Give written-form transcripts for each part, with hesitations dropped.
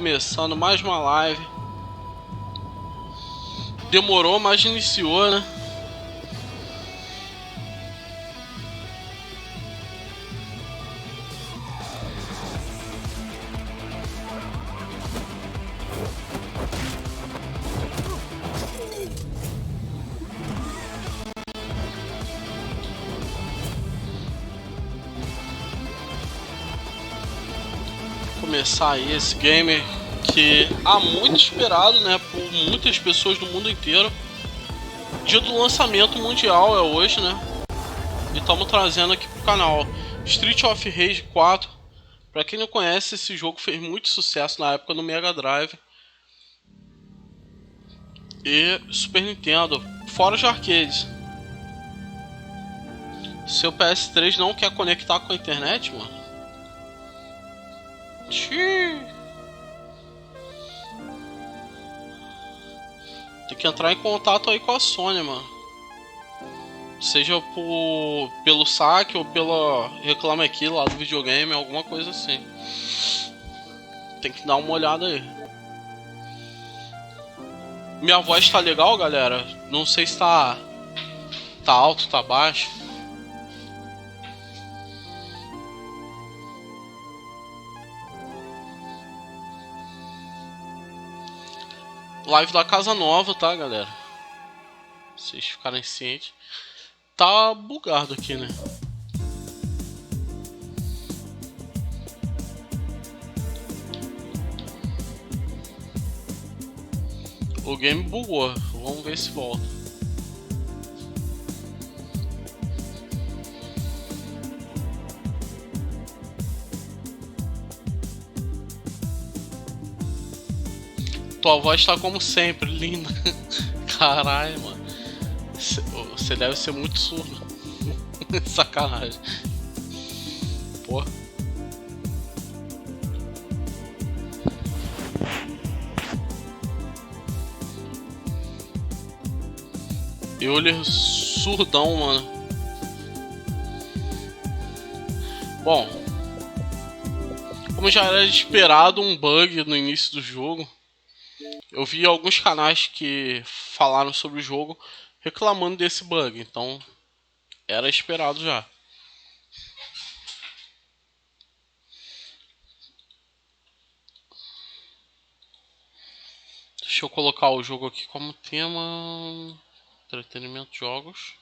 começando mais uma live. Demorou, mas iniciou, né? Começar aí esse game que há muito esperado, né, por muitas pessoas do mundo inteiro. Dia do lançamento mundial é hoje, né? E estamos trazendo aqui pro canal Street of Rage 4. Pra quem não conhece, esse jogo fez muito sucesso na época no Mega Drive e Super Nintendo, fora os arcades. Seu PS3 não quer conectar com a internet, mano? Tem que entrar em contato aí com a Sony, mano. Seja pelo saque ou pela Reclame Aqui lá do videogame, alguma coisa assim. Tem que dar uma olhada aí. Minha voz tá legal, galera? Não sei se tá alto, tá baixo. Live da casa nova, tá, galera? Vocês ficarem cientes. Tá bugado aqui, né? O game bugou. Vamos ver se volta. Tua voz tá como sempre, linda. Caralho, mano. Você deve ser muito surdo. Sacanagem. Porra. Eu olhei surdão, mano. Bom, como já era esperado, um bug no início do jogo. Eu vi alguns canais que falaram sobre o jogo reclamando desse bug, então era esperado já. Deixa eu colocar o jogo aqui como tema. Entretenimento, jogos.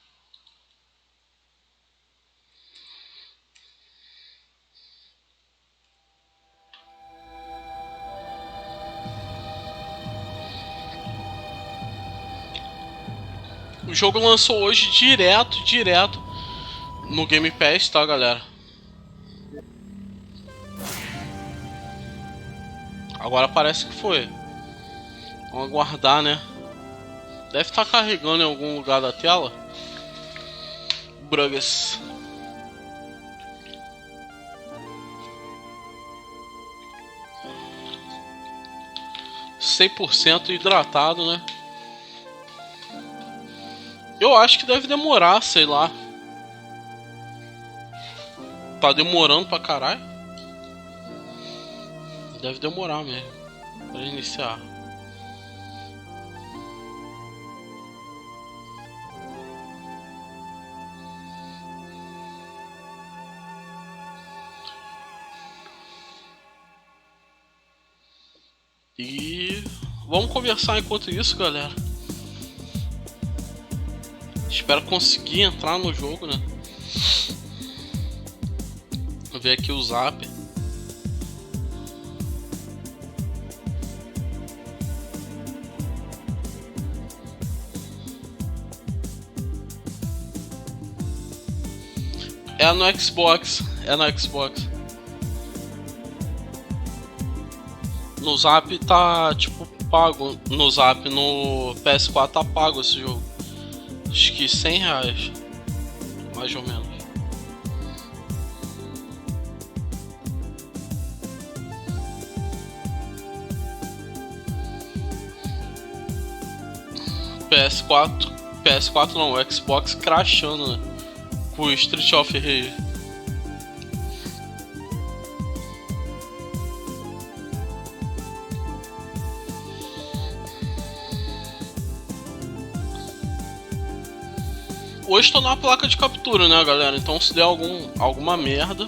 O jogo lançou hoje direto no Game Pass, tá, galera? Agora parece que foi. Vamos aguardar, né? Deve estar carregando em algum lugar da tela. Brugas. %100 hidratado, né? Eu acho que deve demorar, sei lá. Tá demorando pra caralho. Deve demorar mesmo pra iniciar. E vamos conversar enquanto isso, galera. Espero conseguir entrar no jogo, né? Vou ver aqui o zap. É no Xbox. É no Xbox. No Zap tá tipo pago. No Zap, no PS4 tá pago esse jogo. Acho que R$100, mais ou menos. PS4 não, o Xbox crashando, né? Com o Street of Rage. Hoje tô na placa de captura, né, galera? Então se der alguma merda...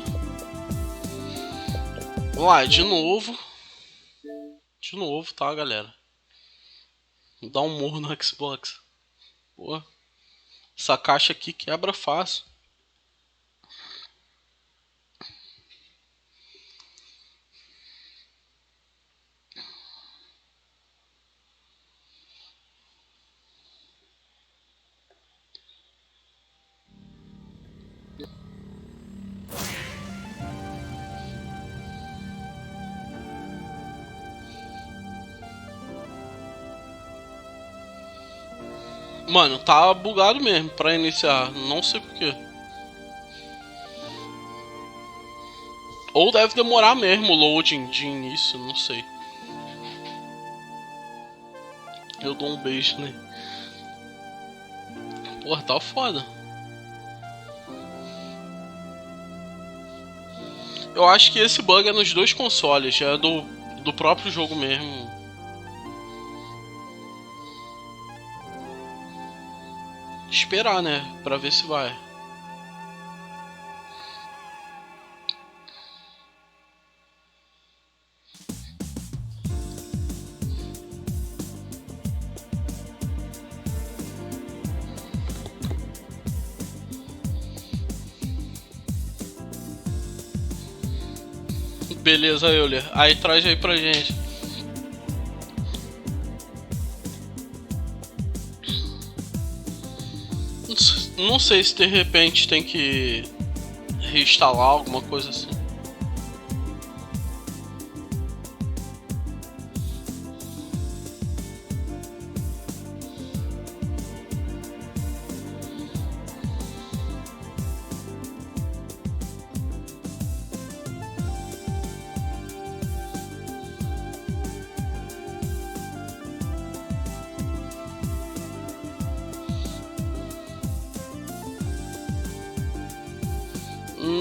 Vamos lá, de novo. De novo, tá, galera? Dá um morro no Xbox. Pô, essa caixa aqui quebra fácil. Mano, tá bugado mesmo pra iniciar. Não sei porquê. Ou deve demorar mesmo o loading de início, não sei. Eu dou um beijo, né? Porra, tá foda. Eu acho que esse bug é nos dois consoles, é do próprio jogo mesmo. Esperar, né? Pra ver se vai. Beleza, Euler. Aí traz aí pra gente. Não sei se de repente tem que reinstalar alguma coisa assim.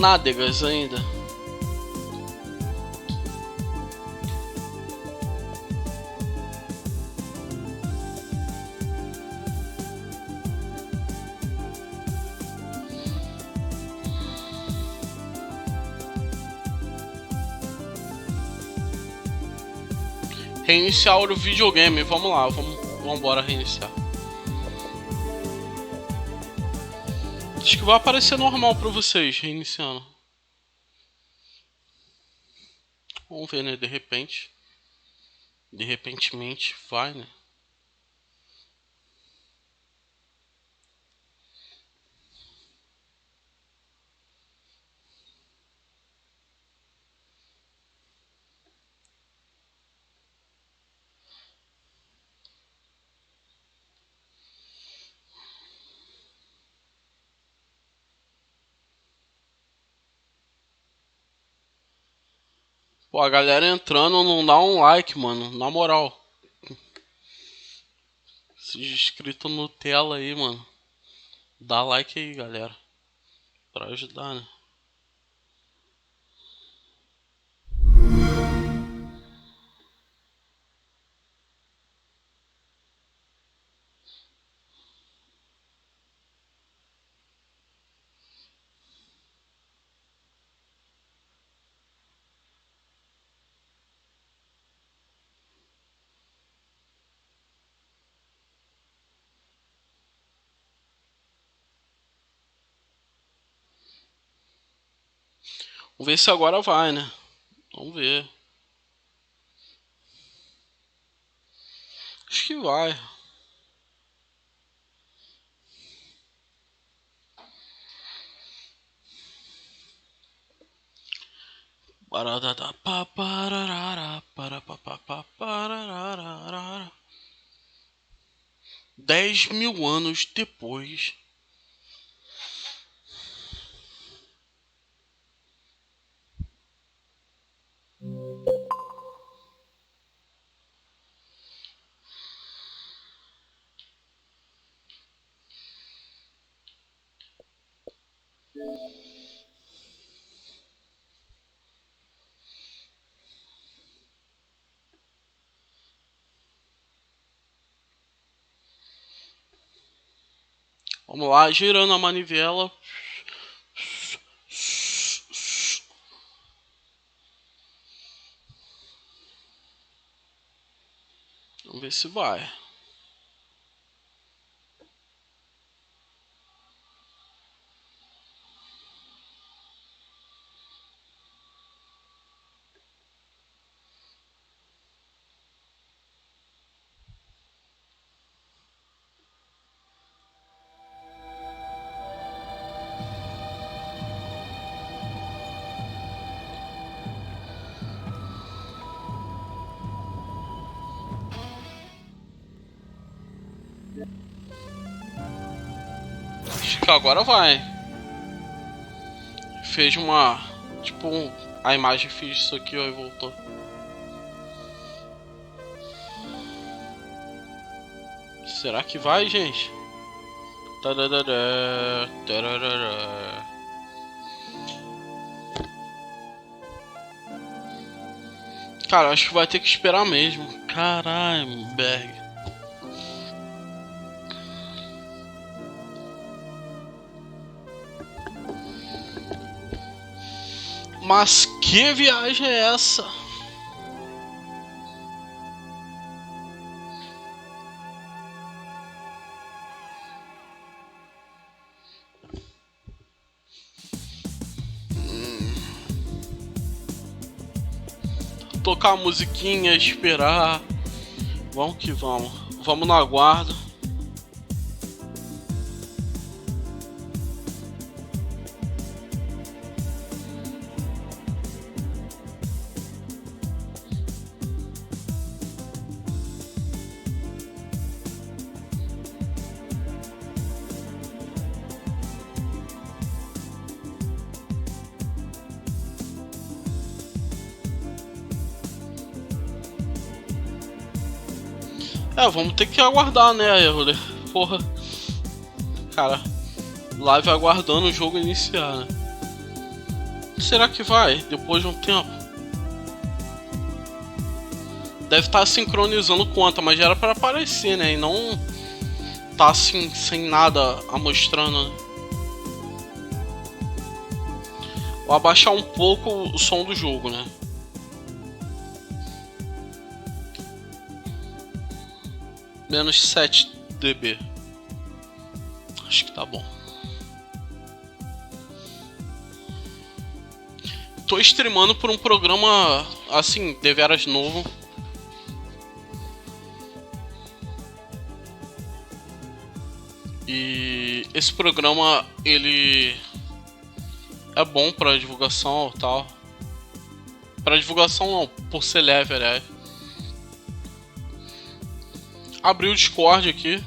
Nádegas ainda. Reiniciar o videogame, vamos lá, vamos embora reiniciar. Acho que vai aparecer normal pra vocês, reiniciando. Vamos ver, né, de repente. De repentemente, vai, né. Pô, a galera entrando não dá um like, mano, na moral. Se inscrito no tela aí, mano. Dá like aí, galera. Pra ajudar, né. Vamos ver se agora vai, né. Vamos ver. Acho que vai. Baradada, pa, pararara, para, pa, pa, pa, pararara. 10.000 anos depois. Vamos lá, girando a manivela. Vamos ver se vai. Acho que agora vai. Fez uma... Tipo, a imagem fez isso aqui, ó, e voltou. Será que vai, gente? Tararara, tararara. Cara, acho que vai ter que esperar mesmo. Caralho, Berg. Mas que viagem é essa? Tocar a musiquinha, esperar. Vamos que vamos. Vamos no aguardo. Vamos ter que aguardar, né, Euler? Porra. Cara, live aguardando o jogo iniciar, né? Será que vai? Depois de um tempo? Deve estar sincronizando conta, mas já era para aparecer, né? E não tá assim, sem nada mostrando, né? Vou abaixar um pouco o som do jogo, né? Menos 7 dB. Acho que tá bom. Tô streamando por um programa assim, deveras novo. E esse programa, ele é bom pra divulgação e tal. Pra divulgação não, por ser leve, aliás. Abrir o Discord aqui.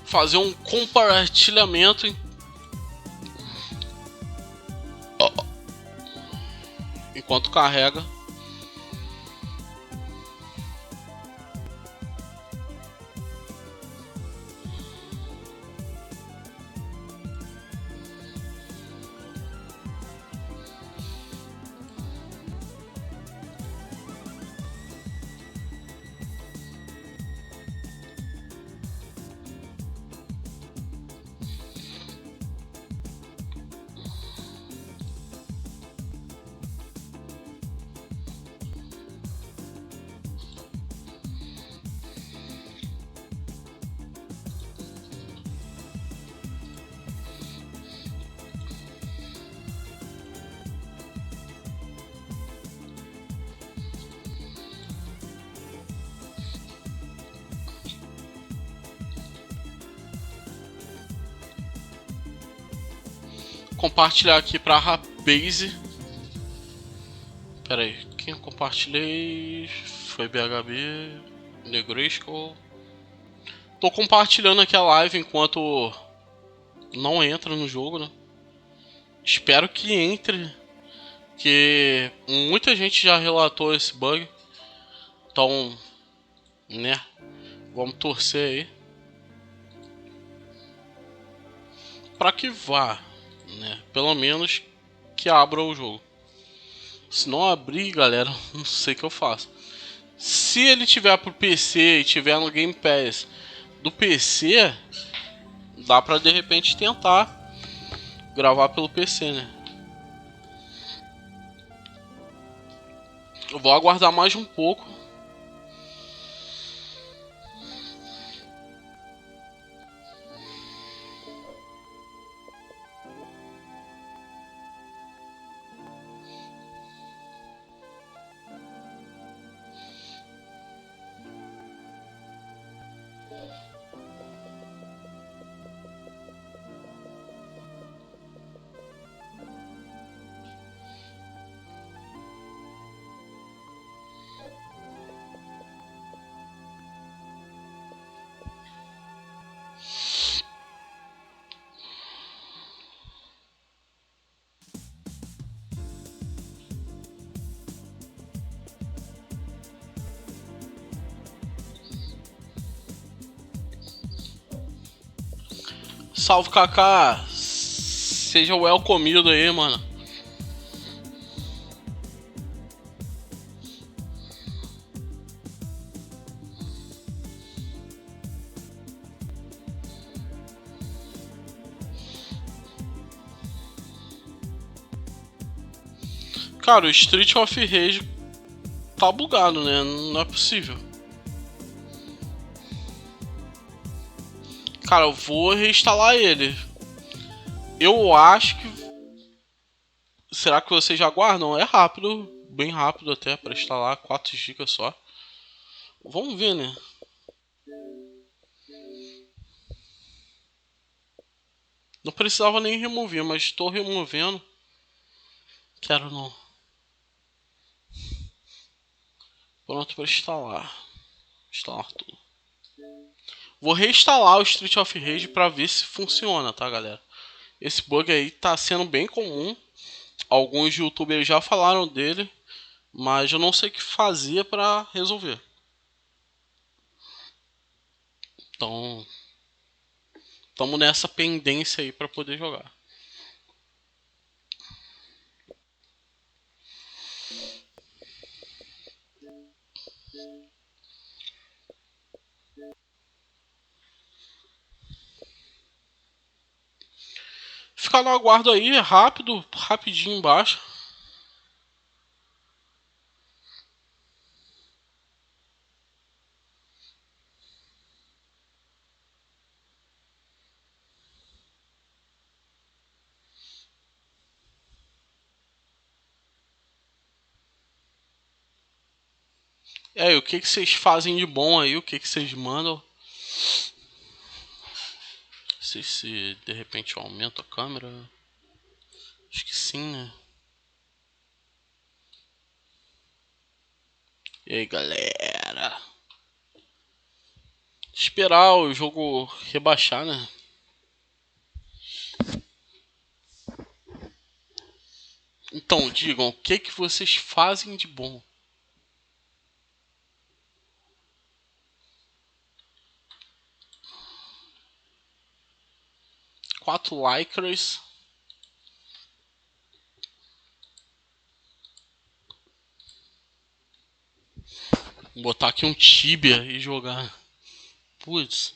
Fazer um compartilhamento. Enquanto carrega. Compartilhar aqui pra Rabase. Pera aí, quem eu compartilhei foi BHB, Negresco. Tô compartilhando aqui a live enquanto não entra no jogo, né? Espero que entre, que muita gente já relatou esse bug. Então, né? Vamos torcer aí pra que vá, né? Pelo menos que abra o jogo. Se não abrir, galera, não sei o que eu faço. Se ele tiver pro PC e tiver no Game Pass do PC, dá pra de repente tentar gravar pelo PC, né? Eu vou aguardar mais um pouco. Salve, Kaká! Seja well comido aí, mano. Cara, o Street of Rage tá bugado, né? Não é possível. Cara, eu vou reinstalar ele. Eu acho que... Será que vocês já guardam? É rápido, bem rápido até pra instalar, 4 GB só. Vamos ver, né? Não precisava nem remover, mas estou removendo. Quero não. Pronto para instalar. Instalar tudo. Vou reinstalar o Street of Rage para ver se funciona, tá, galera? Esse bug aí tá sendo bem comum. Alguns youtubers já falaram dele, mas eu não sei o que fazer para resolver. Então, estamos nessa pendência aí para poder jogar. Ficar no aguardo aí, é rápido, rapidinho embaixo. É, e o que vocês fazem de bom aí? O que vocês mandam? Não sei se de repente eu aumento a câmera. Acho que sim, né? E aí, galera? Esperar o jogo rebaixar, né? Então, digam, o que vocês fazem de bom? 4 lycras. Vou botar aqui um Tibia e jogar. Putz.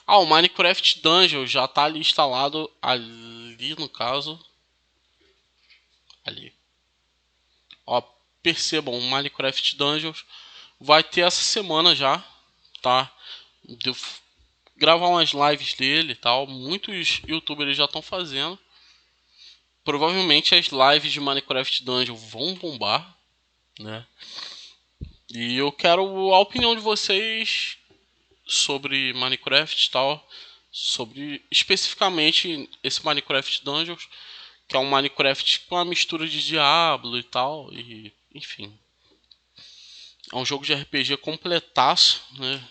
Ah, o Minecraft Dungeon já tá ali instalado. Ali, no caso. Ali. Ó, percebam, o Minecraft Dungeons vai ter essa semana já, tá? Devo gravar umas lives dele e tal. Muitos youtubers já estão fazendo. Provavelmente as lives de Minecraft Dungeon vão bombar, né? E eu quero a opinião de vocês sobre Minecraft e tal. Sobre especificamente esse Minecraft Dungeons, que é um Minecraft com uma mistura de Diablo e tal. E, enfim. É um jogo de RPG completaço, né?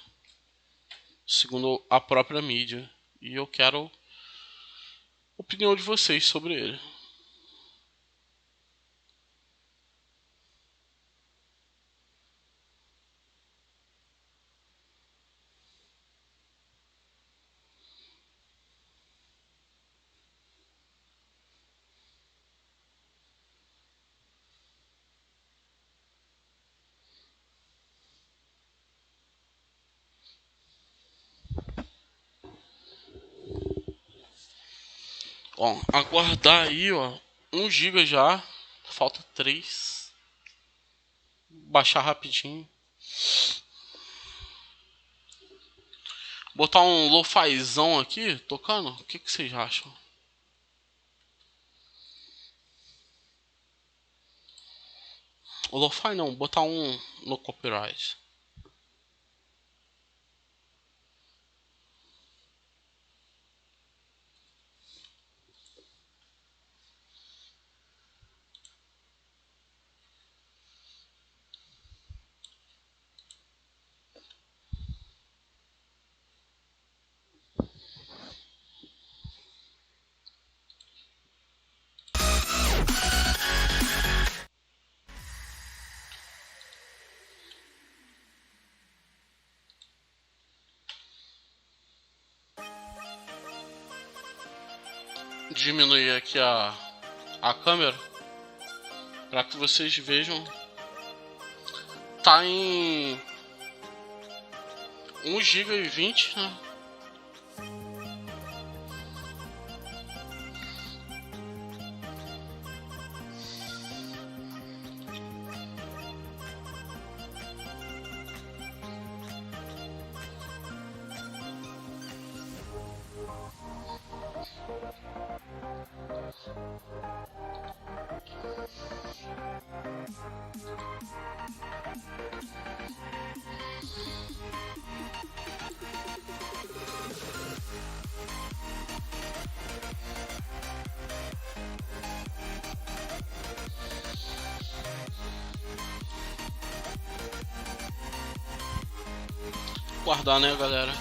Segundo a própria mídia. E eu quero a opinião de vocês sobre ele. Ó, aguardar aí, ó. 1 GB já. Falta 3. Baixar rapidinho. Botar um lo-fizão aqui, tocando. O que vocês acham? O lo-fi não, botar um no copyright. Diminuir aqui a câmera para que vocês vejam. Tá em 1 GB e 20, né? Guardar, né, galera?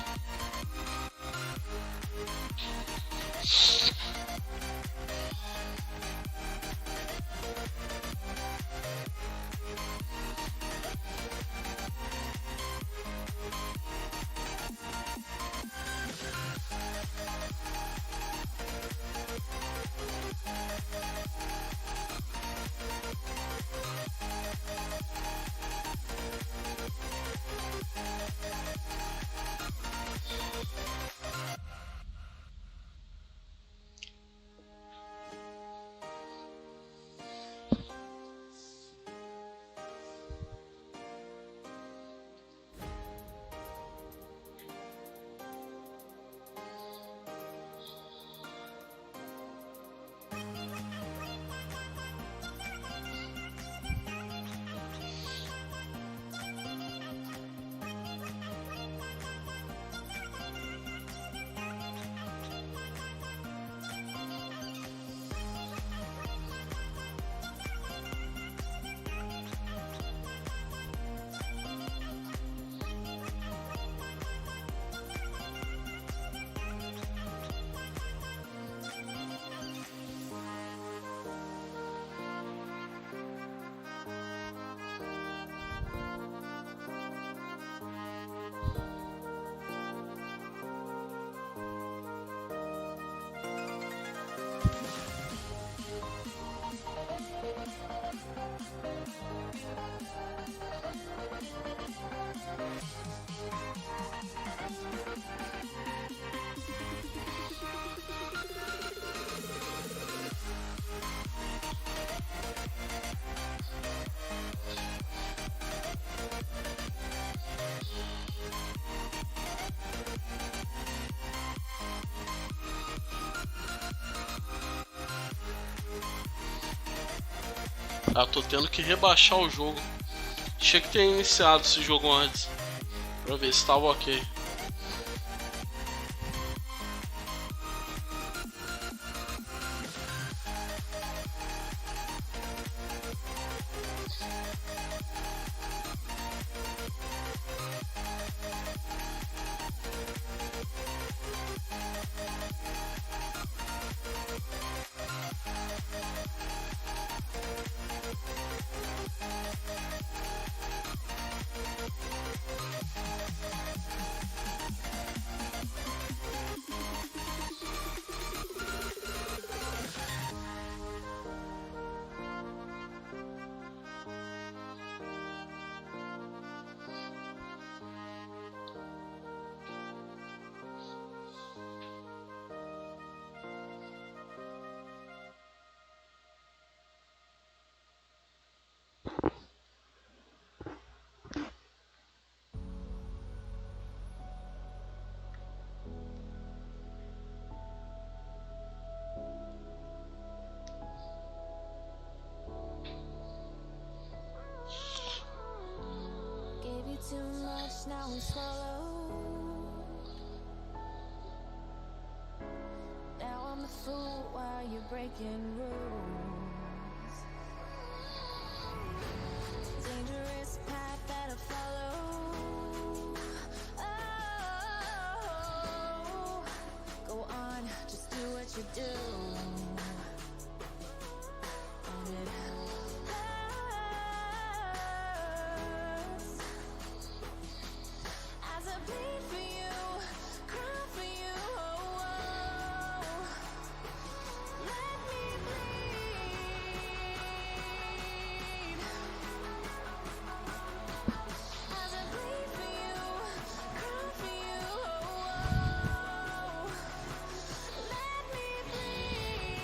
Ah, tô tendo que rebaixar o jogo. Tinha que ter iniciado esse jogo antes pra ver se tava ok. now we swallow. Now I'm the fool while you're breaking rules. It's a dangerous path that I follow. Oh, go on, just do what you do. And it hurts as I bleed for you, cry for you. Oh, let me bleed as I bleed for you, cry for you. Oh, let me bleed.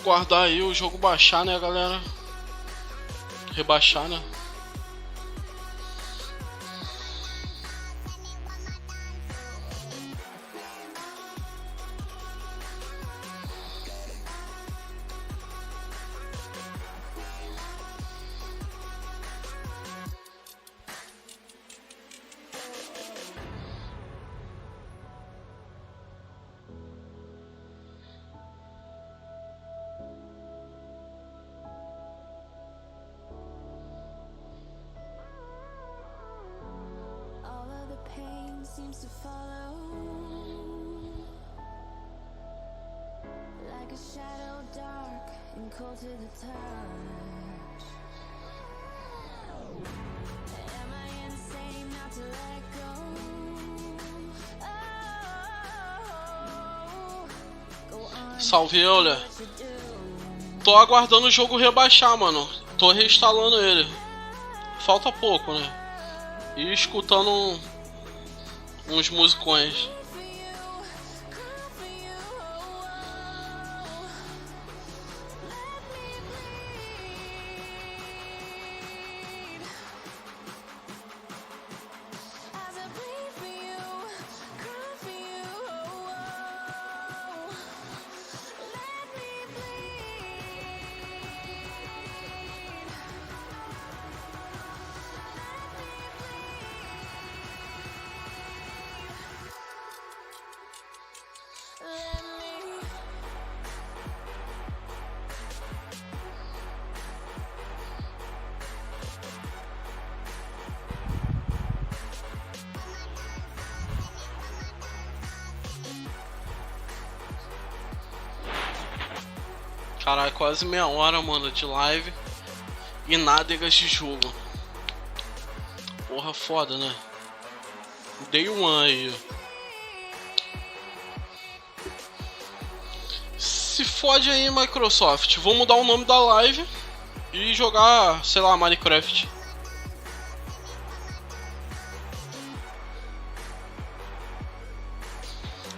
Guardar aí o jogo baixar, né, galera? Rebaixar, né? All of the pain seems to follow like a shadow, dark and cold to the touch. Am I insane not to let go? Oh, go on, Salve, Euler. what you do. Tô aguardando o jogo rebaixar, mano. Tô reinstalando ele. Falta pouco, né? E escutando uns musicões. For you, cry for you. Oh, let me bleed as I bleed for you, cry for you. Oh, let me Caralho, quase meia hora, mano, de live. E nádegas de jogo. Porra, foda, né? Day one aí. Se fode aí, Microsoft. Vou mudar o nome da live e jogar, sei lá, Minecraft.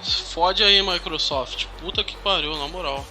Se fode aí, Microsoft. Puta que pariu, na moral.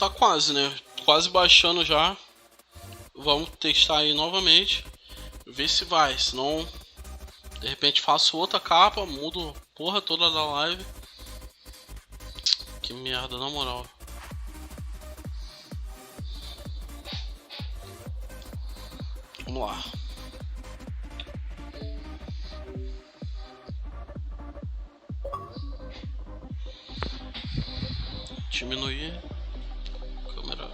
tá quase, né? Quase baixando já. Vamos testar aí novamente. Ver se vai. Senão, de repente faço outra capa. Mudo a porra toda da live. Que merda, na moral. Vamos lá. Diminuir. Câmera.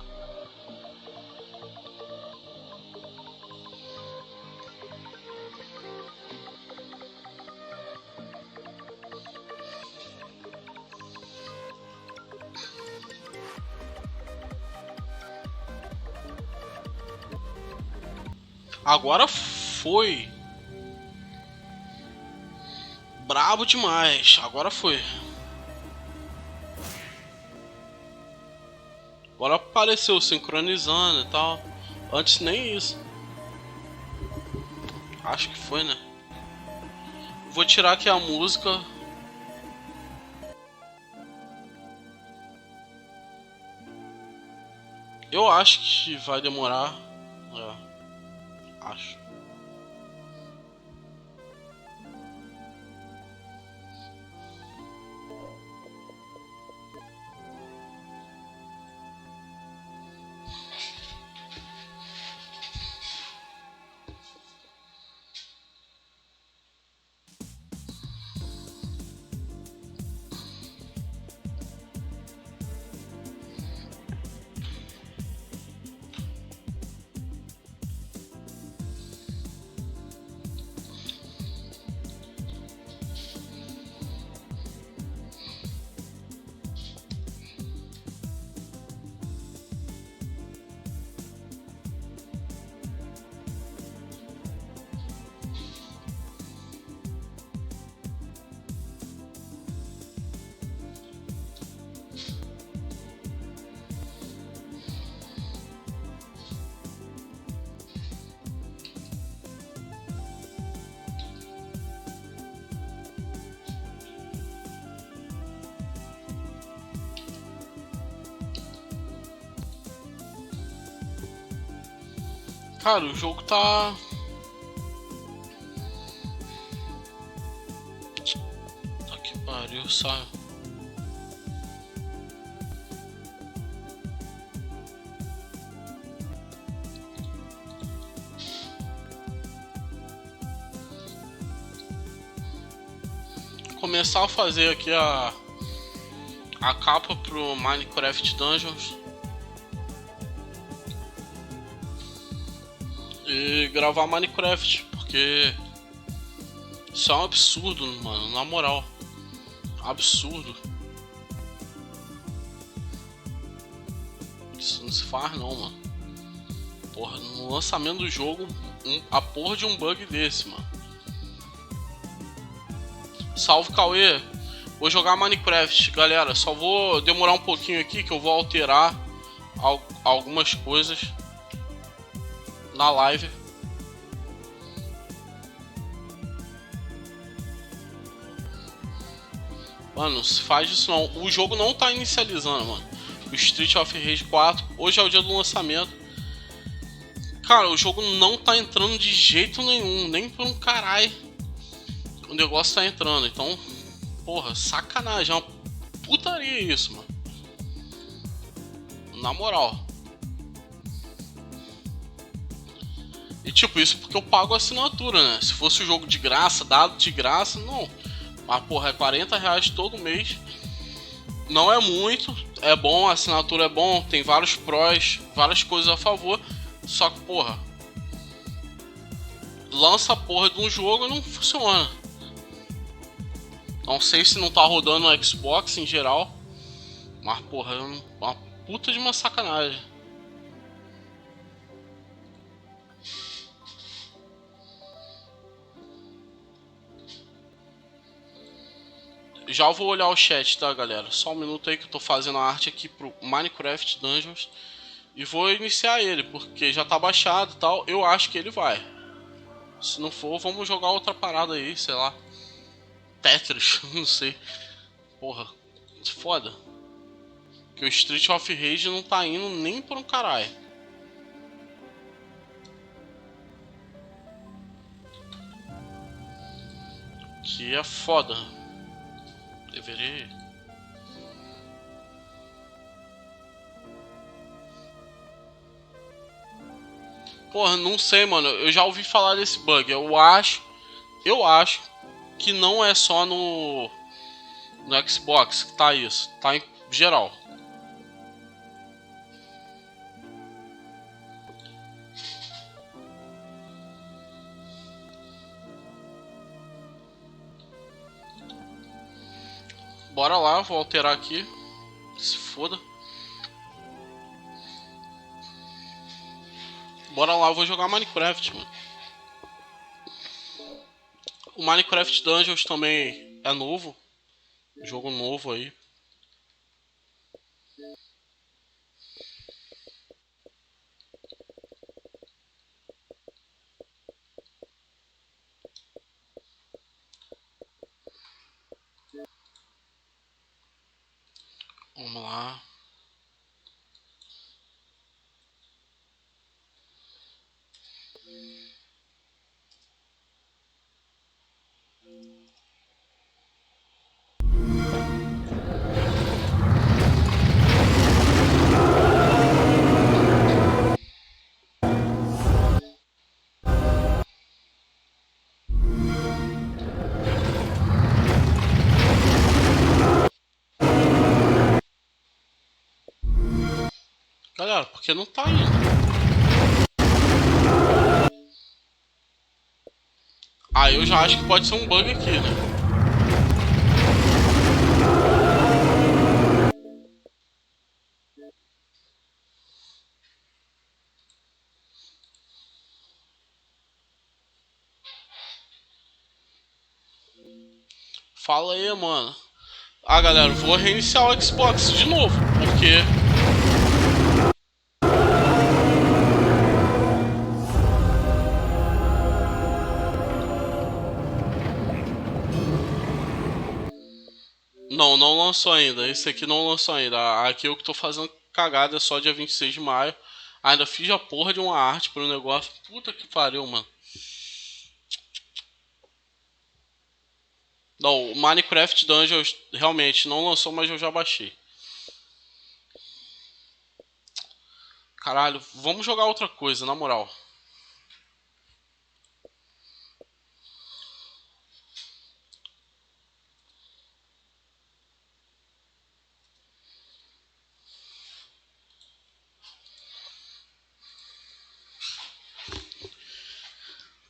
Agora foi. Brabo demais. Agora foi. Agora apareceu sincronizando e tal. Antes nem isso. Acho que foi, né? Vou tirar aqui a música. Eu acho que vai demorar. Acho. Cara, o jogo tá. Tá que pariu, sabe? Começar a fazer aqui a capa pro Minecraft Dungeons. E gravar Minecraft, porque isso é um absurdo, mano, na moral. Absurdo. Isso não se faz não, mano. Porra, no lançamento do jogo, a porra de um bug desse, mano. Salve, Cauê. Vou jogar Minecraft, galera. Só vou demorar um pouquinho aqui que eu vou alterar algumas coisas na live. Mano, se faz isso não. O jogo não tá inicializando, mano. O Street of Rage 4. Hoje é o dia do lançamento. Cara, o jogo não tá entrando de jeito nenhum. Nem por um caralho. O negócio tá entrando. Então, porra, sacanagem. É uma putaria isso, mano. Na moral. E tipo, isso porque eu pago a assinatura, né? Se fosse o jogo de graça, dado de graça, não. Mas porra, é R$ 40 todo mês. Não é muito, é bom, a assinatura é bom, tem vários prós, várias coisas a favor. Só que porra, lança a porra de um jogo e não funciona. Não sei se não tá rodando no Xbox em geral. Mas porra, é uma puta de uma sacanagem. Já vou olhar o chat, tá, galera? Só um minuto aí que eu tô fazendo a arte aqui pro Minecraft Dungeons. E vou iniciar ele, porque já tá baixado e tal. Eu acho que ele vai. Se não for, vamos jogar outra parada aí, sei lá. Tetris, não sei. Porra, foda. Que o Street of Rage não tá indo nem por um caralho. Que é foda. Deveria ir. Porra, não sei, mano. Eu já ouvi falar desse bug. Eu acho que não é só no Xbox que tá isso. Tá em geral. Bora lá, vou alterar aqui. Se foda. Bora lá, eu vou jogar Minecraft, mano. O Minecraft Dungeons também é novo. Jogo novo aí. Vamos lá. Galera, porque não tá indo? Ah, eu já acho que pode ser um bug aqui, né? Fala aí, mano. Ah, galera, vou reiniciar o Xbox de novo, porque... Não, não lançou ainda. Esse aqui não lançou ainda. Aqui eu que tô fazendo cagada é só dia 26 de maio. Ainda fiz a porra de uma arte pro negócio. Puta que pariu, mano. Não, o Minecraft Dungeons realmente não lançou, mas eu já baixei. Caralho, vamos jogar outra coisa, na moral.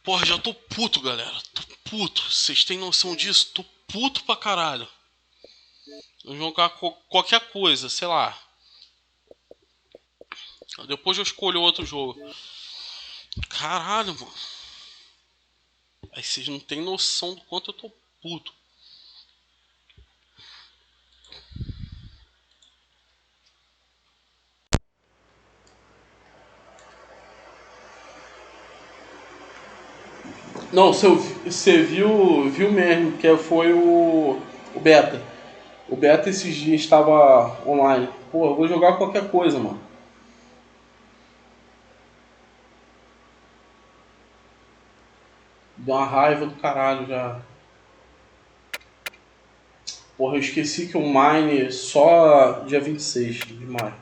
Porra, já tô puto, galera. Tô puto. Vocês têm noção disso? Tô puto pra caralho. Vou jogar qualquer coisa, sei lá. Depois eu escolho outro jogo. Caralho, mano. Aí vocês não têm noção do quanto eu tô puto. Não, você viu mesmo, que foi o Beta. O Beta esses dias estava online. Pô, eu vou jogar qualquer coisa, mano. Deu uma raiva do caralho já. Porra, eu esqueci que o Mine só dia 26 de maio.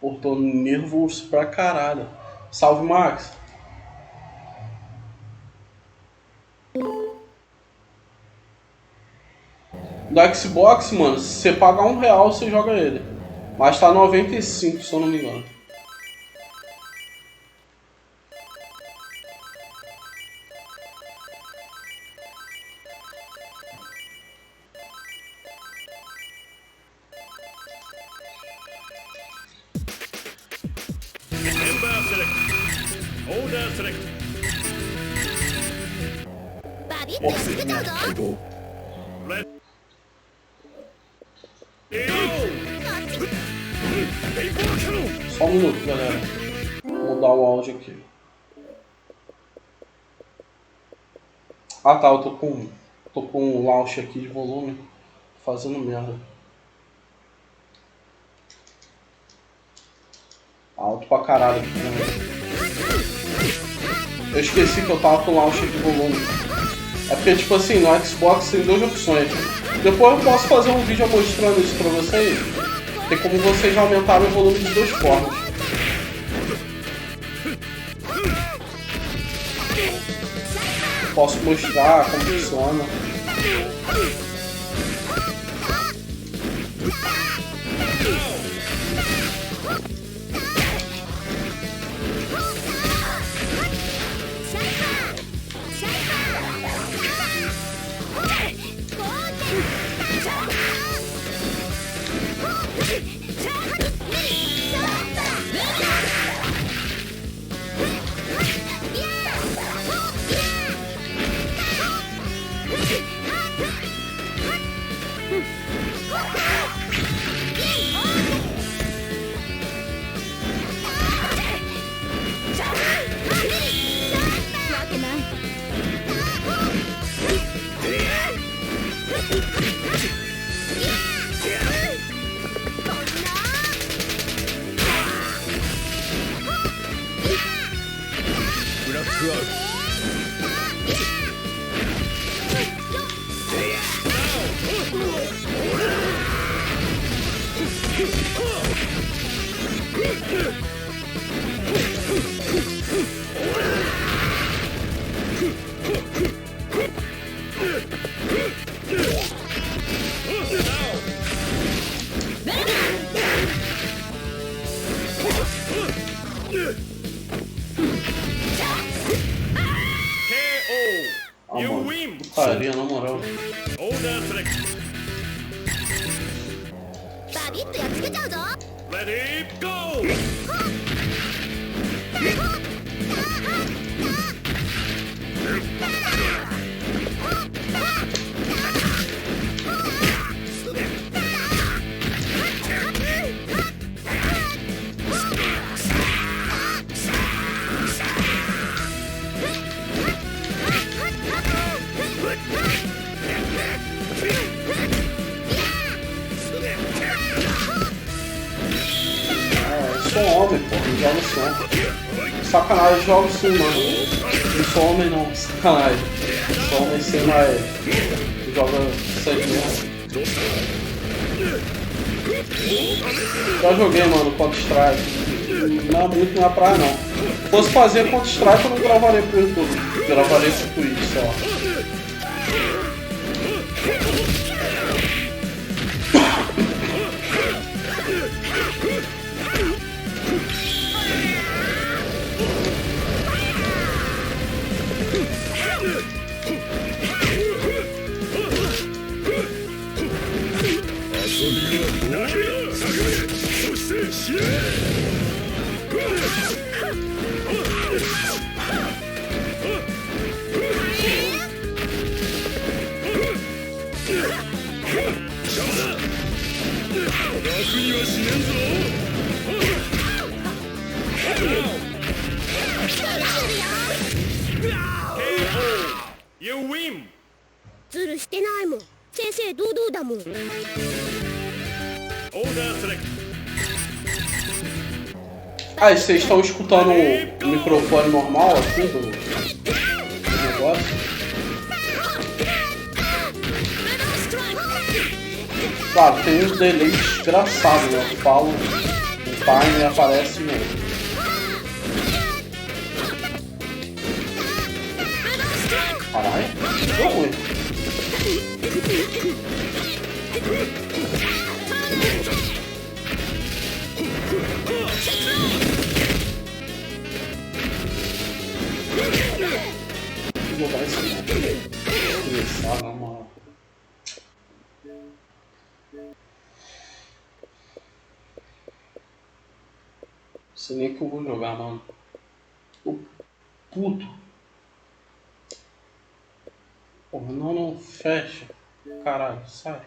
Pô, tô nervoso pra caralho. Salve, Max. Do Xbox, mano, se você pagar R$ 1, você joga ele. Mas tá 95, se eu não me engano. Member select. Order select. バビッと安くちゃうぞ Let. Só um minuto, galera. Vou mudar o áudio aqui. Ah tá, eu tô com o launch aqui de volume. Fazendo merda. Alto pra caralho aqui também. Eu esqueci que eu tava com o launcher de volume. É porque, tipo assim, no Xbox tem duas opções. Depois eu posso fazer um vídeo mostrando isso pra vocês. Tem como vocês aumentarem o volume de duas formas. Posso mostrar como funciona. Ah, You mano, win. putaria, na moral. Order select. バビッとやっつけちゃうぞ Ready, go! Eu sou homem, pô, não jogo som. Sacanagem, jogo sim, mano. Não sou homem não, sacanagem. Sou homem sim, mas joga sangue mesmo. Já joguei, mano, Counter-Strike. Não é muito minha praia, não. Se fosse fazer Counter-Strike, eu não gravaria pro YouTube. Gravaria pro Twitch, sei lá. You win. ズルしてないもん正々堂々だもん Order select. Ah, e vocês estão escutando o microfone normal aqui do negócio? Claro, tem uns delays desgraçados, né? Eu falo, o time aparece mesmo. Caralho, deu ruim. Vou jogar isso não. Estressar, na moral. Não sei nem o que eu vou jogar, mano. Tô puto. Porra, não fecha. Caralho, sai.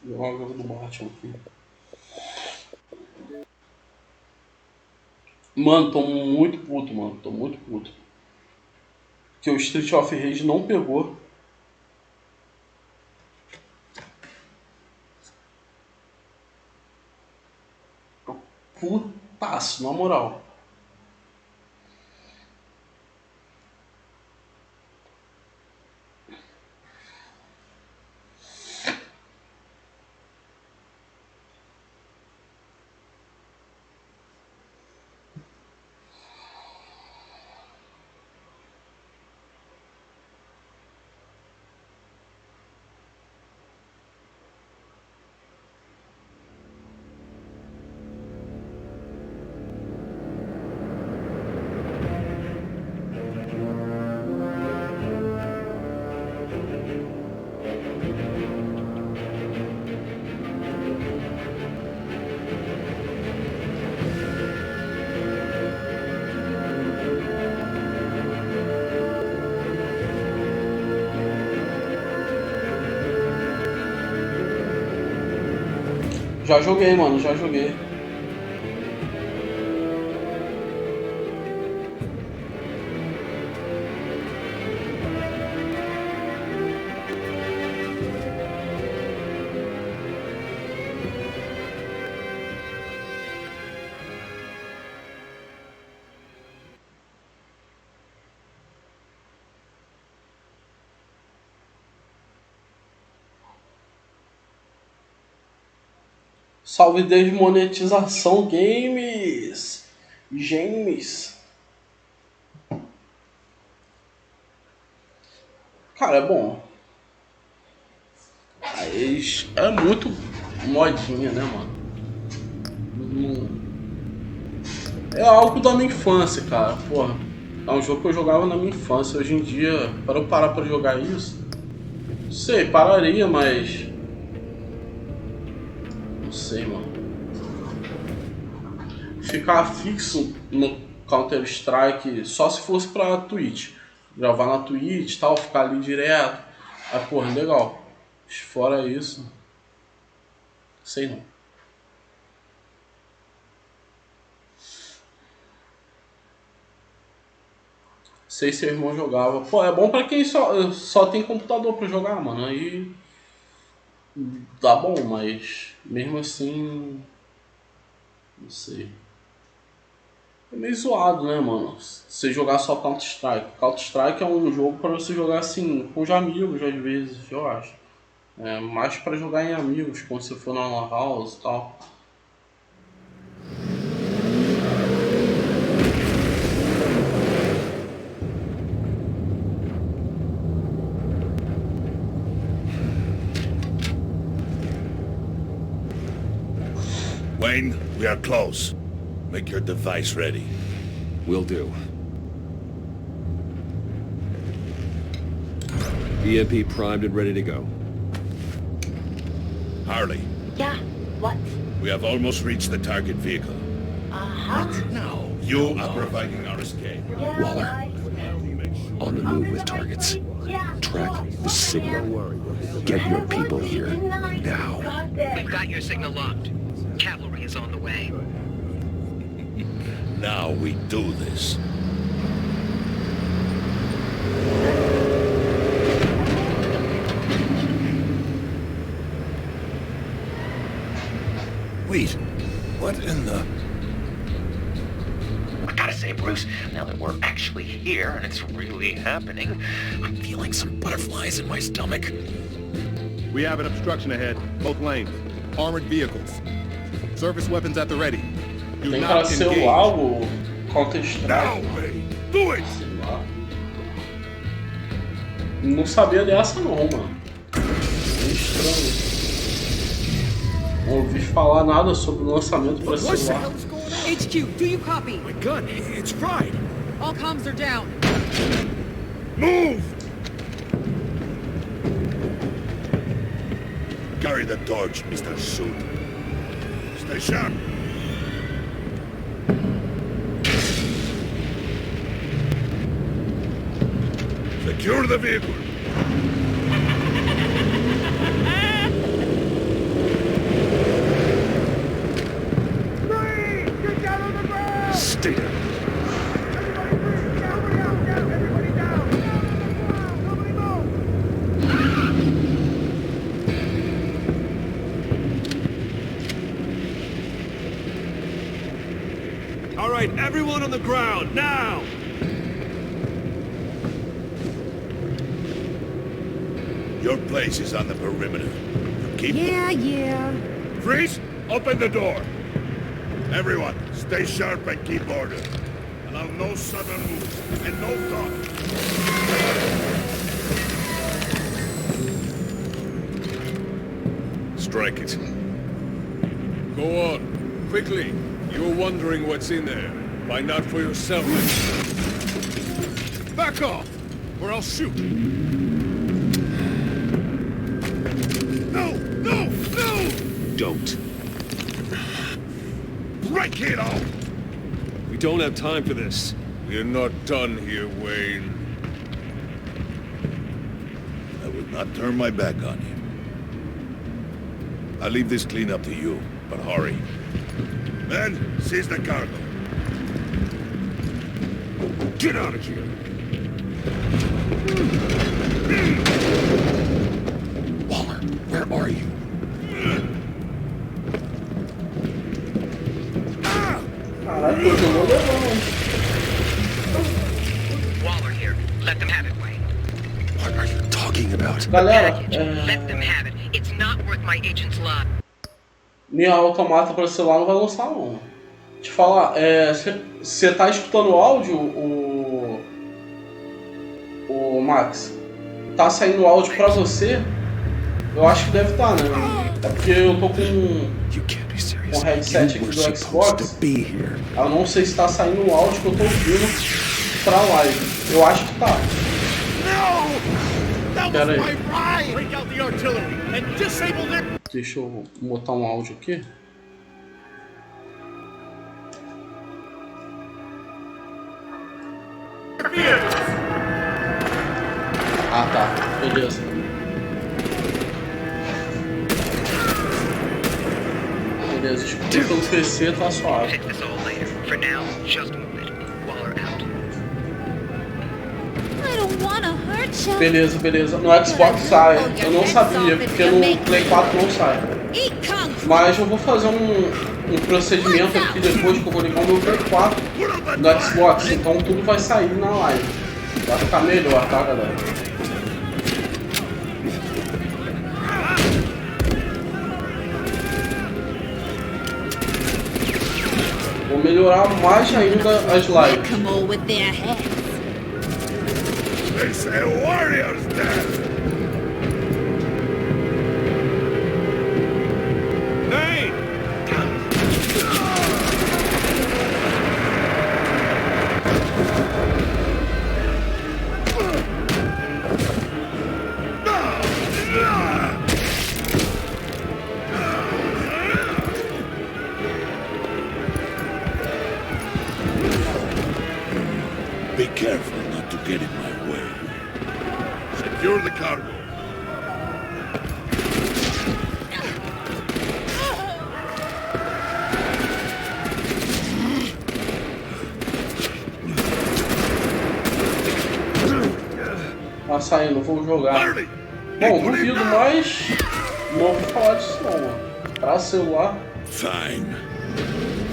Joga do Batman aqui. Mano, tô muito puto, mano. Tô muito puto. Que o Street of Rage não pegou. Tô putaço, na moral. Já joguei, mano, já joguei. Salve desmonetização games. Games. Cara, é bom. Mas é muito modinha, né, mano? É algo da minha infância, cara. Porra, é um jogo que eu jogava na minha infância. Hoje em dia, para eu parar pra jogar isso, não sei, pararia, mas não sei, mano. Ficar fixo no Counter-Strike só se fosse pra Twitch. Gravar na Twitch e tal, ficar ali direto. Aí, porra, legal. Fora isso, sei não. Sei se seu irmão jogava. Pô, é bom pra quem só tem computador pra jogar, mano. Aí dá bom, mas mesmo assim, não sei. É meio zoado, né, mano? Você jogar só Counter-Strike. Counter-Strike é um jogo pra você jogar assim, com os amigos às vezes, eu acho. É mais pra jogar em amigos, quando você for na lan house e tal. Wayne, we are close. Make your device ready. Will do. EMP primed and ready to go. Harley, Yeah, what? we have almost reached the target vehicle. What? Now, you are providing our escape. Yeah, Waller. right. On the move with targets. Yeah. Track the signal. Get your people here now. We've got your signal locked. Cavalry is on the way. Now we do this. Wait, what in the... I gotta say, Bruce, now that we're actually here and it's really happening, I'm feeling some butterflies in my stomach. We have an obstruction ahead, both lanes. Armored vehicles. Surface weapons at the ready. Do Tem pra not celular engage. o Counter-Strike. Now, Wayne, do it! Sei lá. Não sabia dessa não, mano. É estranho. Não ouvi falar nada sobre o lançamento para celular. HQ, do you copy? My gun, it's fried. All comms are down. Move! Carry the torch, Mr. Suit. Stay sharp. Secure the vehicle. Get down on the ground! Stay down. All right, everyone on the ground, now! Your place is on the perimeter. Keep... Yeah. Freeze! Open the door! Everyone, stay sharp and keep order. Allow no sudden moves, and no talk. Strike it. Go on, quickly. You're wondering what's in there. Find out for yourself. Back off, or I'll shoot. No! Don't. Break it off! We don't have time for this. We're not done here, Wayne. I will not turn my back on you. I'll leave this cleanup to you, but hurry. Men, seize the cargo. Get out of here! Waller, where are you? Waller here. Let them have it, Wayne. What are you talking about? Galera, Let them have it. It's not worth my agent's life. Nier Automata para celular não vai lançar não. Te falar, você tá escutando o áudio, o Max? Tá saindo o áudio pra você? Eu acho que deve estar, né? É porque eu tô com o headset aqui do Xbox. Eu não sei se tá saindo o áudio que eu tô ouvindo pra live. Eu acho que tá. Pera aí. Deixa eu botar um áudio aqui. Ah, tá. Beleza. Beleza, escutei pelo PC, tá suave. Fix this all later. For now, just move it. Waller out. I don't wanna hurt you. Beleza. No Xbox sai. Eu não sabia, porque no Play 4 não sai. Mas eu vou fazer um procedimento aqui depois que eu vou ligar o meu Play 4 no Xbox. Então tudo vai sair na live. Vai ficar melhor, tá, galera? Vou melhorar mais ainda as lives. It's a warrior's death! Hey! Be careful not to get in my way. Secure the cargo. Tá saindo, vou jogar. Bom, duvido, mas não vou falar disso não, mano. Pra celular. Fine.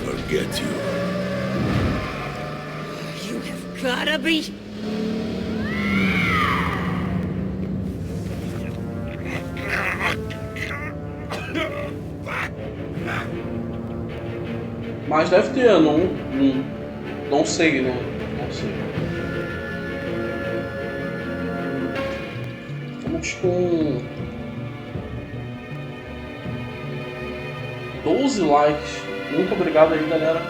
Forget you. You have gotta be... Mas deve ter, não sei, né? Não sei. Estamos com 12 likes. Muito obrigado aí, galera.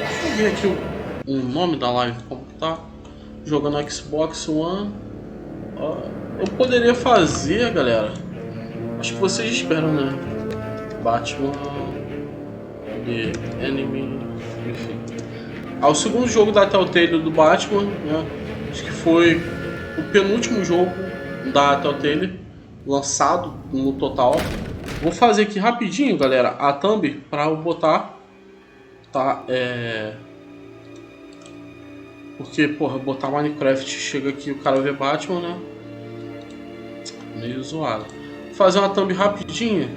Deixa eu ver aqui o nome da live, como tá. Jogando Xbox One. Eu poderia fazer, galera. Acho que vocês esperam, né? Batman The Enemy. Enfim. O segundo jogo da Telltale do Batman, né? Acho que foi o penúltimo jogo da Telltale lançado no total. Vou fazer aqui rapidinho, galera, a thumb para eu botar, tá? Porque, porra, botar Minecraft, chega aqui o cara vê Batman, né? Meio zoado. Vou fazer uma thumb rapidinha.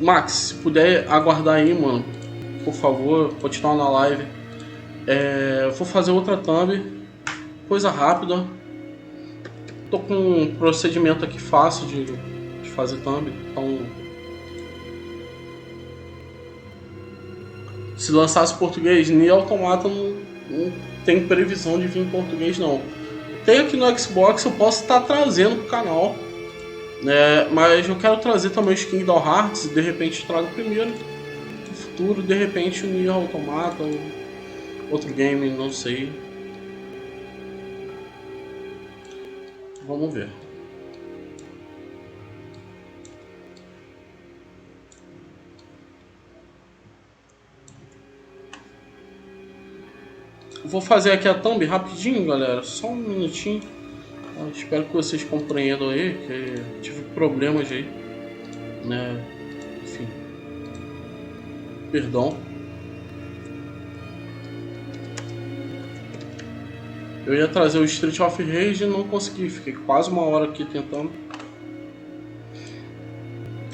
Max, se puder aguardar aí, mano, por favor, continuar na live. Eu vou fazer outra thumb, coisa rápida. Tô com um procedimento aqui fácil de fazer thumb, então se lançasse em português, Nier Automata não tem previsão de vir em português não. Tem aqui no Xbox, eu posso estar trazendo pro canal, né? Mas eu quero trazer também o Kingdom Hearts, de repente trago primeiro, no futuro, de repente o Nier Automata, outro game, não sei. Vamos ver. Vou fazer aqui a thumb rapidinho, galera. Só um minutinho. Eu espero que vocês compreendam aí, que tive problemas aí, né? Enfim. Perdão. Eu ia trazer o Street of Rage e não consegui. Fiquei quase uma hora aqui tentando.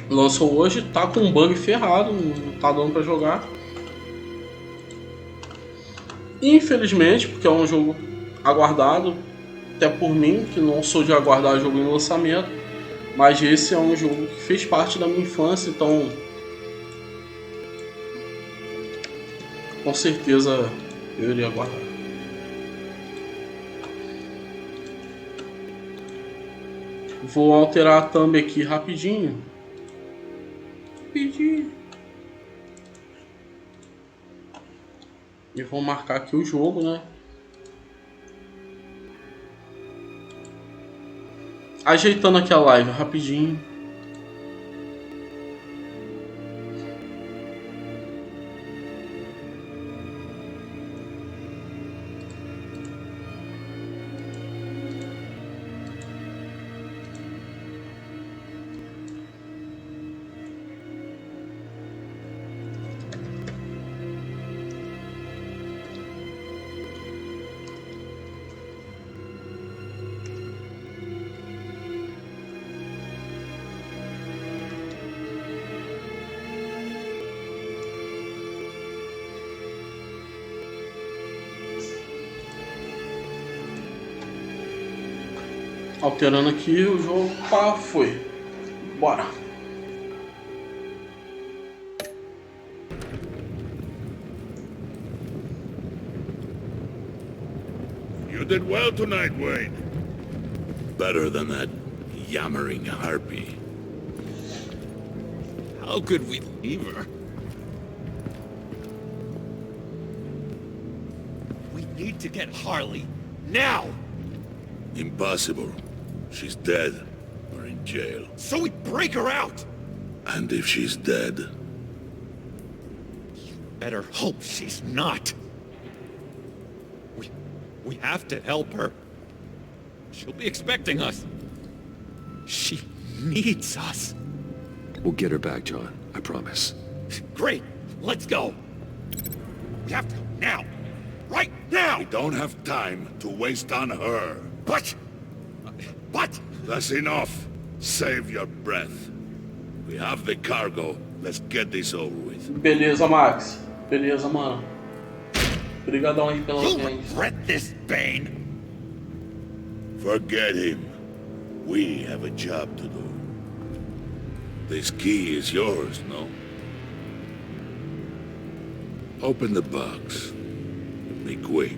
Lançou hoje, tá com um bug ferrado, não tá dando pra jogar. Infelizmente, porque é um jogo aguardado, até por mim, que não sou de aguardar jogo em lançamento. Mas esse é um jogo que fez parte da minha infância, então com certeza eu iria aguardar. Vou alterar a thumb aqui rapidinho. E vou marcar aqui o jogo, né? Ajeitando aqui a live rapidinho. Alterando aqui o jogo, pá, foi. Bora. You did well tonight, Wade. Better than that yammering harpy. How could we leave her? We need to get Harley, now! Impossible. She's dead, or in jail. So we break her out! And if she's dead? Better hope she's not. We have to help her. She'll be expecting us. She needs us. We'll get her back, John. I promise. Great, let's go. We have to, now. Right now! We don't have time to waste on her. But... That's enough. Save your breath. We have the cargo. Let's get this over with. Beleza, Max. Beleza, mano. Obrigadão aí pela You'll audiência. regret this, Bane! Forget him. We have a job to do. This key is yours, no? Open the box. Be quick.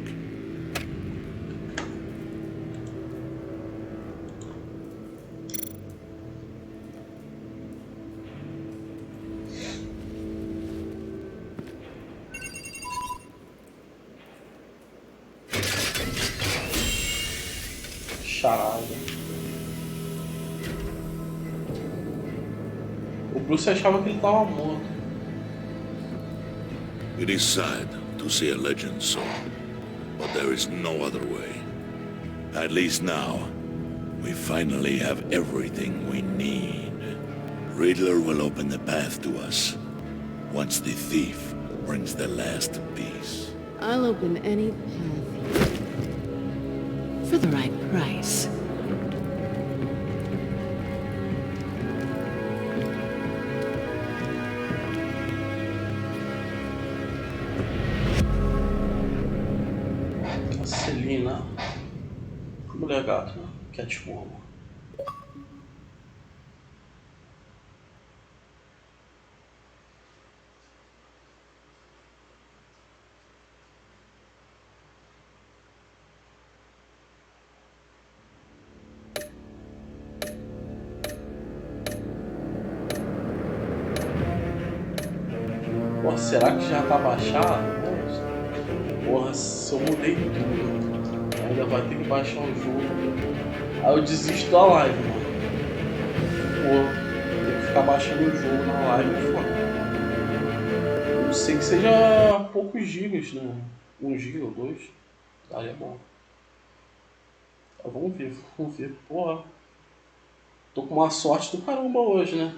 Charada. O Bruce achava que ele tava morto. It is sad to see a legend so, but there is no other way. At least now, we finally have everything we need. Riddler will open the path to us, once the thief brings the last piece. I'll open any path here. For the right price. Celina. Mulher gato, né? Catwoman. Pô, será que já tá baixado? Porra, se eu mudei tudo, ainda vai ter que baixar o jogo. Aí eu desisto da live, mano. Pô, tem que ficar baixando o jogo na live, foda. Eu não sei que seja poucos gigas, né? 1 giga ou 2. Aí é bom. Então, vamos ver. Porra, tô com uma sorte do caramba hoje, né?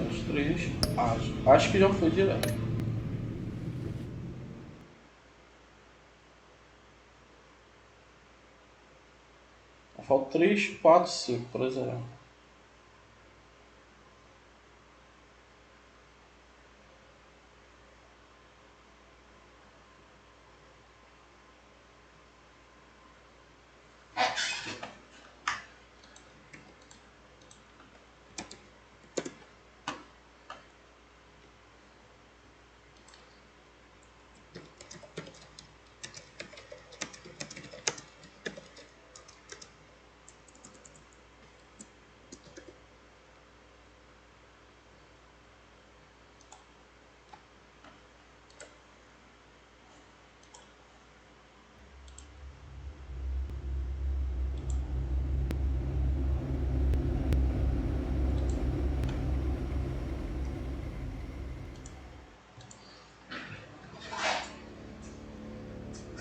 Os 3. Acho que já foi direto. Falta 3, 4, 5 para zerar.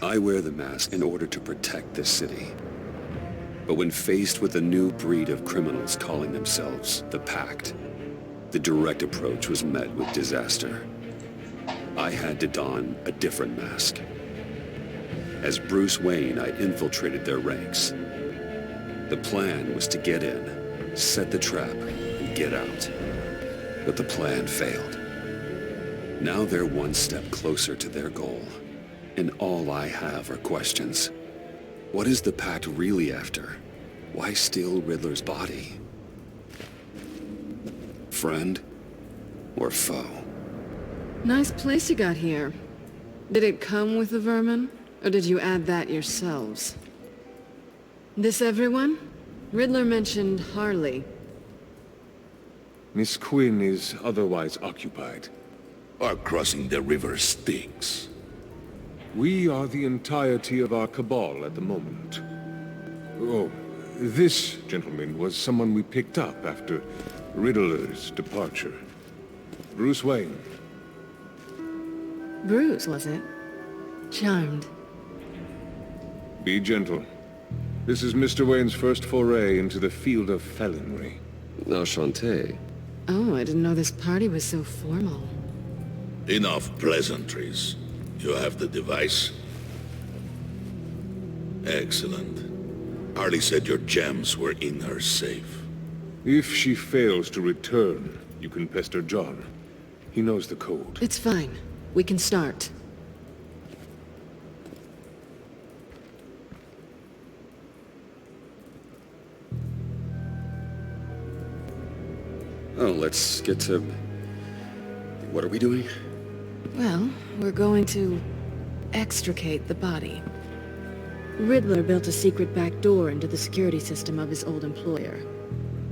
I wear the mask in order to protect this city. But when faced with a new breed of criminals calling themselves the Pact, the direct approach was met with disaster. I had to don a different mask. As Bruce Wayne, I infiltrated their ranks. The plan was to get in, set the trap, and get out. But the plan failed. Now they're one step closer to their goal. And all I have are questions. What is the Pact really after? Why steal Riddler's body? Friend or foe? Nice place you got here. Did it come with the vermin? Or did you add that yourselves? This everyone? Riddler mentioned Harley. Miss Quinn is otherwise occupied. Our crossing the river Styx. We are the entirety of our cabal at the moment. Oh, this gentleman was someone we picked up after Riddler's departure. Bruce Wayne. Bruce, was it? Charmed. Be gentle. This is Mr. Wayne's first foray into the field of felonry. Enchanté. Oh, I didn't know this party was so formal. Enough pleasantries. You have the device? Excellent. Harley said your gems were in her safe. If she fails to return, you can pester John. He knows the code. It's fine. We can start. Oh, let's get to... What are we doing? Well, we're going to extricate the body. Riddler built a secret back door into the security system of his old employer.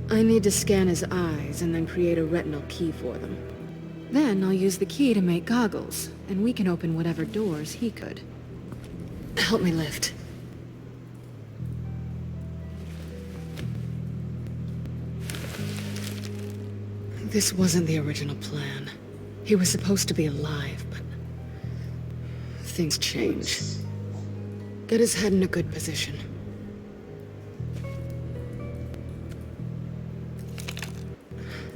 I need to scan his eyes and then create a retinal key for them. Then I'll use the key to make goggles, and we can open whatever doors he could. Help me lift. This wasn't the original plan. He was supposed to be alive, but... things change. Get his head in a good position.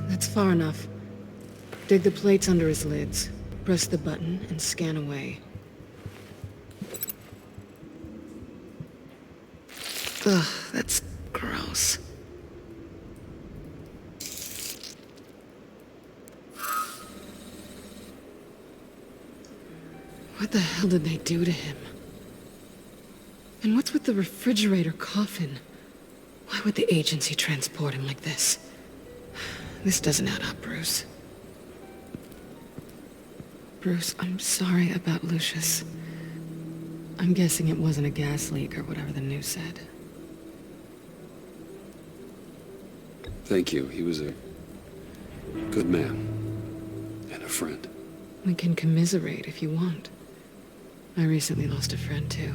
That's far enough. Dig the plates under his lids. Press the button and scan away. Ugh, that's gross. What the hell did they do to him? And what's with the refrigerator coffin? Why would the agency transport him like this? This doesn't add up, Bruce. Bruce, I'm sorry about Lucius. I'm guessing it wasn't a gas leak or whatever the news said. Thank you. He was a good man. And a friend. We can commiserate if you want. I recently lost a friend, too.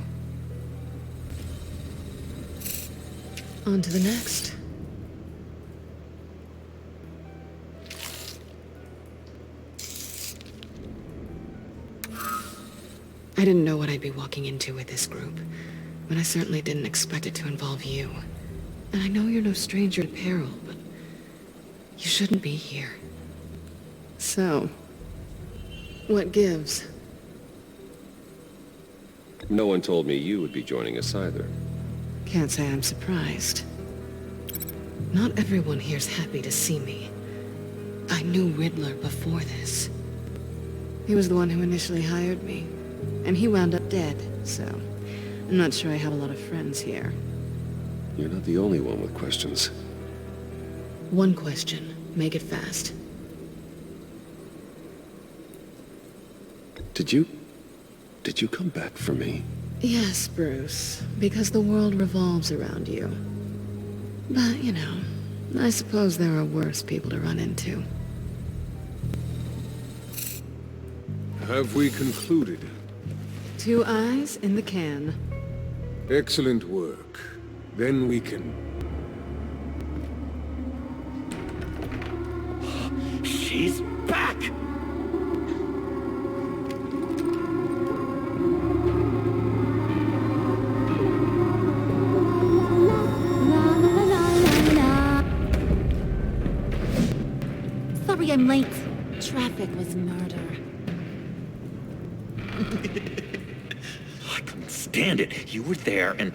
On to the next. I didn't know what I'd be walking into with this group, but I certainly didn't expect it to involve you. And I know you're no stranger to peril, but you shouldn't be here. So, what gives? No one told me you would be joining us either. Can't say I'm surprised. Not everyone here's happy to see me. I knew Riddler before this. He was the one who initially hired me, and he wound up dead, so I'm not sure I have a lot of friends here. You're not the only one with questions. One question. Make it fast. Did you come back for me? Yes, Bruce, because the world revolves around you. But, you know, I suppose there are worse people to run into. Have we concluded? 2 eyes in the can. Excellent work. Then we can... She's back! Sorry I'm late. Traffic was murder. I couldn't stand it. You were there, and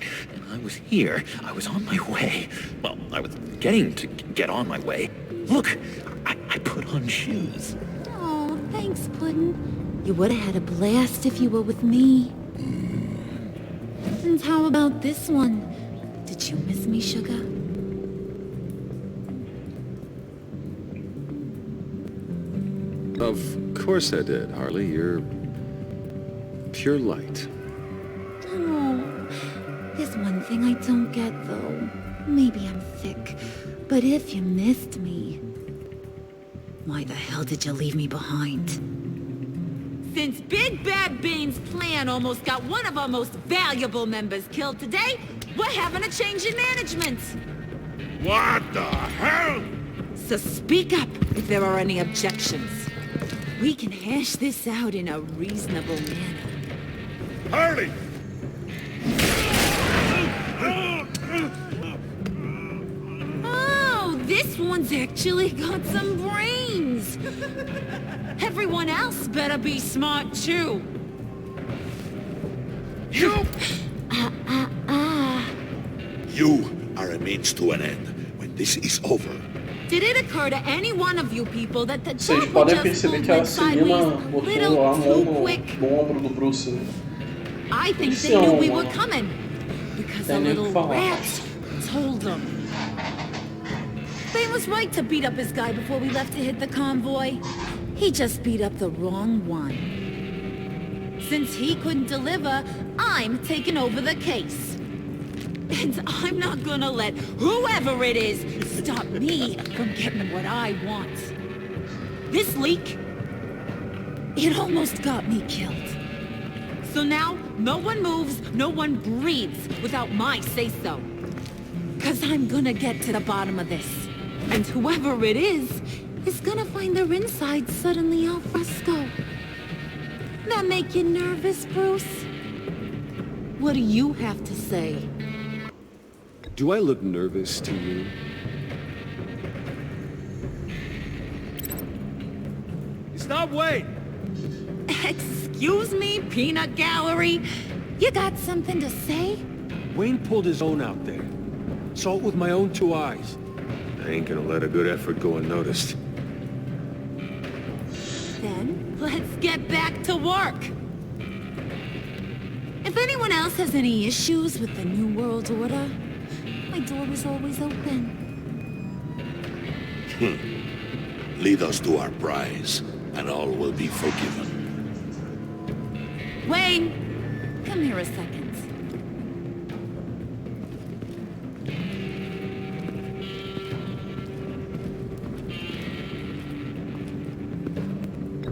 I was here. I was on my way. Well, I was getting to get on my way. Look, I put on shoes. Oh, thanks, Puddin'. You would have had a blast if you were with me. And how about this one? Did you miss me, sugar? Of course I did, Harley. You're... pure light. Oh, there's one thing I don't get, though. Maybe I'm thick, but if you missed me, why the hell did you leave me behind? Since Big Bad Bean's plan almost got one of our most valuable members killed today, we're having a change in management. What the hell? So speak up if there are any objections. We can hash this out in a reasonable manner. Harley! Oh, this one's actually got some brains. Everyone else better be smart too. You! You are a means to an end. When this is over, Did it occur to any one of you people that the Vocês dog podem just perceber que a went sideways Celina a botou little a too mão quick? no ombro do Bruce. I think Isso they é knew we uma- were coming because a Tem nem o que little falar. rat told them. They was right to beat up his guy before we left to hit the convoy. He just beat up the wrong one. Since he couldn't deliver, I'm taking over the case. And I'm not gonna let whoever it is stop me from getting what I want. This leak, it almost got me killed. So now, no one moves, no one breathes without my say-so. 'Cause I'm gonna get to the bottom of this. And whoever it is, is gonna find their insides suddenly al fresco. That make you nervous, Bruce? What do you have to say? Do I look nervous to you? Stop waiting! Excuse me, peanut gallery? You got something to say? Wayne pulled his own out there. Saw it with my own 2 eyes. I ain't gonna let a good effort go unnoticed. Then, let's get back to work. If anyone else has any issues with the New World Order, my door is always open. Lead us to our prize, and all will be forgiven. Wayne, come here a second.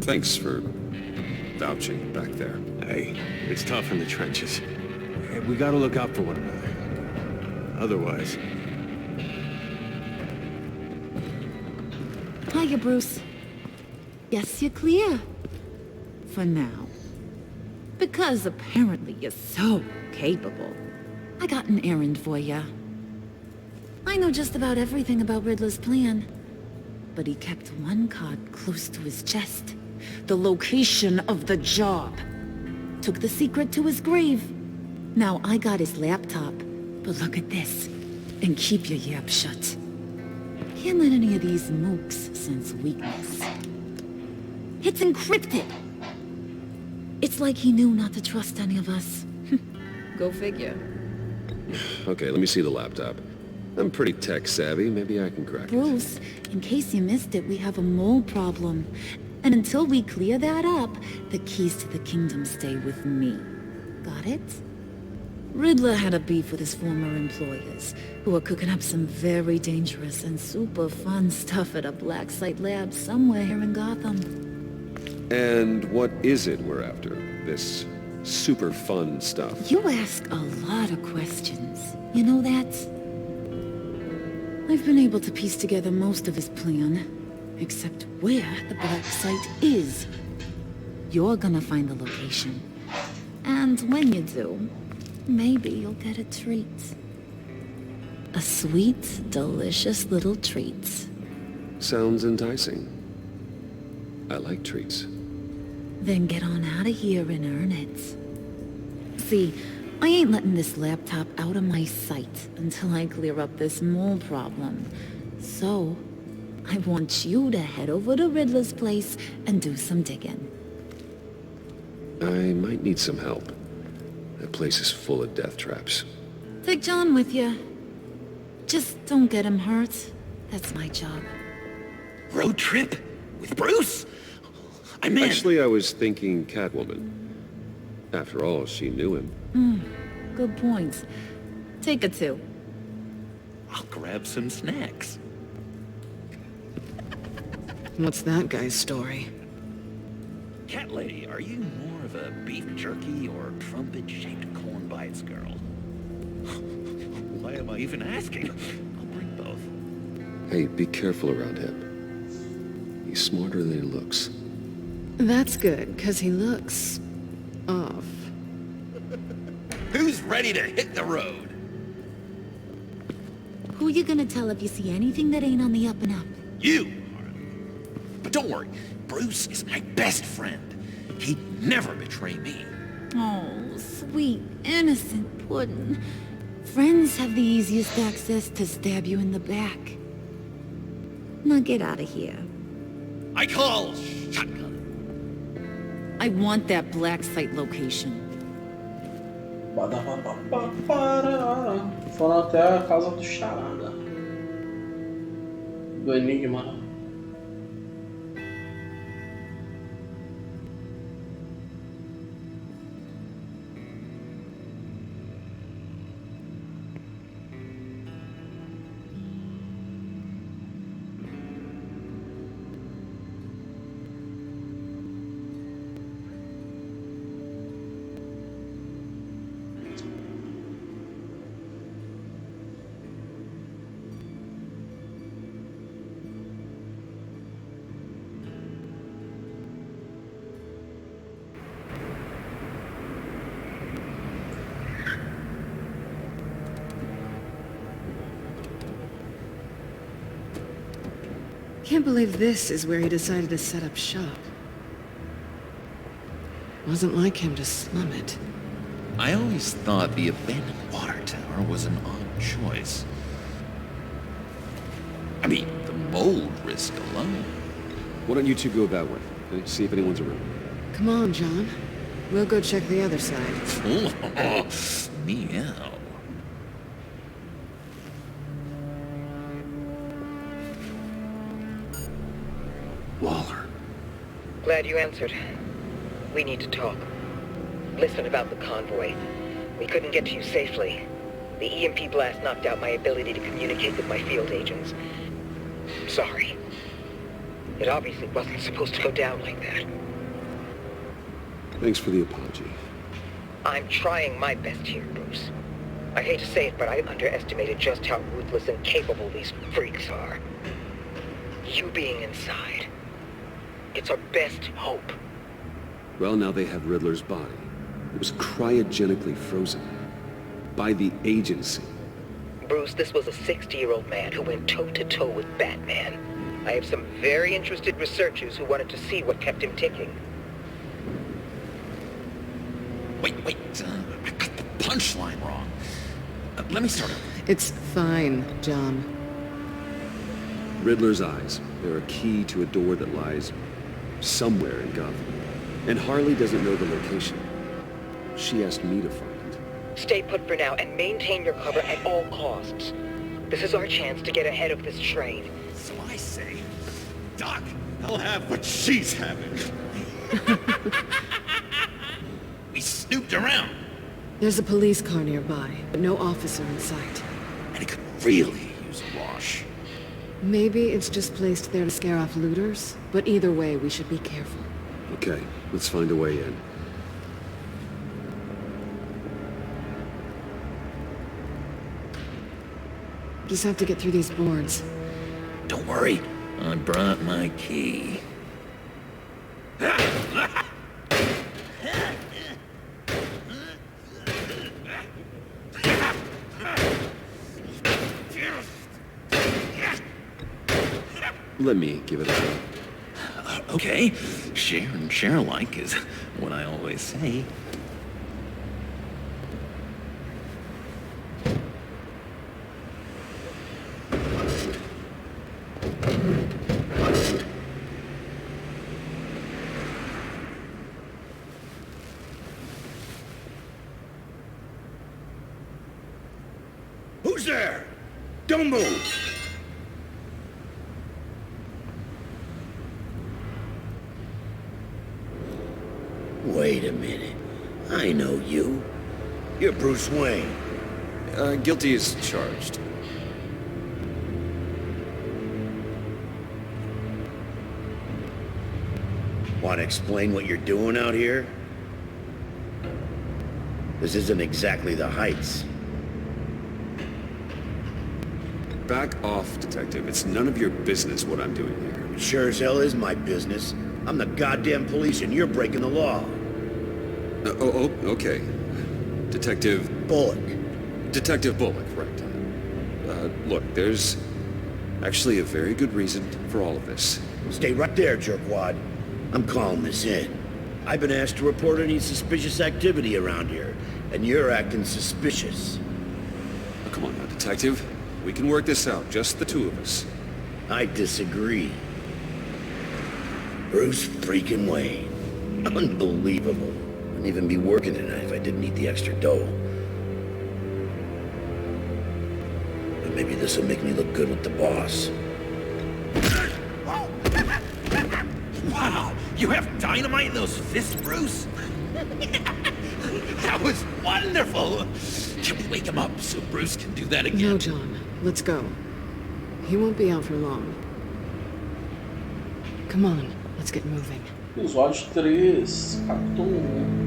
Thanks for vouching back there. Hey, it's tough in the trenches. Hey, we gotta look out for one another. Otherwise... Hiya, Bruce. Yes, you're clear. For now. Because apparently you're so capable. I got an errand for ya. I know just about everything about Riddler's plan. But he kept one card close to his chest. The location of the job. Took the secret to his grave. Now I got his laptop. But look at this. And keep your yap shut. Can't let any of these mooks sense weakness. It's encrypted. It's like he knew not to trust any of us. Go figure. Okay, let me see the laptop. I'm pretty tech savvy. Maybe I can crack it. Bruce, in case you missed it, we have a mole problem. And until we clear that up, the keys to the kingdom stay with me. Got it? Riddler had a beef with his former employers, who were cooking up some very dangerous and super fun stuff at a black site lab somewhere here in Gotham. And what is it we're after? This super fun stuff? You ask a lot of questions. You know that? I've been able to piece together most of his plan, except where the black site is. You're gonna find the location. And when you do, maybe you'll get a treat. A sweet, delicious little treat. Sounds enticing. I like treats. Then get on out of here and earn it. See, I ain't letting this laptop out of my sight until I clear up this mole problem. So, I want you to head over to Riddler's place and do some digging. I might need some help. That place is full of death traps. Take John with you. Just don't get him hurt. That's my job. Road trip? With Bruce? I'm in. Actually, I was thinking Catwoman. After all, she knew him. Good point. Take it too. I'll grab some snacks. What's that guy's story? Cat lady, are you more of a beef jerky or trumpet-shaped corn bites girl? Why am I even asking? I'll bring both. Hey, be careful around him. He's smarter than he looks. That's good, because he looks... off. Who's ready to hit the road? Who you gonna tell if you see anything that ain't on the up and up? You are. But don't worry, Bruce is my best friend. He'd never betray me. Oh, sweet, innocent puddin'. Friends have the easiest access to stab you in the back. Now get out of here. I call shotgun. I want that black site location. Foram até a casa do Charada. Do Enigma. can't believe this is where he decided to set up shop. Wasn't like him to slum it. I always thought the abandoned water tower was an odd choice. I mean, the mold risk alone. Why don't you two go that way? Okay? See if anyone's around. Come on, John. We'll go check the other side. Meow. Waller. Glad you answered. We need to talk. Listen about the convoy. We couldn't get to you safely. The EMP blast knocked out my ability to communicate with my field agents. I'm sorry. It obviously wasn't supposed to go down like that. Thanks for the apology. I'm trying my best here, Bruce. I hate to say it, but I underestimated just how ruthless and capable these freaks are. You being inside, it's our best hope. Well, now they have Riddler's body. It was cryogenically frozen. By the agency. Bruce, this was a 60-year-old man who went toe-to-toe with Batman. I have some very interested researchers who wanted to see what kept him ticking. Wait, I got the punchline wrong. Let me start over. It's fine, John. Riddler's eyes. They're a key to a door that lies somewhere in Gotham. And Harley doesn't know the location. She asked me to find it. Stay put for now and maintain your cover at all costs. This is our chance to get ahead of this train. So I say, Doc, I'll have what she's having. We snooped around. There's a police car nearby, but no officer in sight. And it could really use a wash. Maybe it's just placed there to scare off looters, but either way, we should be careful. Okay, let's find a way in. Just have to get through these boards. Don't worry, I brought my key. Let me give it a try. Okay, share and share alike is what I always say. Who's there? Don't move! Wait a minute. I know you. You're Bruce Wayne. Guilty as charged. Want to explain what you're doing out here? This isn't exactly the Heights. Back off, Detective. It's none of your business what I'm doing here. Sure as hell is my business. I'm the goddamn police and you're breaking the law. Okay. Detective... Bullock. Detective Bullock, right. Look, there's actually a very good reason for all of this. Stay right there, jerkwad. I'm calling this in. I've been asked to report any suspicious activity around here, and you're acting suspicious. Oh, come on now, Detective. We can work this out, just the two of us. I disagree. Bruce freaking Wayne. Unbelievable. Wouldn't even be working tonight if I didn't need the extra dough. But maybe this will make me look good with the boss. Wow, you have dynamite in those fists, Bruce? That was wonderful! Can we wake him up so Bruce can do that again? No, John. Let's go. He won't be out for long. Come on, let's get moving. Episódio 3, Capitão 1.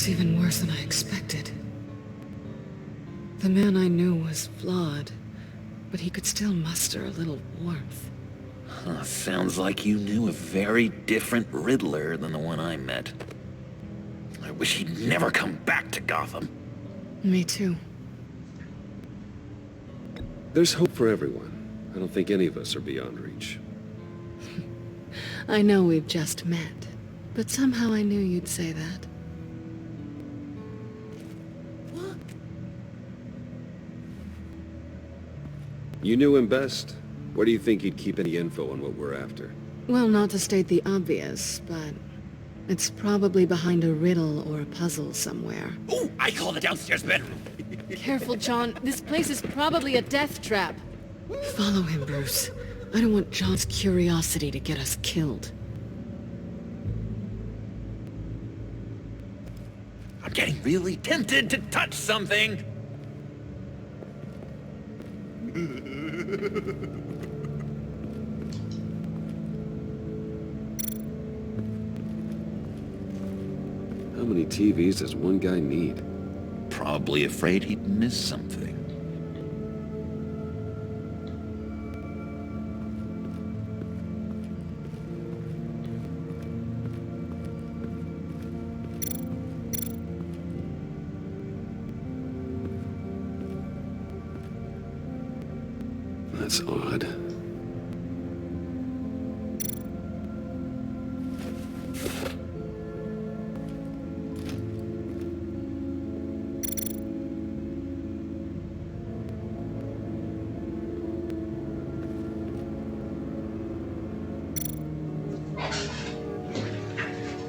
It's even worse than I expected. The man I knew was flawed, but he could still muster a little warmth. Huh, sounds like you knew a very different Riddler than the one I met. I wish he'd never come back to Gotham. Me too. There's hope for everyone. I don't think any of us are beyond reach. I know we've just met, but somehow I knew you'd say that. You knew him best. Where do you think he'd keep any info on what we're after? Well, not to state the obvious, but it's probably behind a riddle or a puzzle somewhere. Ooh, I call the downstairs bedroom. Careful, John. This place is probably a death trap. Follow him, Bruce. I don't want John's curiosity to get us killed. I'm getting really tempted to touch something. How many TVs does one guy need? Probably afraid he'd miss something. That's odd.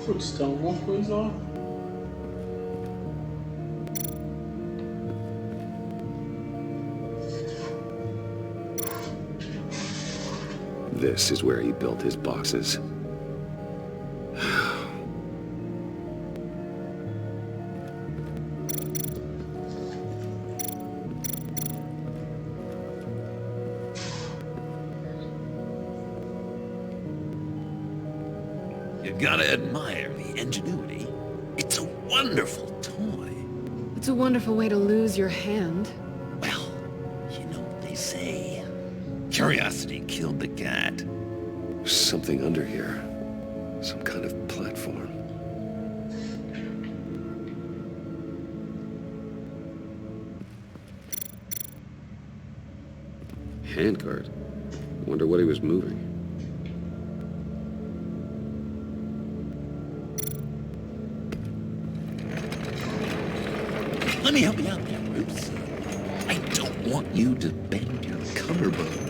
Putz, tem alguma coisa lá. This is where he built his boxes. You gotta admire the ingenuity. It's a wonderful toy. It's a wonderful way to lose your hand. Well, you know what they say. Curiosity killed the cat. There's something under here. Some kind of platform. Handcart. Wonder what he was moving. Let me help you out there, Bruce. I don't want you to bend your collarbone.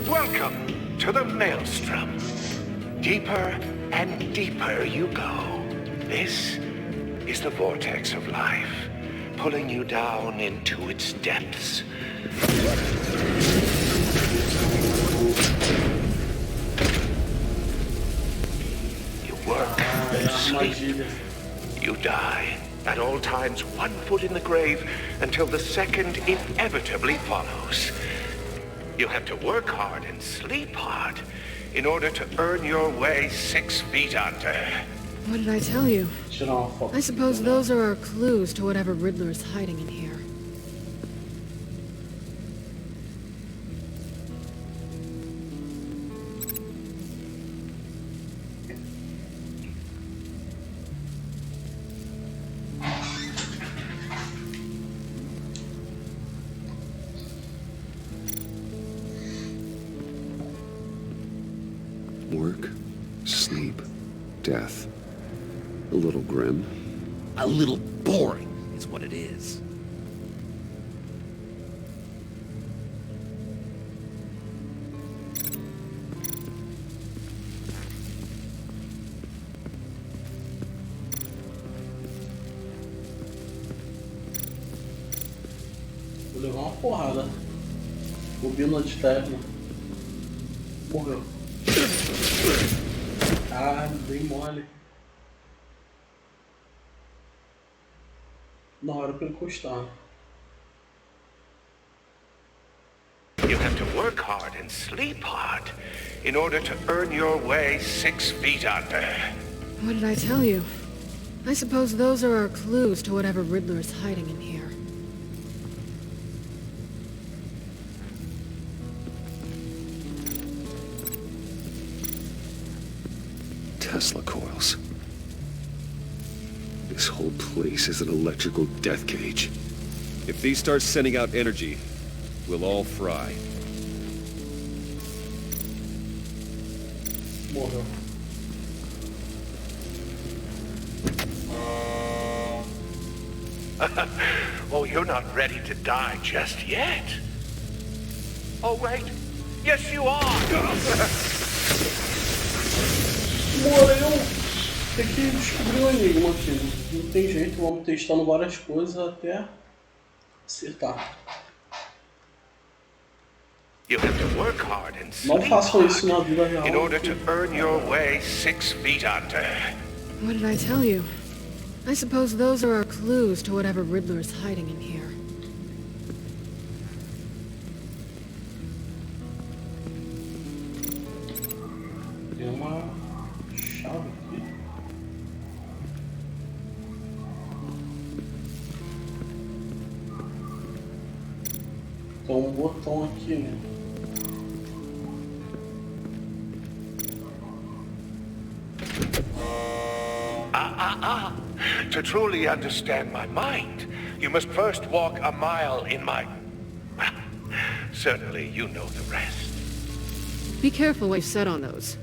Welcome to the Maelstrom. Deeper and deeper you go. This is the vortex of life, pulling you down into its depths. You work, you sleep, you die. At all times, 1 foot in the grave until the second inevitably follows. You have to work hard and sleep hard in order to earn your way 6 feet under. What did I tell you? I suppose those are our clues to whatever Riddler is hiding in here. Work, sleep, death. A little grim. A little boring is what it is. Vou levar uma porrada. Bobina de terno. Morreu. Ah, bem mole. Na hora pra encostar. You have to work hard and sleep hard in order to earn your way 6 feet under. What did I tell you? I suppose those are our clues to whatever Riddler is hiding in here. Tesla coils. This whole place is an electrical death cage. If these start sending out energy, we'll all fry. Morreu. Oh, you're not ready to die just yet. Oh, wait. Yes, you are. Morreu! Tem que descobrir o enigma aqui. Não tem jeito, vamos testando várias coisas até acertar. You have to work hard and Não sleep façam isso na hard vida real. in order to earn your way 6 feet under. What did I tell you? I suppose those are our clues to whatever Riddler is hiding in here. Tem uma chave aqui. Tem um botão aqui, né? To truly understand my mind, you must first walk a mile in my... Certainly, you know the rest. Be careful what you set on those.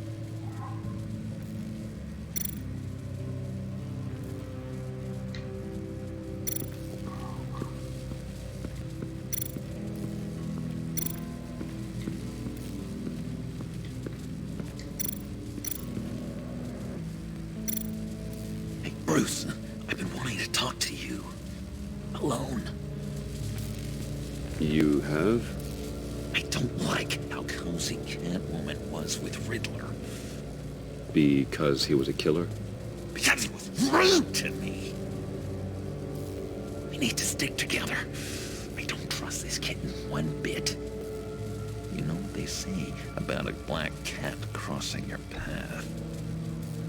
Hey, Bruce, I've been wanting to talk to you. Alone. You have? I don't like how cozy Catwoman was with Riddler. Because he was a killer? Because he was rude to me. We need to stick together. I don't trust this kitten one bit. You know what they say about a black cat crossing your path?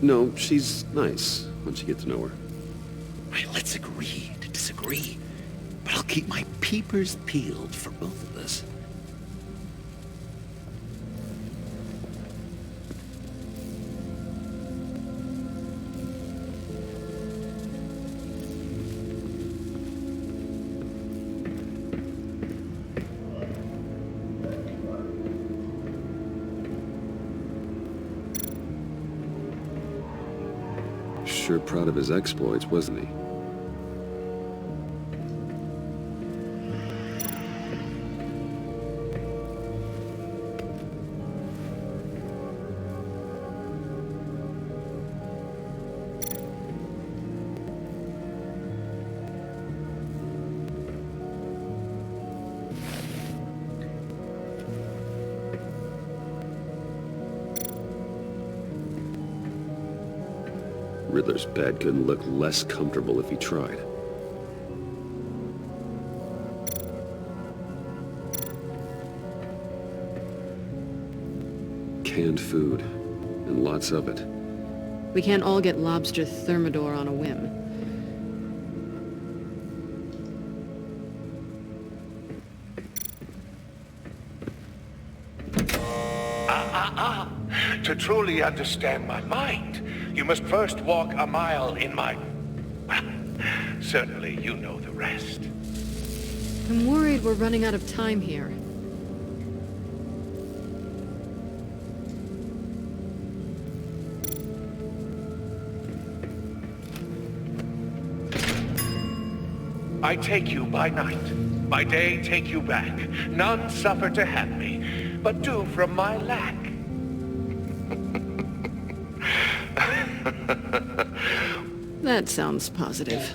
No, she's nice once you get to know her. Right, let's agree to disagree. But I'll keep my peepers peeled for both of us. Sure proud of his exploits, wasn't he? Riddler's bed couldn't look less comfortable if he tried. Canned food, and lots of it. We can't all get lobster thermidor on a whim. To truly understand my mind, you must first walk a mile in my... Certainly, you know the rest. I'm worried we're running out of time here. I take you by night. By day, take you back. None suffer to have me, but do from my lack. That sounds positive.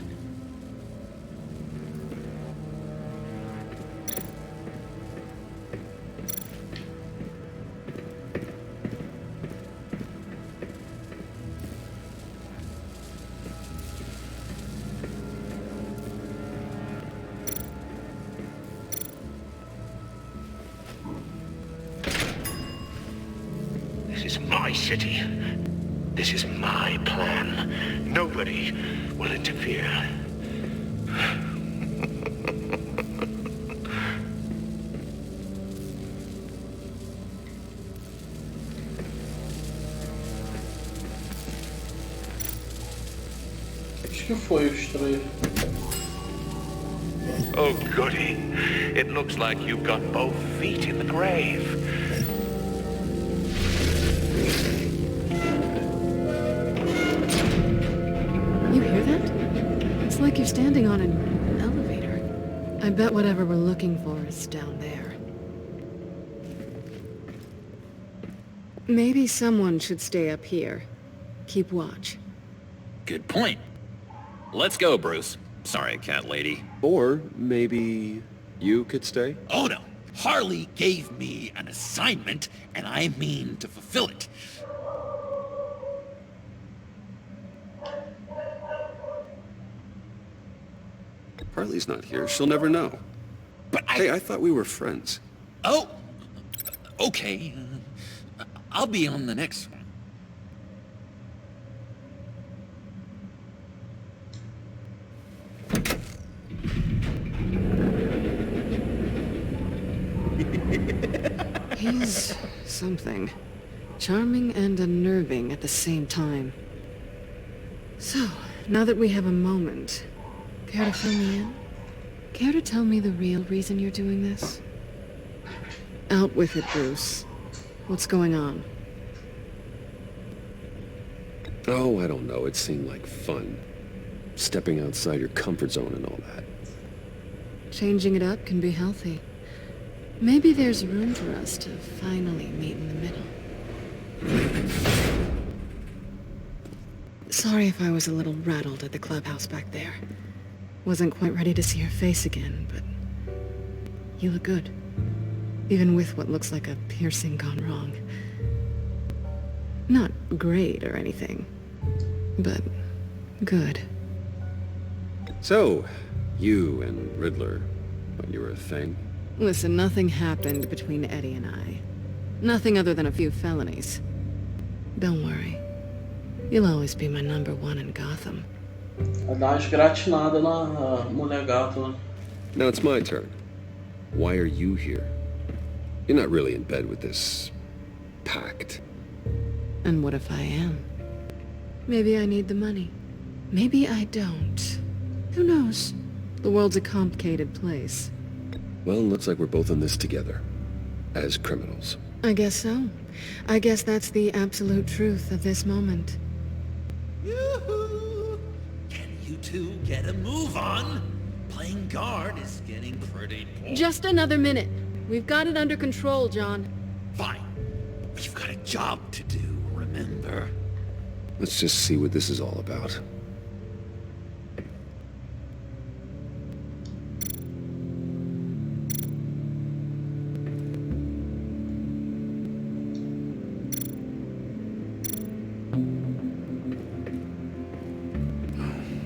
is my city. This is my plan. Nobody will interfere. Acho que foi o estranho. Oh, goody. It looks like you've got both feet in the grave. You hear that? It's like you're standing on an elevator. I bet whatever we're looking for is down there. Maybe someone should stay up here. Keep watch. Good point. Let's go, Bruce. Sorry, cat lady. Or maybe you could stay? Oh no. Harley gave me an assignment, and I mean to fulfill it. Harley's not here. She'll never know. But Hey, I thought we were friends. Oh! Okay. I'll be on the next one. He's something. Charming and unnerving at the same time. So, now that we have a moment, care to fill me in? Care to tell me the real reason you're doing this? Out with it, Bruce. What's going on? Oh, I don't know. It seemed like fun. Stepping outside your comfort zone and all that. Changing it up can be healthy. Maybe there's room for us to finally meet in the middle. Sorry if I was a little rattled at the clubhouse back there. Wasn't quite ready to see your face again, but you look good. Even with what looks like a piercing gone wrong. Not great or anything, but good. So, you and Riddler, when you were a thing? Listen, nothing happened between Eddie and I. Nothing other than a few felonies. Don't worry. You'll always be my number one in Gotham. Vai dar uma esgratinada na mulher gato, né? Now it's my turn. Why are you here? You're not really in bed with this pact. And what if I am? Maybe I need the money. Maybe I don't. Who knows? The world's a complicated place. Well, looks like we're both in this together. As criminals. I guess so. I guess that's the absolute truth of this moment. Yoo-hoo! Can you two get a move on? Playing guard is getting pretty boring. Just another minute. We've got it under control, John. Fine. We've got a job to do, remember? Let's just see what this is all about.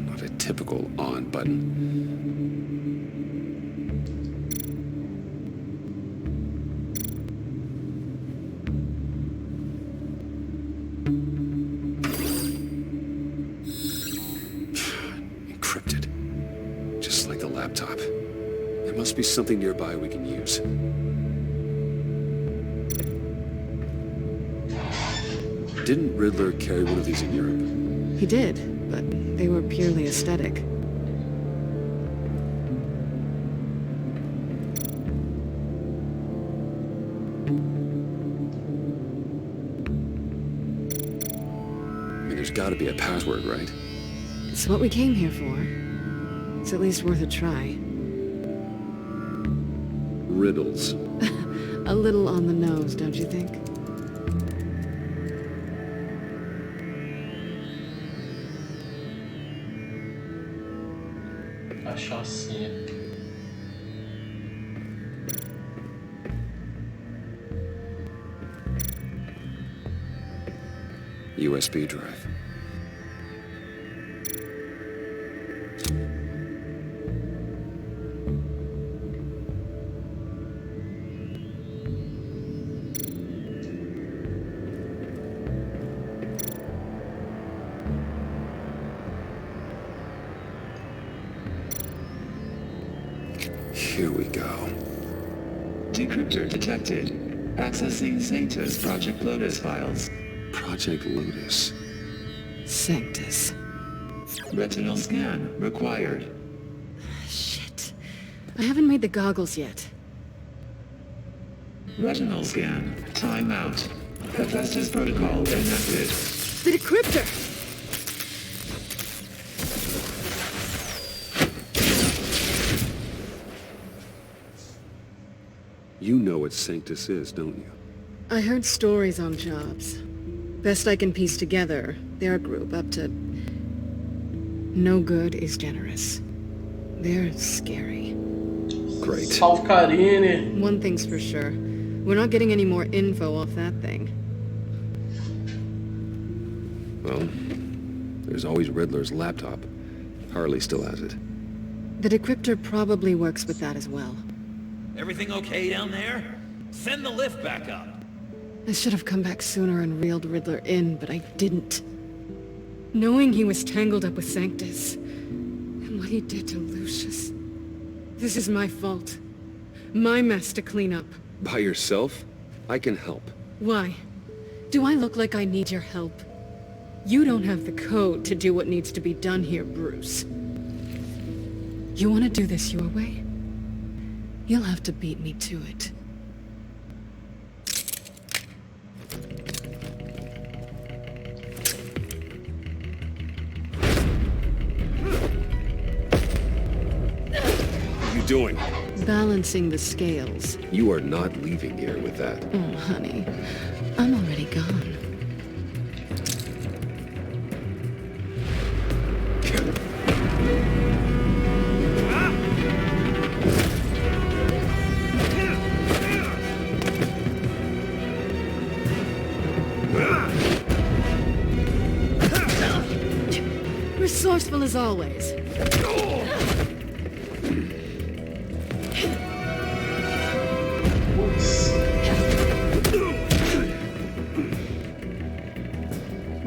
Not a typical on button. Encrypted. Just like the laptop. There must be something nearby we can use. Didn't Riddler carry one of these in Europe? He did, but they were purely aesthetic. I mean, there's gotta be a password, right? It's what we came here for. It's at least worth a try. Riddles. A little on the nose, don't you think? A chacinha. USB drive. Here we go. Decryptor detected. Accessing Sanctus Project Lotus files. Project Lotus. Sanctus. Retinal scan required. Shit. I haven't made the goggles yet. Retinal scan. Timeout. Hephaestus protocol enacted. The decryptor! You know what Sanctus is, don't you? I heard stories on jobs. Best I can piece together, they're a group up to... No good is generous. They're scary. Great. Salve Karine. One thing's for sure. We're not getting any more info off that thing. Well, there's always Riddler's laptop. Harley still has it. The decryptor probably works with that as well. Everything okay down there? Send the lift back up. I should have come back sooner and reeled Riddler in, but I didn't. Knowing he was tangled up with Sanctus, and what he did to Lucius. This is my fault. My mess to clean up. By yourself? I can help. Why? Do I look like I need your help? You don't have the code to do what needs to be done here, Bruce. You want to do this your way? You'll have to beat me to it. What are you doing? Balancing the scales. You are not leaving here with that. Oh, honey. I'm already gone. Resourceful as always.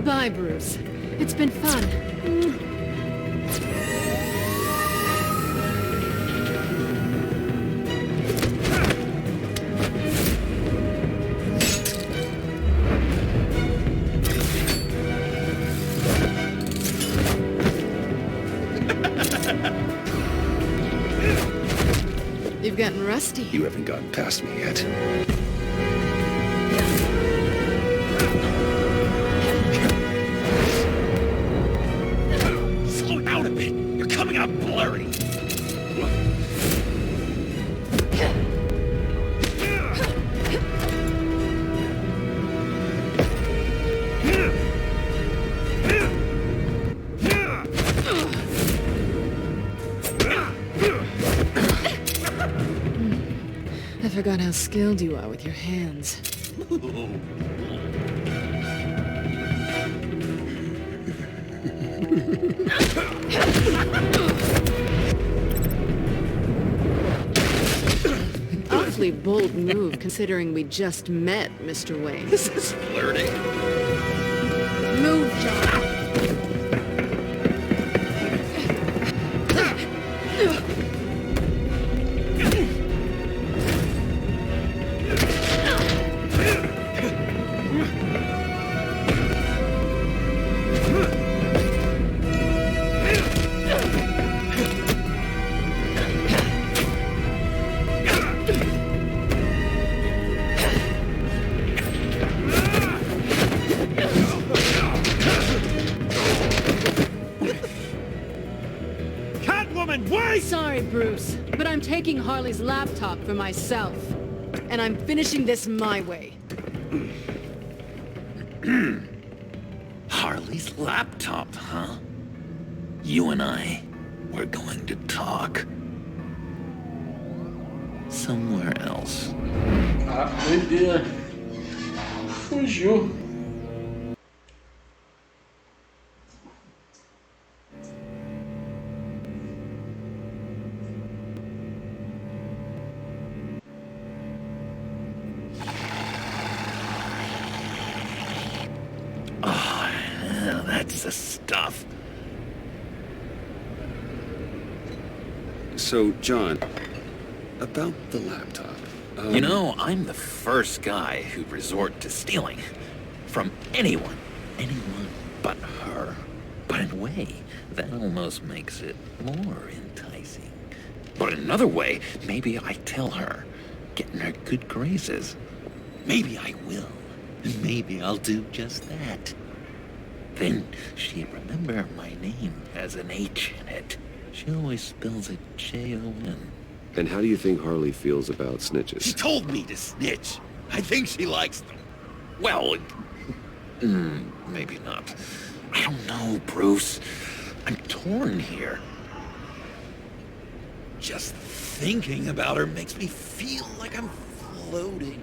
Bye, Bruce. It's been fun. You've gotten rusty. You haven't gotten past me yet. Slow down a bit. You're coming out blurry. I forgot how skilled you are with your hands. Awfully bold move, considering we just met, Mr. Wayne. This is flirting. Move, John. Sorry, Bruce, but I'm taking Harley's laptop for myself. And I'm finishing this my way. Harley's laptop, huh? You and I, we're going to talk. Somewhere else. Ah, doideira. Fugiu. That's the stuff. So, John, About the laptop. You know, I'm the first guy who'd resort to stealing. From anyone. Anyone but her. But in a way, that almost makes it more enticing. But in another way, maybe I tell her, get in her good graces. Maybe I will. And maybe I'll do just that. Then she'd remember my name has an H in it. She always spells it J-O-N. And how do you think Harley feels about snitches? She told me to snitch. I think she likes them. Well, maybe not. I don't know, Bruce. I'm torn here. Just thinking about her makes me feel like I'm floating.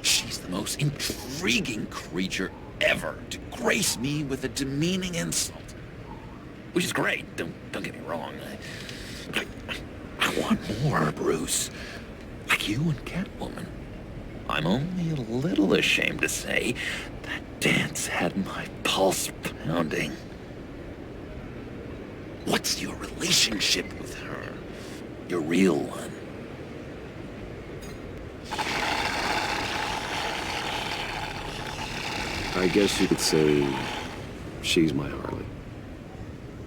She's the most intriguing creature ever to grace me with a demeaning insult. Which is great, don't get me wrong. I want more, Bruce. Like you and Catwoman. I'm only a little ashamed to say that dance had my pulse pounding. What's your relationship with her? Your real one? I guess you could say she's my Harley.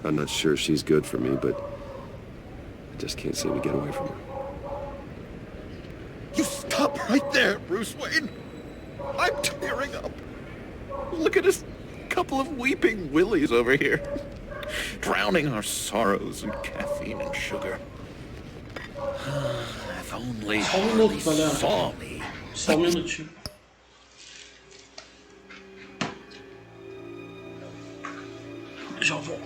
I'm not sure she's good for me, but I just can't seem to get away from her. You stop right there, Bruce Wayne. I'm tearing up. Look at us, couple of weeping willies over here. Drowning our sorrows in caffeine and sugar. If only Harley saw me. Só minutinho. Já volto.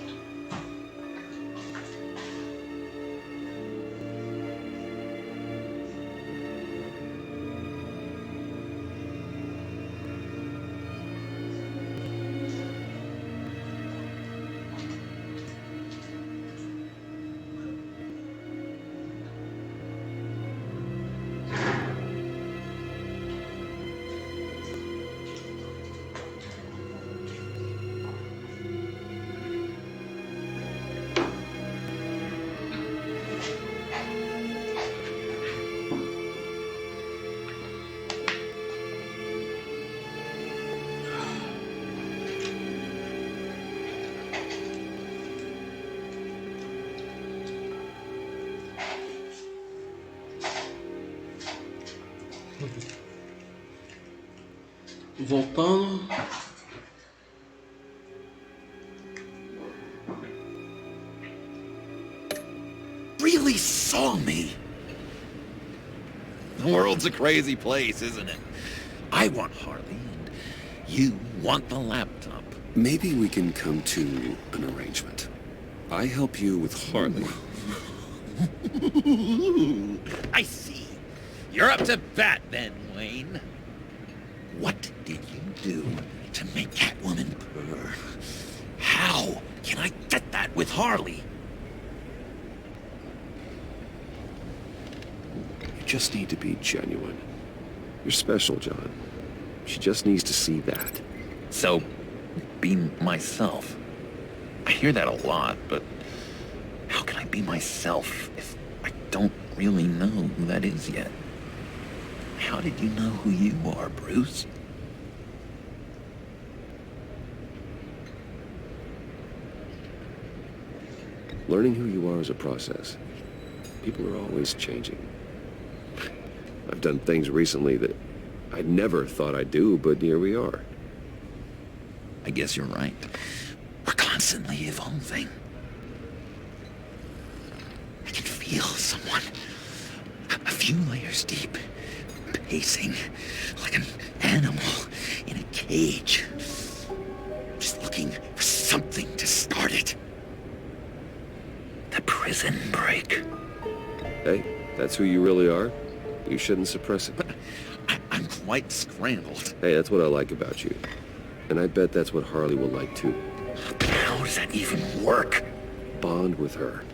Voltando. Really saw me. The world's a crazy place, isn't it? I want Harley, and you want the laptop. Maybe we can come to an arrangement. I help you with Harley. I see. You're up to bat then, Wayne. What did you do to make Catwoman purr? How can I get that with Harley? You just need to be genuine. You're special, John. She just needs to see that. So, be myself. I hear that a lot, but how can I be myself if I don't really know who that is yet? How did you know who you are, Bruce? Learning who you are is a process. People are always changing. I've done things recently that I never thought I'd do, but here we are. I guess you're right. We're constantly evolving. I can feel someone a few layers deep, pacing like an animal in a cage, just looking for something to start it. The prison break. Hey, that's who you really are. You shouldn't suppress it. But I'm quite scrambled. Hey, that's what I like about you. And I bet that's what Harley will like too. How does that even work? Bond with her.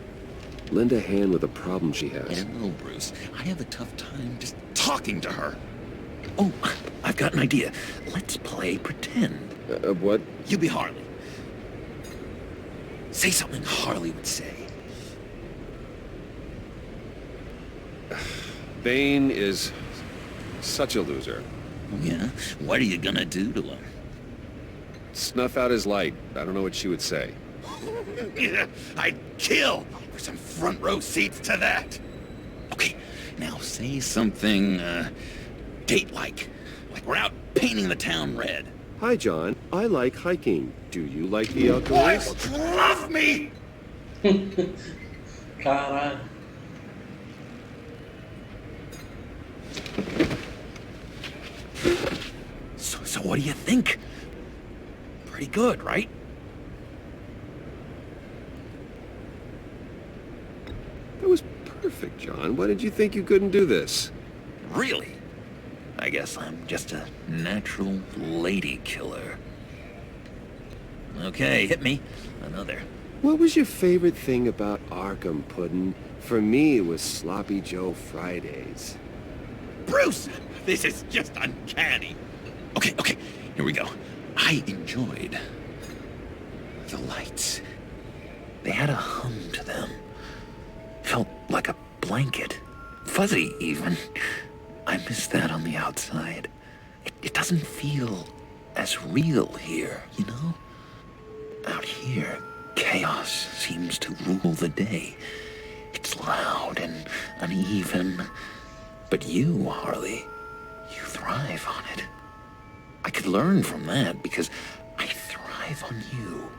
Lend a hand with a problem she has. I don't know, Bruce. I have a tough time just talking to her. Oh, I've got an idea. Let's play pretend. What? You be Harley. Say something Harley would say. Bane is such a loser. Yeah? What are you gonna do to him? Snuff out his light. I don't know what she would say. I'd kill for some front row seats to that. Okay, now say something, date-like. Like we're out painting the town red. Hi, John. I like hiking. Do you like the outdoors? Boys, love me! Caralho. So what do you think? Pretty good, right? That was perfect, John. Why did you think you couldn't do this? Really? I guess I'm just a natural lady killer. Okay, hit me. Another. What was your favorite thing about Arkham, Puddin'? For me, it was Sloppy Joe Fridays. Bruce! This is just uncanny. Okay, here we go. I enjoyed the lights. They had a hum to them. Felt like a blanket. Fuzzy, even. I miss that on the outside. It doesn't feel as real here, you know? Out here, chaos seems to rule the day. It's loud and uneven. But you, Harley, you thrive on it. I could learn from that because I thrive on you.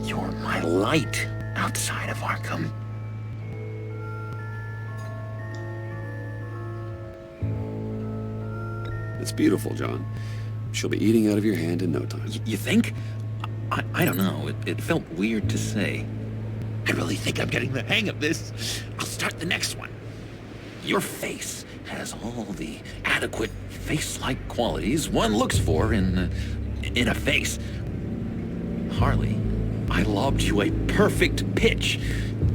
You're my light outside of Arkham. It's beautiful, John. She'll be eating out of your hand in no time. You think? I don't know. It felt weird to say. I really think I'm getting the hang of this. I'll start the next one. Your face has all the adequate face-like qualities one looks for in a face. Harley, I lobbed you a perfect pitch.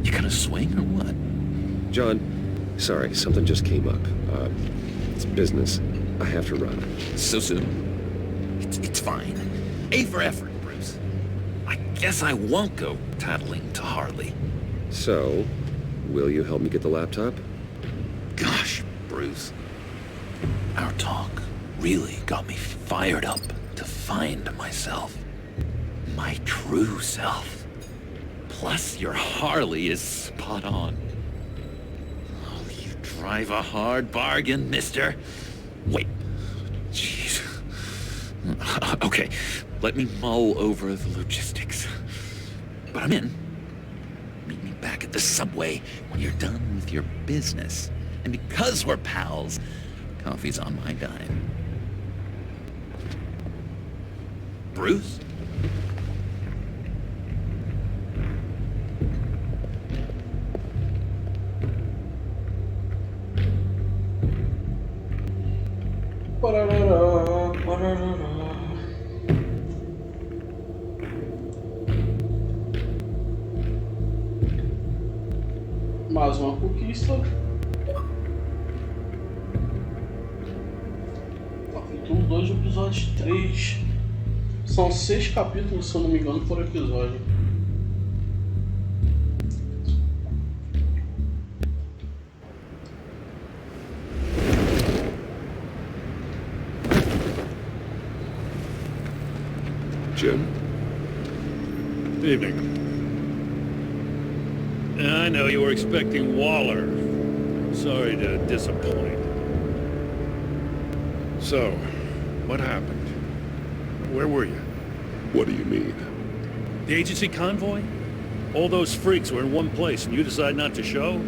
You gonna swing or what? John, sorry, something just came up. It's business. I have to run. So soon? It's fine. A for effort, Bruce. I guess I won't go tattling to Harley. So, will you help me get the laptop? Gosh, Bruce. Our talk really got me fired up to find myself. My true self. Plus, your Harley is spot on. Oh, you drive a hard bargain, mister. Wait. Jeez. Okay, let me mull over the logistics. But I'm in. Meet me back at the subway when you're done with your business. And because we're pals, coffee's on my dime. Bruce? Mais uma conquista. Capítulo 2 do episódio 3. São 6 capítulos, se eu não me engano, por episódio. Jim? Evening. I know you were expecting Waller. Sorry to disappoint. So, what happened? Where were you? What do you mean? The agency convoy? All those freaks were in one place and you decide not to show?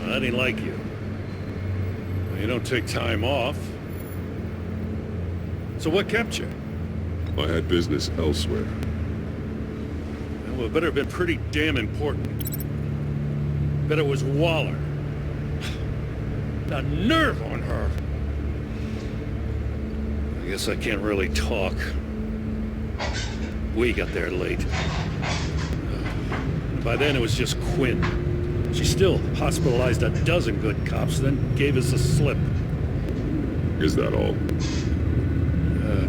I didn't like you. You don't take time off. So what kept you? I had business elsewhere. Well, it better have been pretty damn important. Bet it was Waller. The nerve on her! I guess I can't really talk. We got there late. By then it was just Quinn. She still hospitalized a dozen good cops, then gave us a slip. Is that all?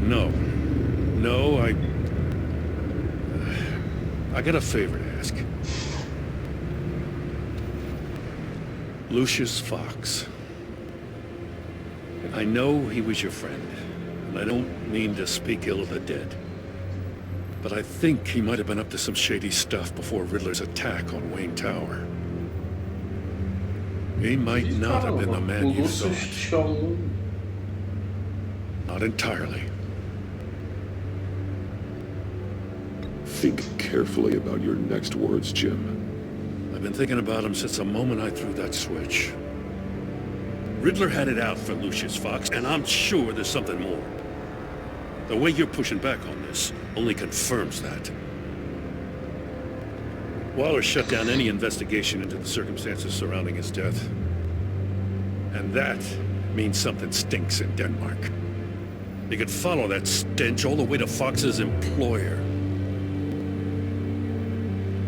No. No, I got a favor to ask. Lucius Fox. I know he was your friend, and I don't mean to speak ill of the dead. But I think he might have been up to some shady stuff before Riddler's attack on Wayne Tower. He might not have been the man you thought. Not entirely. Think carefully about your next words, Jim. I've been thinking about him since the moment I threw that switch. Riddler had it out for Lucius Fox, and I'm sure there's something more. The way you're pushing back on this only confirms that. Waller shut down any investigation into the circumstances surrounding his death. And that means something stinks in Denmark. You could follow that stench all the way to Fox's employer.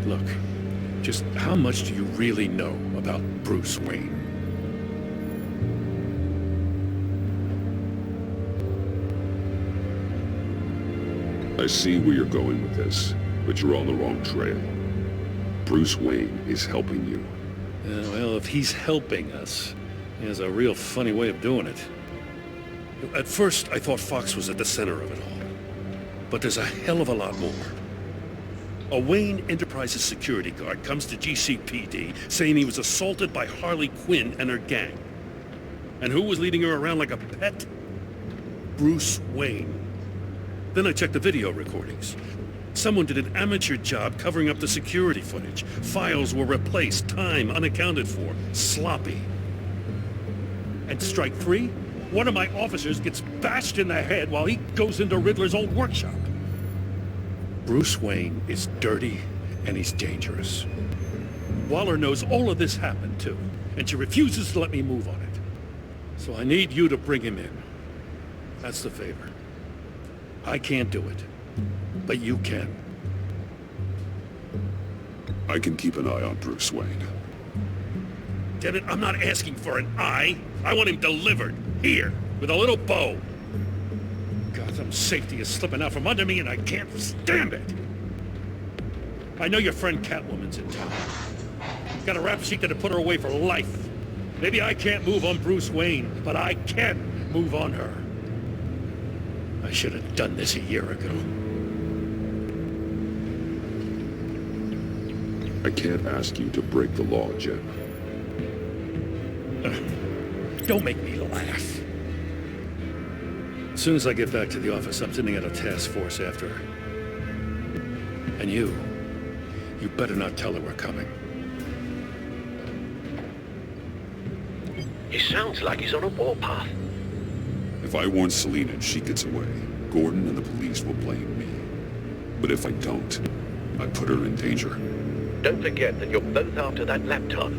Look, just how much do you really know about Bruce Wayne? I see where you're going with this, but you're on the wrong trail. Bruce Wayne is helping you. Well, if he's helping us, he has a real funny way of doing it. At first, I thought Fox was at the center of it all. But there's a hell of a lot more. A Wayne Enterprises security guard comes to GCPD saying he was assaulted by Harley Quinn and her gang. And who was leading her around like a pet? Bruce Wayne. Then I checked the video recordings. Someone did an amateur job covering up the security footage. Files were replaced, time unaccounted for, sloppy. And strike three, one of my officers gets bashed in the head while he goes into Riddler's old workshop. Bruce Wayne is dirty and he's dangerous. Waller knows all of this happened too, and she refuses to let me move on it. So I need you to bring him in. That's the favor. I can't do it, but you can. I can keep an eye on Bruce Wayne. Damn it, I'm not asking for an eye. I want him delivered, here, with a little bow. Gotham's safety is slipping out from under me and I can't stand it. I know your friend Catwoman's in town. Got a rap sheet that'll put her away for life. Maybe I can't move on Bruce Wayne, but I can move on her. I should have done this a year ago. I can't ask you to break the law, Jim. Don't make me laugh. As soon as I get back to the office, I'm sending out a task force after her. And you better not tell her we're coming. He sounds like he's on a warpath. If I warn Selina and she gets away, Gordon and the police will blame me. But if I don't, I put her in danger. Don't forget that you're both after that laptop.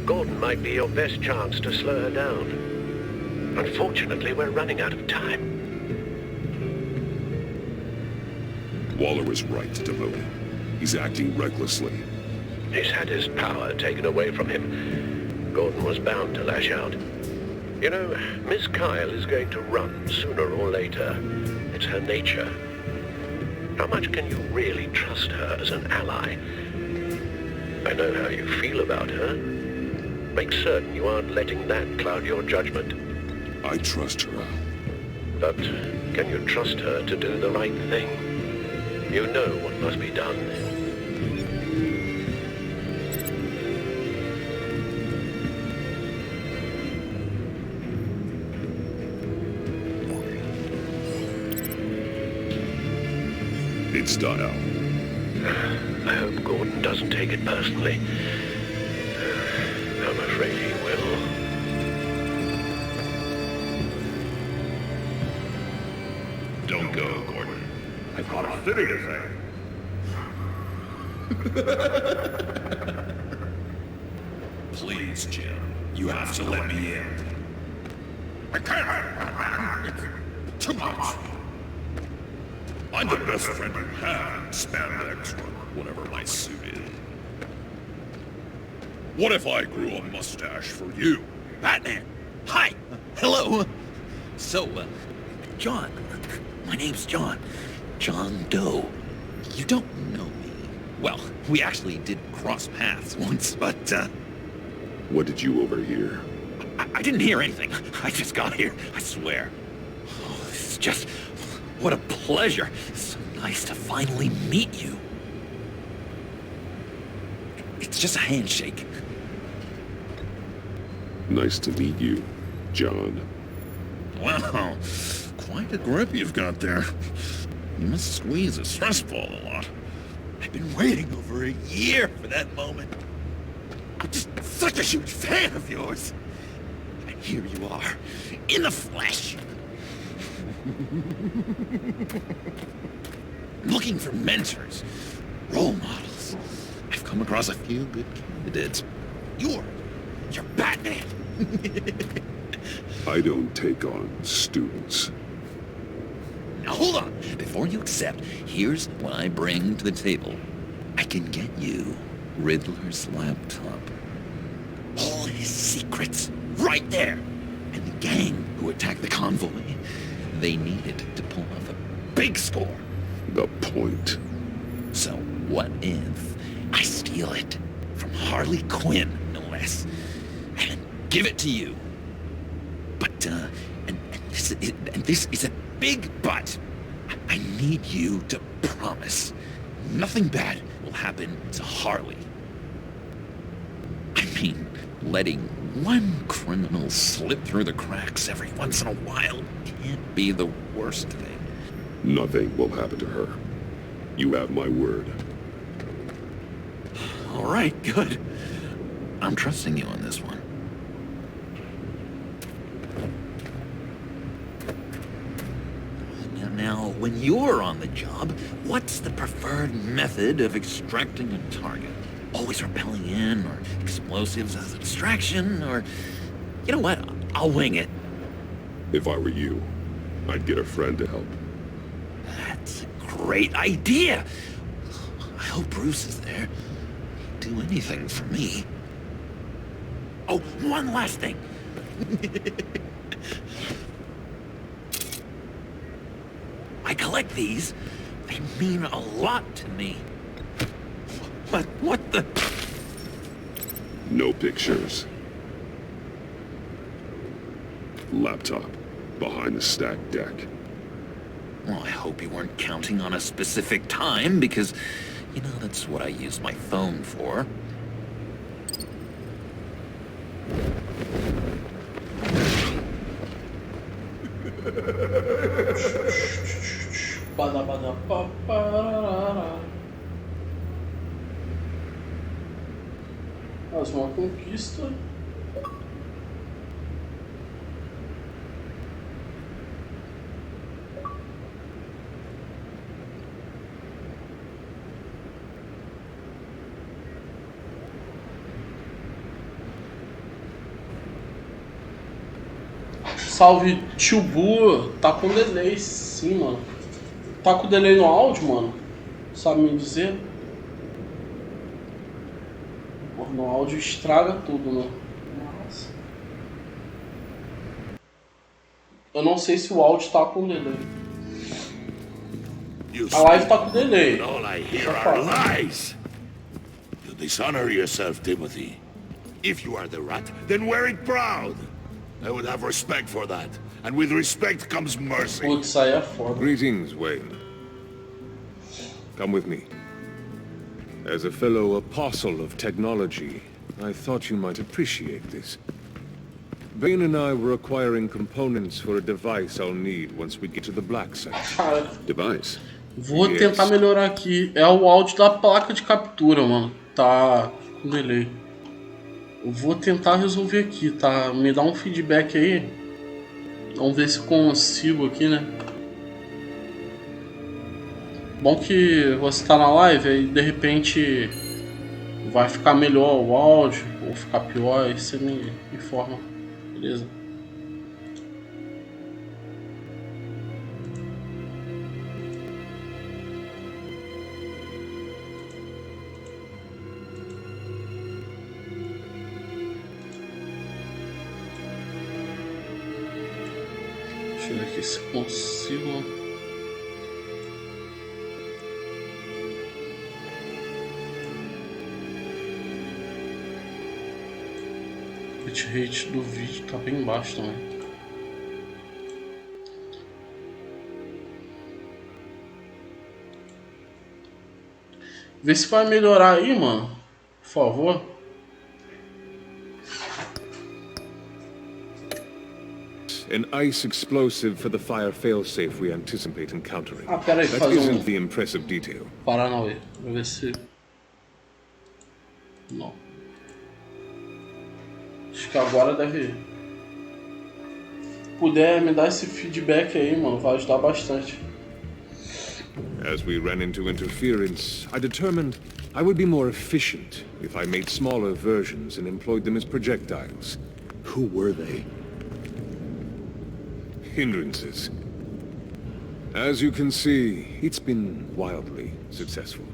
Gordon might be your best chance to slow her down. Unfortunately, we're running out of time. Waller was right to demote him. He's acting recklessly. He's had his power taken away from him. Gordon was bound to lash out. You know, Miss Kyle is going to run sooner or later. It's her nature. How much can you really trust her as an ally? I know how you feel about her. Make certain you aren't letting that cloud your judgment. I trust her. But can you trust her to do the right thing? You know what must be done. It's done out. I hope Gordon doesn't take it personally. I'm afraid he will. Don't go, Gordon. I've got a city to save. Please, Jim. You have to let me in. I can't. It's too much. I'm the best friend you have in spandex or whatever my suit is. What if I grew a mustache for you? Batman! Hi! Hello! So, John. My name's John. John Doe. You don't know me. Well, we actually did cross paths once, but, What did you overhear? I didn't hear anything. I just got here, I swear. Oh, this is just... What a pleasure. It's so nice to finally meet you. It's just a handshake. Nice to meet you, John. Wow, quite a grip you've got there. You must squeeze a stress ball a lot. I've been waiting over a year for that moment. I'm just such a huge fan of yours. And here you are, in the flesh. Looking for mentors, role models. I've come across a few good candidates. You're Batman. I don't take on students. Now hold on. Before you accept, here's what I bring to the table. I can get you Riddler's laptop. All his secrets, right there. And the gang who attacked the convoy, they needed to pull off a big score. The point. So what if I steal it from Harley Quinn, no less, and then give it to you? But, and this is a big but. I need you to promise nothing bad will happen to Harley. I mean, letting one criminal slip through the cracks every once in a while can't be the worst thing. Nothing will happen to her. You have my word. All right, good. I'm trusting you on this one. Now, when you're on the job, what's the preferred method of extracting a target? Always rappelling in, or explosives as a distraction, or... You know what? I'll wing it. If I were you, I'd get a friend to help. That's a great idea! I hope Bruce is there. He'd do anything for me. Oh, one last thing. I collect these. They mean a lot to me. But what the... No pictures. Laptop behind the stacked deck. Well, I hope you weren't counting on a specific time, because, you know, that's what I use my phone for. Mais uma conquista. Salve, tio Bu, tá com delay sim, mano. Tá com delay no áudio, mano? Sabe me dizer? No áudio estraga tudo, né? Nossa. Eu não sei se o áudio tá com delay. A live tá com delay. All I hear are lies. You dishonor yourself, Timothy. If you are the rat, then wear it proud. I would have respect for that. And with respect comes mercy. Putz, aí é foda. Greetings, Wayne. Come with me. As a fellow apostle of technology, I thought you might appreciate this. Bane and I were acquiring components for a device I'll need once we get to the black section. Device? Vou tentar melhorar aqui. É o áudio da placa de captura, mano. Tá com delay. Eu vou tentar resolver aqui, tá? Me dá um feedback aí. Vamos ver se consigo aqui, né? Bom que você tá na live aí de repente vai ficar melhor o áudio ou ficar pior, aí você me informa, beleza? Deixa eu ver aqui se consigo. bitrate do vídeo tá bem baixo também. Vê se vai melhorar aí, mano. Por favor. An ice explosive for the fire failsafe we anticipate encountering. Ah, peraí, That fazer isn't the impressive detail. Paranauê. Vou ver se... Não. Acho que agora deve... Puder me dar esse feedback aí, mano, vai ajudar bastante. As we ran into interference, I determined I would be more efficient if I made smaller versions and employed them as projectiles. Who were they? Hindrances. As you can see, it's been wildly successful.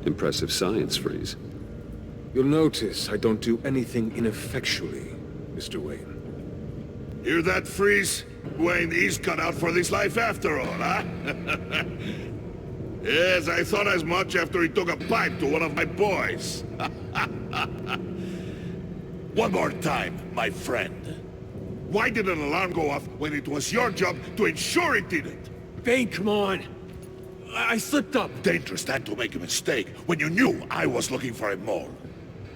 Impressive science, Freeze. You'll notice I don't do anything ineffectually, Mr. Wayne. Hear that, Freeze? Wayne is cut out for this life after all, huh? Yes, I thought as much after he took a pipe to one of my boys. One more time, my friend. Why did an alarm go off when it was your job to ensure it didn't? Bane, come on. I slipped up. Dangerous time to make a mistake when you knew I was looking for a mole.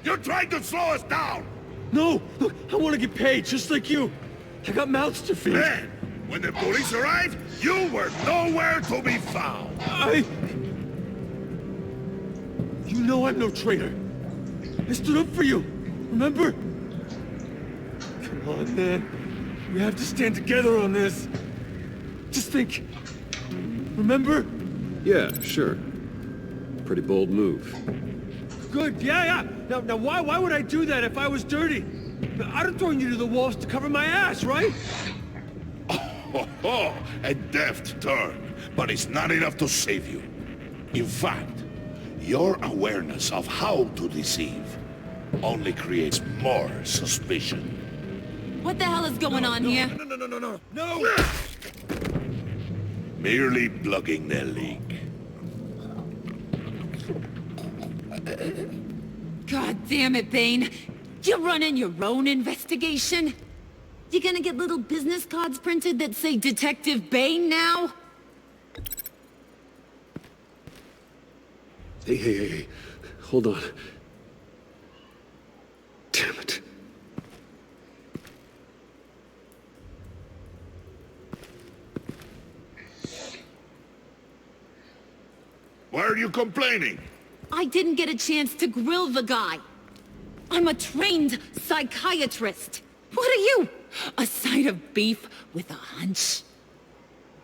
You're trying to slow us down! No! Look, I want to get paid, just like you. I got mouths to feed. Then, when the police arrived, you were nowhere to be found. You know I'm no traitor. I stood up for you, remember? Come on, man. We have to stand together on this. Just think. Remember? Yeah, sure. Pretty bold move. Good, yeah. Now why would I do that if I was dirty? I'd have thrown you to the walls to cover my ass, right? Oh, a deft turn, but it's not enough to save you. In fact, your awareness of how to deceive only creates more suspicion. What the hell is going on here? No! Merely plugging their leak. God damn it, Bane. You're running your own investigation? You gonna get little business cards printed that say Detective Bane now? Hey. Hold on. Damn it. Why are you complaining? I didn't get a chance to grill the guy. I'm a trained psychiatrist. What are you? A side of beef with a hunch?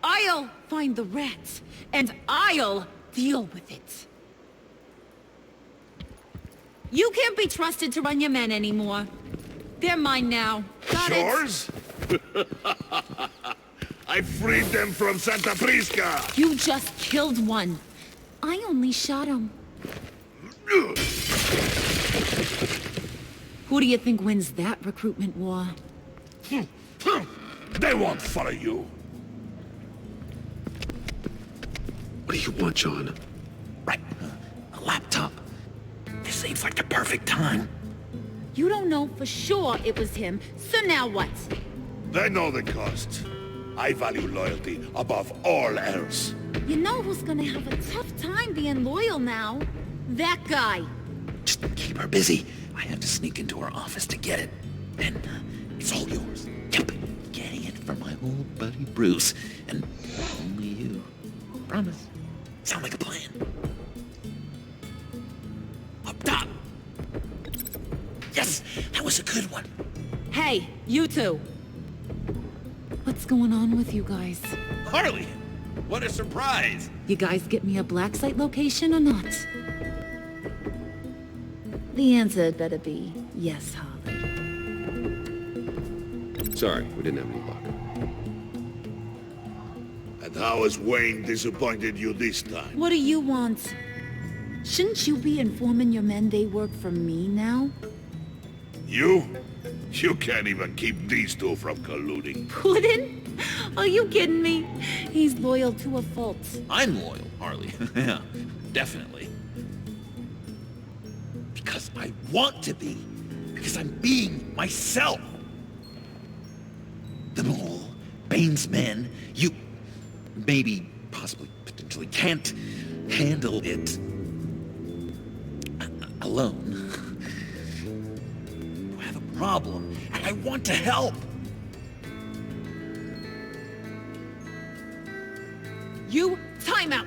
I'll find the rats, and I'll deal with it. You can't be trusted to run your men anymore. They're mine now. Got it? Yours? I freed them from Santa Prisca! You just killed one. I only shot him. Who do you think wins that recruitment war? They won't follow you. What do you want, John? Right. A laptop. This seems like the perfect time. You don't know for sure it was him, so now what? They know the cost. I value loyalty above all else. You know who's gonna have a tough time being loyal now? That guy. Just keep her busy. I have to sneak into her office to get it. Then it's all yours. Yep. Getting it for my old buddy Bruce. And only you. Promise. Sound like a plan. Up top. Yes, that was a good one. Hey, you two. What's going on with you guys? Harley, what a surprise. You guys get me a black site location or not? The answer had better be yes, Harley. Sorry, we didn't have any luck. And how has Wayne disappointed you this time? What do you want? Shouldn't you be informing your men they work for me now? You? You can't even keep these two from colluding. Puddin'? Are you kidding me? He's loyal to a fault. I'm loyal, Harley. Yeah, definitely. Because I want to be. Because I'm being myself. The Mole, Bane's men, you maybe, possibly, potentially can't handle it alone. You have a problem, and I want to help. You, time out!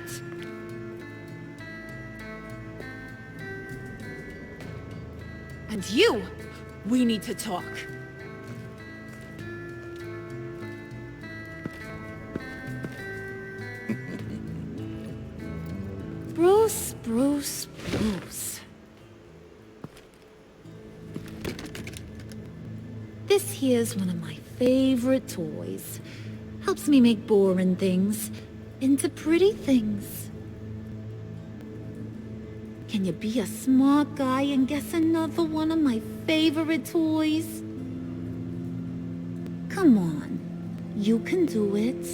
And you, we need to talk. Bruce, Bruce, Bruce. This here's one of my favorite toys. Helps me make boring things into pretty things. Can you be a smart guy and guess another one of my favorite toys? Come on, you can do it.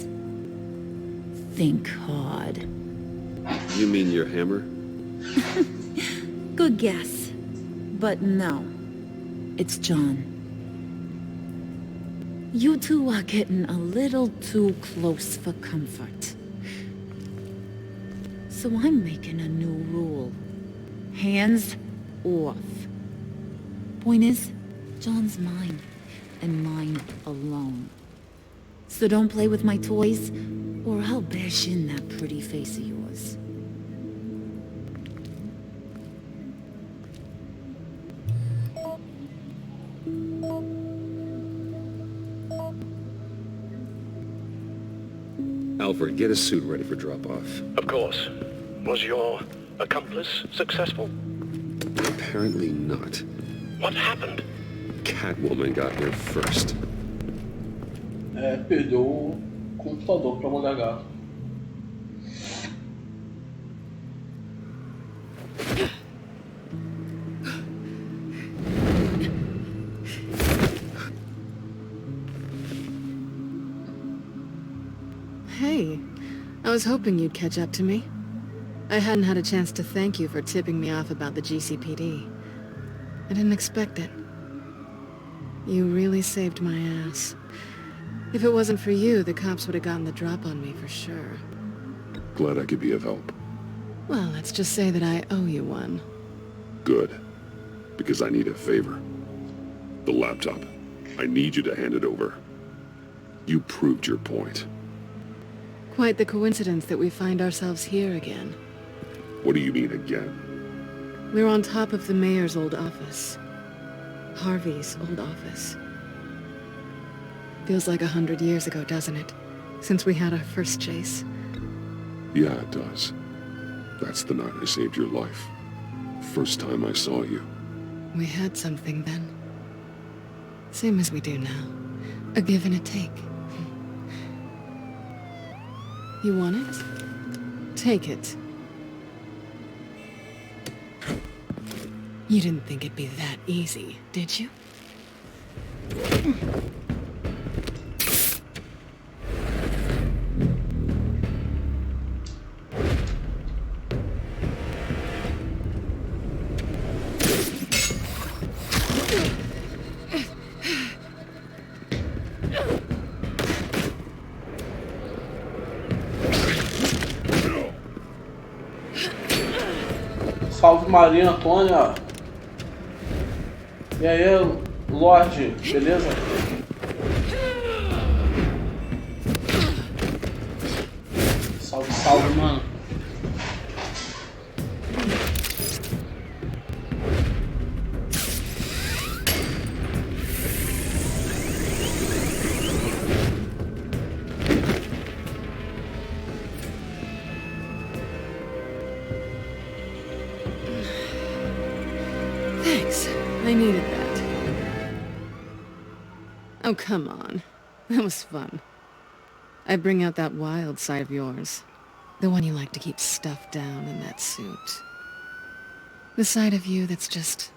Think hard. You mean your hammer? Good guess. But no, it's John. You two are getting a little too close for comfort. So I'm making a new rule. Hands off. Point is, John's mine, and mine alone. So don't play with my toys, or I'll bash in that pretty face of yours. Alfred, get a suit ready for drop-off. Of course. Was your accomplice successful? Apparently not. What happened? Catwoman got here first. Perdeu o computador pra Mulher Gato. Hey, I was hoping you'd catch up to me. I hadn't had a chance to thank you for tipping me off about the GCPD. I didn't expect it. You really saved my ass. If it wasn't for you, the cops would have gotten the drop on me for sure. Glad I could be of help. Well, let's just say that I owe you one. Good. Because I need a favor. The laptop. I need you to hand it over. You proved your point. Quite the coincidence that we find ourselves here again. What do you mean again? We're on top of the mayor's old office. Harvey's old office. Feels like 100 years ago, doesn't it? Since we had our first chase. Yeah, it does. That's the night I saved your life. First time I saw you. We had something then. Same as we do now. A give and a take. You want it? Take it. You didn't think it'd be that easy, did you? Salve Maria Antônia. E aí, Lorde, beleza? Salve, salve, mano. Thanks. I needed that. Oh, come on. That was fun. I bring out that wild side of yours. The one you like to keep stuffed down in that suit. The side of you that's just...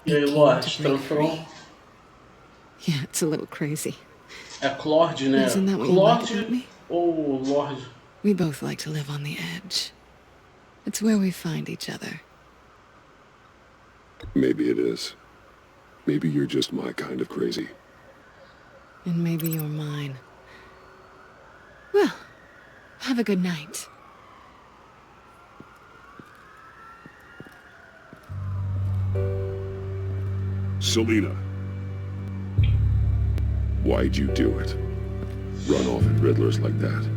E aí, Lorde, tranquilo? Yeah, it's a little crazy. É Claude, né? Isn't that what you like Claude about me? ou Lorde? We both like to live on the edge. It's where we find each other. Maybe it is. Maybe you're just my kind of crazy. And maybe you're mine. Well, have a good night. Selena. Why'd you do it? Run off at Riddlers like that?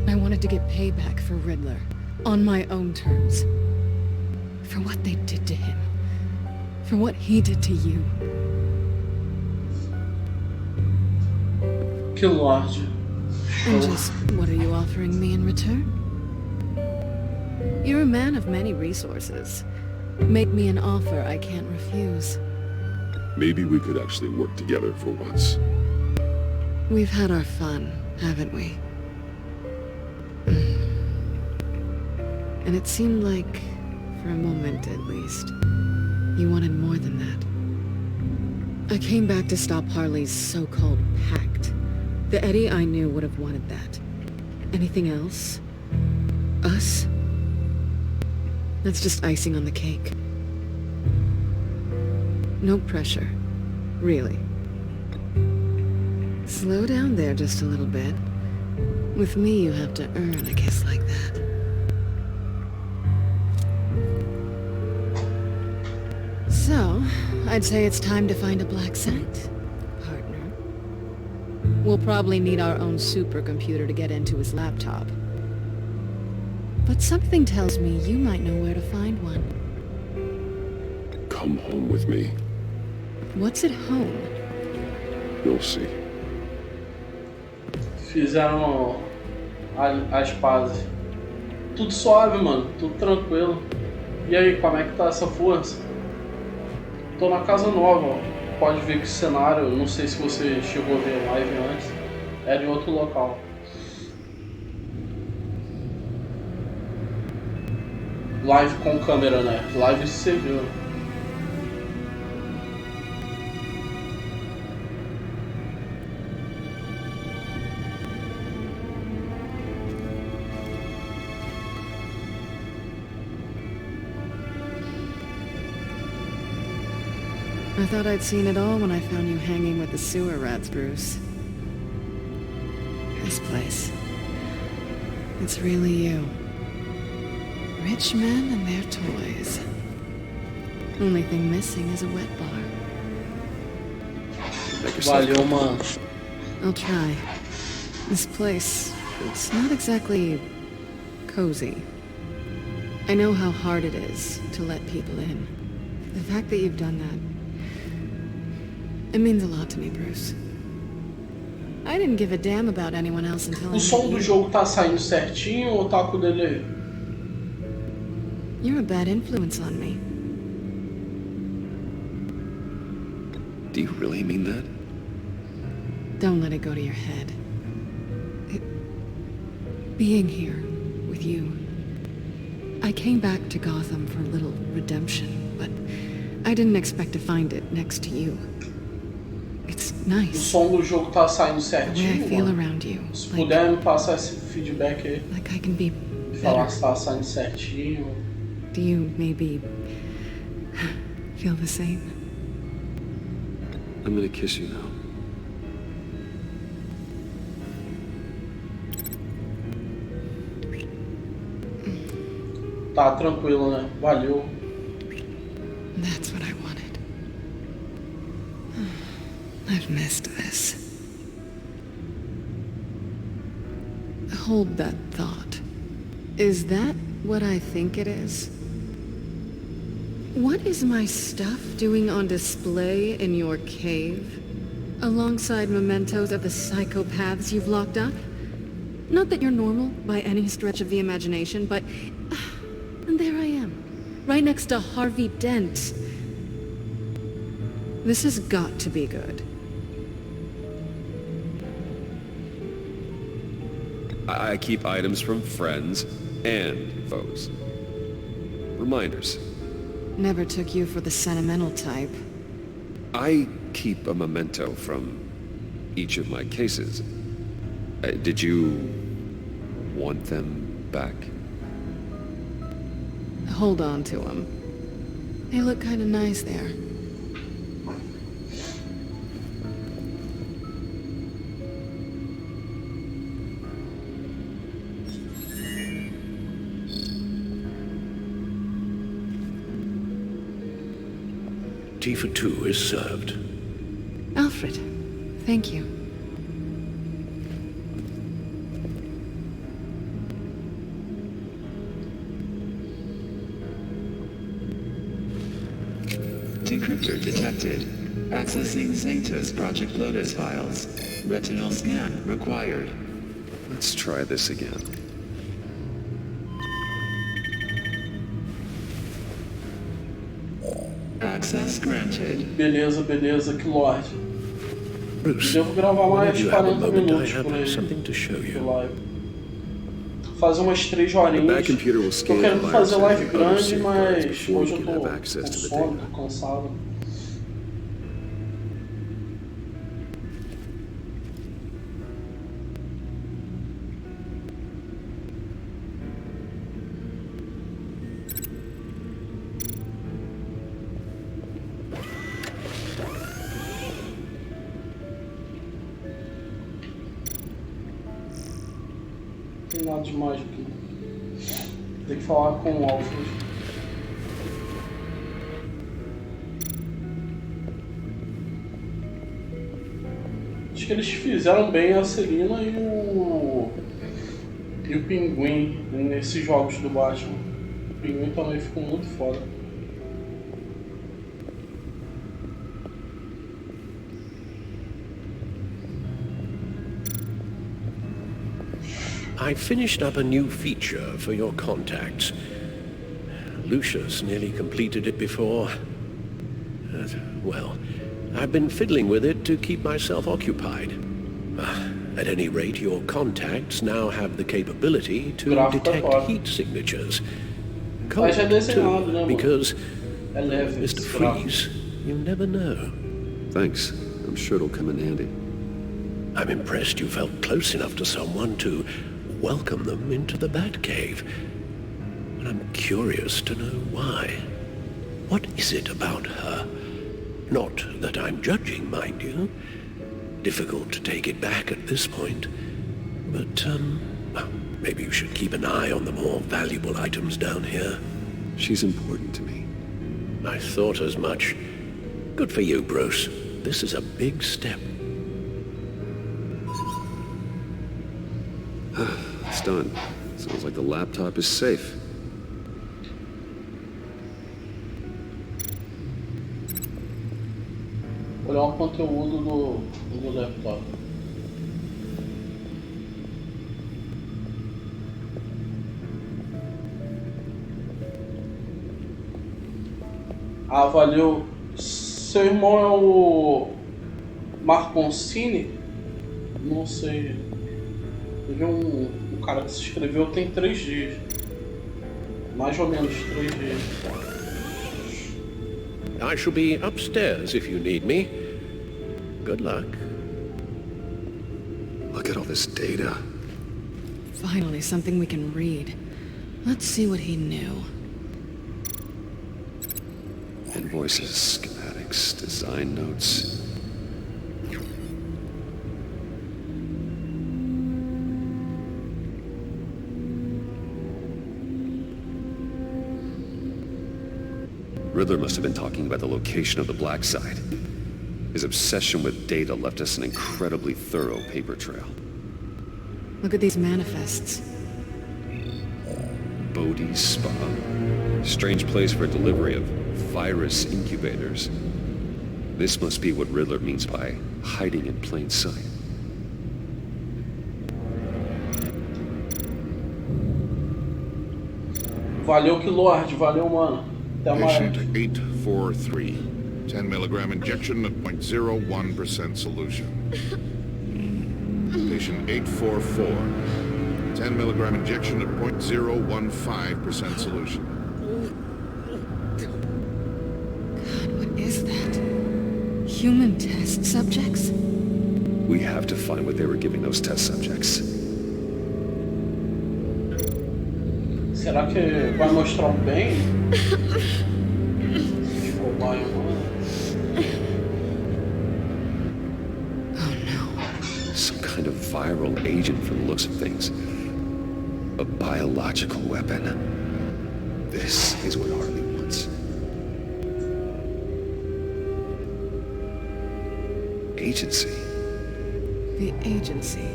I wanted to get payback for Riddler. On my own terms. For what they did to him. For what he did to you. Que lorde. And just what are you offering me in return? You're a man of many resources. Make me an offer I can't refuse. Maybe we could actually work together for once. We've had our fun, haven't we? And it seemed like, for a moment at least, you wanted more than that. I came back to stop Harley's so-called pact. The Eddie I knew would have wanted that. Anything else? Us? That's just icing on the cake. No pressure. Really. Slow down there just a little bit. With me, you have to earn a kiss like that. So, I'd say it's time to find a black site, partner. We'll probably need our own supercomputer to get into his laptop. But something tells me you might know where to find one. Come home with me. What's at home? You'll see. Fizeram as pazes. Tudo suave, mano. Tudo tranquilo. E aí, como é que tá essa força? Tô na casa nova, ó. Pode ver que o cenário, não sei se você chegou a ver live antes, era em outro local. Live com câmera, né? Live você viu. I thought I'd seen it all when I found you hanging with the sewer rats, Bruce. This place. It's really you. Rich men and their toys. Only thing missing is a wet bar. Valeu, mano. I'll try. This place, it's not exactly cozy. I know how hard it is to let people in. The fact that you've done that, it means a lot to me, Bruce. I didn't give a damn about anyone else until I O som met do you. jogo tá saindo certinho ou tá com delay? You're a bad influence on me. Do you really mean that? Don't let it go to your head. Being here with you. I came back to Gotham for a little redemption, but I didn't expect to find it next to you. It's O nice. som do jogo tá saindo The way I certinho, feel mano? around you. Se puder me passar esse feedback aí. Like I can be Falar better. se tá saindo certinho. Do you maybe feel the same? I'm gonna kiss you now. Tá tranquilo, né? Valeu. That's what I wanted. I've missed this. Hold that thought. Is that what I think it is? What is my stuff doing on display in your cave? Alongside mementos of the psychopaths you've locked up? Not that you're normal by any stretch of the imagination, but... And there I am, right next to Harvey Dent. This has got to be good. I keep items from friends and foes. Reminders. Never took you for the sentimental type. I keep a memento from each of my cases. Did you want them back? Hold on to them. They look kinda nice there. Tea for two is served. Alfred, thank you. Decryptor detected. Accessing Zeta's Project Lotus files. Retinal scan required. Let's try this again. Access granted. Beleza, beleza, que Lorde. Bruce, Devo gravar mais you have a 40 moment, I minutos por have aí. something to show de you. live. Fazer umas 3 The horinhas. back computer will Tô scan querendo the fazer viruses live and other grande, safeguards mas before hoje we eu can tô have access com to the sono, data. tô cansado. Não tem nada demais aqui. Tem que falar com o Alfred. Acho que eles fizeram bem a Celina e o Pinguim nesses jogos do Batman. O Pinguim também ficou muito foda. I finished up a new feature for your contacts. Lucius nearly completed it before. Well, I've been fiddling with it to keep myself occupied. At any rate, your contacts now have the capability to detect heat signatures. Cold, too, because, Mr. Freeze, you never know. Thanks. I'm sure it'll come in handy. I'm impressed you felt close enough to someone to welcome them into the Batcave. And I'm curious to know why. What is it about her? Not that I'm judging, mind you. Difficult to take it back at this point. But, maybe you should keep an eye on the more valuable items down here. She's important to me. I thought as much. Good for you, Bruce. This is a big step. It's done. Sounds like the laptop is safe. Olhar o conteúdo do laptop. Ah, valeu. Seu irmão é o Marconcini? Não sei. Teve um cara que se inscreveu tem 3 dias. Mais ou menos 3 dias. I shall be upstairs if you need me. Good luck. Look at all this data. Finally, something we can read. Let's see what he knew. Invoices, schematics, design notes. Riddler must have been talking about the location of the Black Site. His obsession with data left us an incredibly thorough paper trail. Look at these manifests. Bodhi's Spa. Strange place for delivery of virus incubators. This must be what Riddler means by hiding in plain sight. Valeu, Lord. Valeu, mano. Até mais. Patient 843. 10 milligram injection at 0.01% solution. Patient 844. 10 milligram injection at 0.015% solution. God, what is that? Human test subjects? We have to find what they were giving those test subjects. Será que vai mostrar o bem? Some kind of viral agent from the looks of things. A biological weapon. This is what Harley wants. Agency. The agency.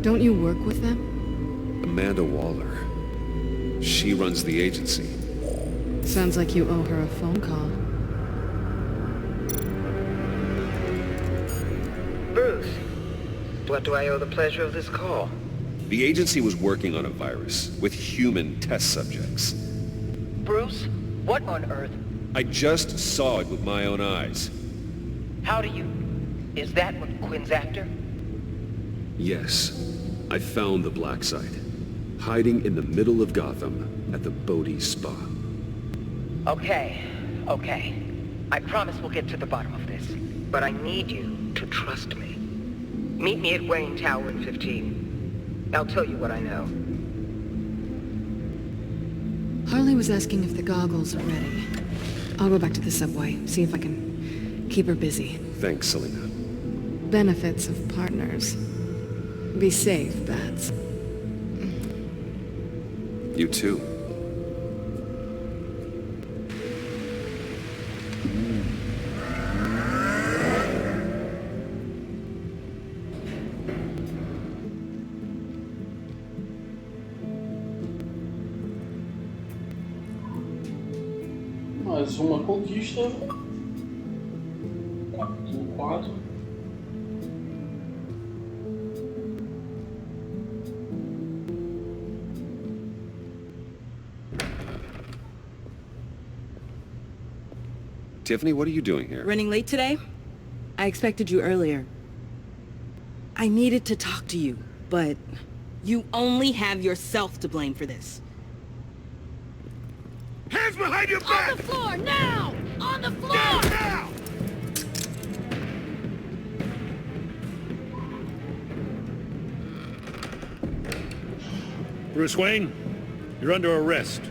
Don't you work with them? Amanda Waller. She runs the agency. Sounds like you owe her a phone call. Bruce, what do I owe the pleasure of this call? The agency was working on a virus with human test subjects. Bruce, what on earth? I just saw it with my own eyes. How do you... Is that what Quinn's after? Yes, I found the black site, hiding in the middle of Gotham at the Bodhi Spa. Okay. I promise we'll get to the bottom of this. But I need you to trust me. Meet me at Wayne Tower in 15. I'll tell you what I know. Harley was asking if the goggles are ready. I'll go back to the subway, see if I can keep her busy. Thanks, Selena. Benefits of partners. Be safe, Bats. You too. Mais uma conquista. Capítulo 4. Tiffany, what are you doing here? Running late today? I expected you earlier. I needed to talk to you, but you only have yourself to blame for this. Hands behind your back! On the floor, now! On the floor! Down now! Bruce Wayne, you're under arrest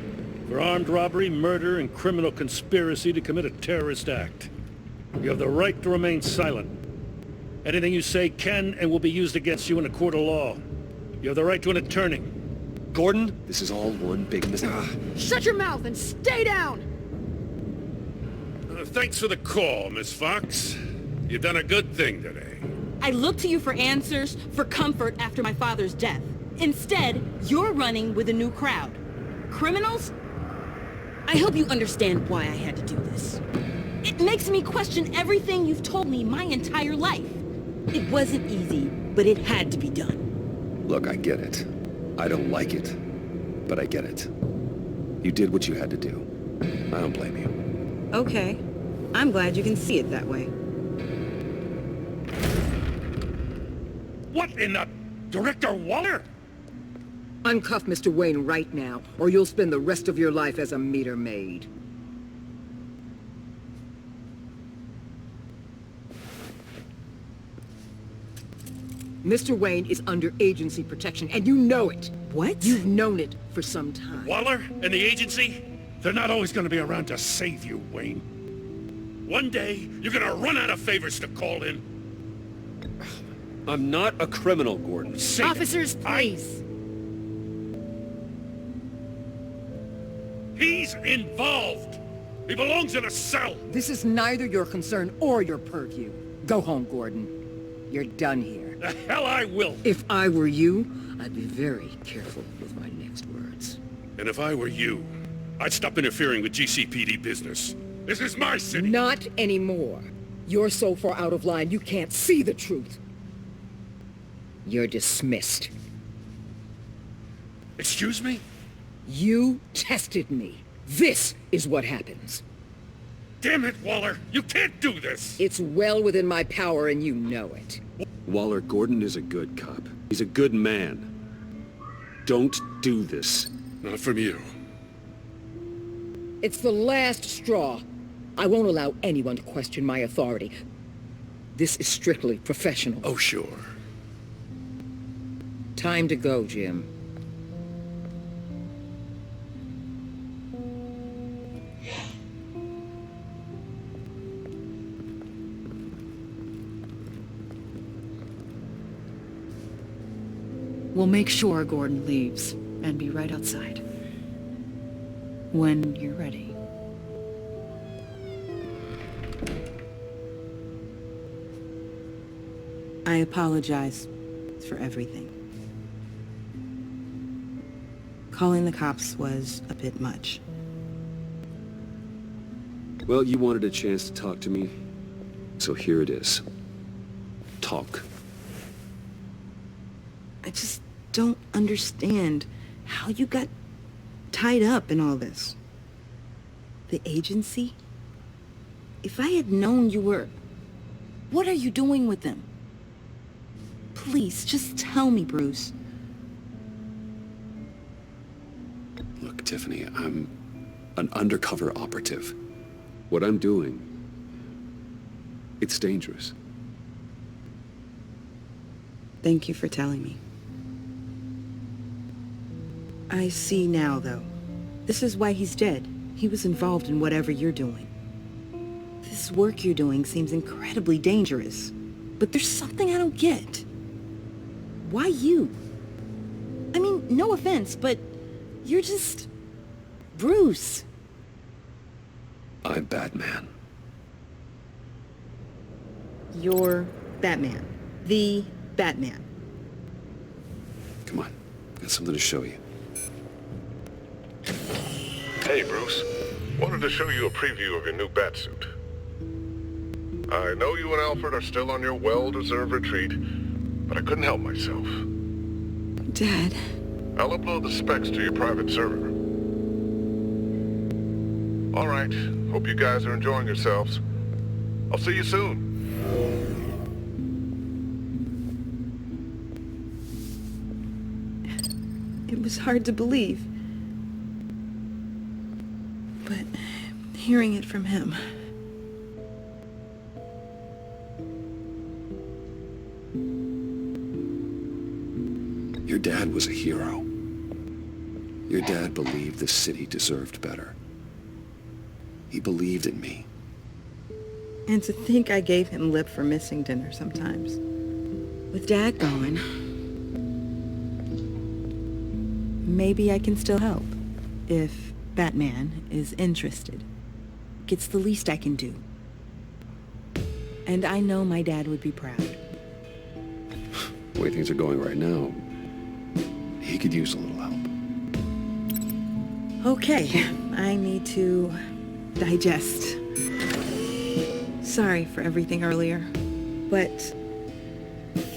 for armed robbery, murder, and criminal conspiracy to commit a terrorist act. You have the right to remain silent. Anything you say can and will be used against you in a court of law. You have the right to an attorney. Gordon, this is all one big mistake. Shut your mouth and stay down! Thanks for the call, Miss Fox. You've done a good thing today. I looked to you for answers, for comfort after my father's death. Instead, you're running with a new crowd. Criminals? I hope you understand why I had to do this. It makes me question everything you've told me my entire life. It wasn't easy, but it had to be done. Look, I get it. I don't like it, but I get it. You did what you had to do. I don't blame you. Okay. I'm glad you can see it that way. What in the... Director Waller? Uncuff Mr. Wayne right now, or you'll spend the rest of your life as a meter maid. Mr. Wayne is under agency protection, and you know it. What? You've known it for some time. Waller and the agency? They're not always going to be around to save you, Wayne. One day, you're going to run out of favors to call in. I'm not a criminal, Gordon. Officers, please. He's involved. He belongs in a cell. This is neither your concern or your purview. Go home, Gordon. You're done here. The hell I will. If I were you, I'd be very careful with my next words. And if I were you, I'd stop interfering with GCPD business. This is my city. Not anymore. You're so far out of line, you can't see the truth. You're dismissed. Excuse me? You tested me. This is what happens. Damn it, Waller! You can't do this! It's well within my power and you know it. Waller, Gordon is a good cop. He's a good man. Don't do this. Not from you. It's the last straw. I won't allow anyone to question my authority. This is strictly professional. Oh, sure. Time to go, Jim. We'll make sure Gordon leaves, and be right outside. When you're ready. I apologize for everything. Calling the cops was a bit much. Well, you wanted a chance to talk to me, so here it is. Talk. I just don't understand how you got tied up in all this. The agency? If I had known you were... What are you doing with them? Please, just tell me, Bruce. Look, Tiffany, I'm an undercover operative. What I'm doing, it's dangerous. Thank you for telling me. I see now, though. This is why he's dead. He was involved in whatever you're doing. This work you're doing seems incredibly dangerous. But there's something I don't get. Why you? I mean, no offense, but you're just... Bruce. I'm Batman. You're Batman. The Batman. Come on, got something to show you. Hey, Bruce. Wanted to show you a preview of your new batsuit. I know you and Alfred are still on your well-deserved retreat, but I couldn't help myself. Dad. I'll upload the specs to your private server. All right. Hope you guys are enjoying yourselves. I'll see you soon. It was hard to believe. But hearing it from him... Your dad was a hero. Your dad believed the city deserved better. He believed in me. And to think I gave him lip for missing dinner sometimes. With Dad gone, maybe I can still help. If Batman is interested. It's the least I can do. And I know my dad would be proud. The way things are going right now, he could use a little help. Okay, I need to digest. Sorry for everything earlier, but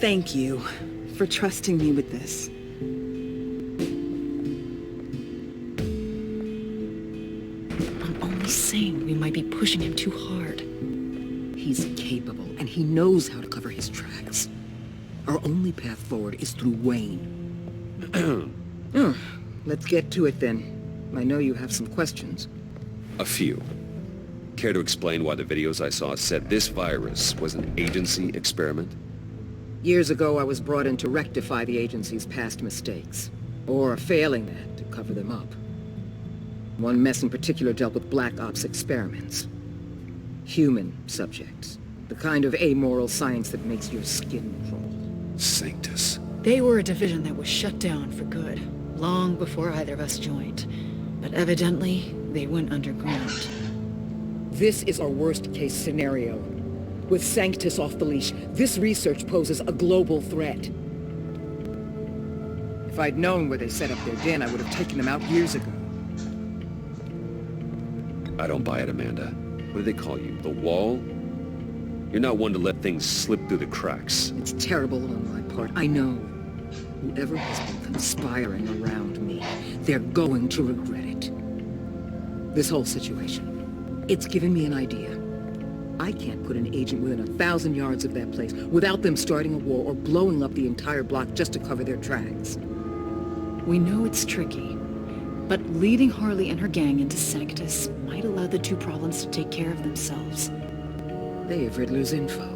thank you for trusting me with this. I'm only saying we might be pushing him too hard. He's capable, and he knows how to cover his tracks. Our only path forward is through Wayne. Let's get to it then. I know you have some questions. A few. Care to explain why the videos I saw said this virus was an agency experiment? Years ago, I was brought in to rectify the agency's past mistakes. Or failing that, to cover them up. One mess in particular dealt with Black Ops experiments. Human subjects. The kind of amoral science that makes your skin crawl. Sanctus. They were a division that was shut down for good, long before either of us joined. But evidently, they went underground. This is our worst-case scenario. With Sanctus off the leash, this research poses a global threat. If I'd known where they set up their den, I would have taken them out years ago. I don't buy it, Amanda. What do they call you? The Wall? You're not one to let things slip through the cracks. It's terrible on my part, I know. Whoever has been conspiring around me, they're going to regret it. This whole situation, it's given me an idea. I can't put an agent within 1,000 yards of that place without them starting a war or blowing up the entire block just to cover their tracks. We know it's tricky, but leading Harley and her gang into Sanctus might allow the two problems to take care of themselves. They have Riddler's info.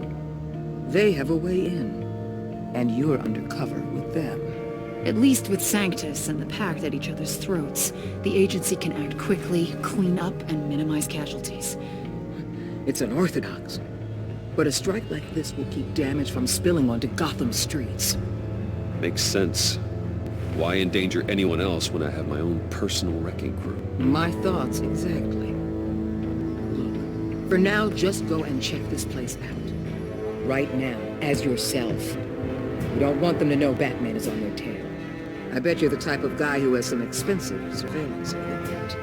They have a way in. And you're undercover with them. At least with Sanctus and the Pact at each other's throats, the agency can act quickly, clean up, and minimize casualties. It's unorthodox. But a strike like this will keep damage from spilling onto Gotham streets. Makes sense. Why endanger anyone else when I have my own personal wrecking crew? My thoughts, exactly. Look, for now, just go and check this place out. Right now, as yourself. We don't want them to know Batman is on their tail. I bet you're the type of guy who has some expensive surveillance equipment.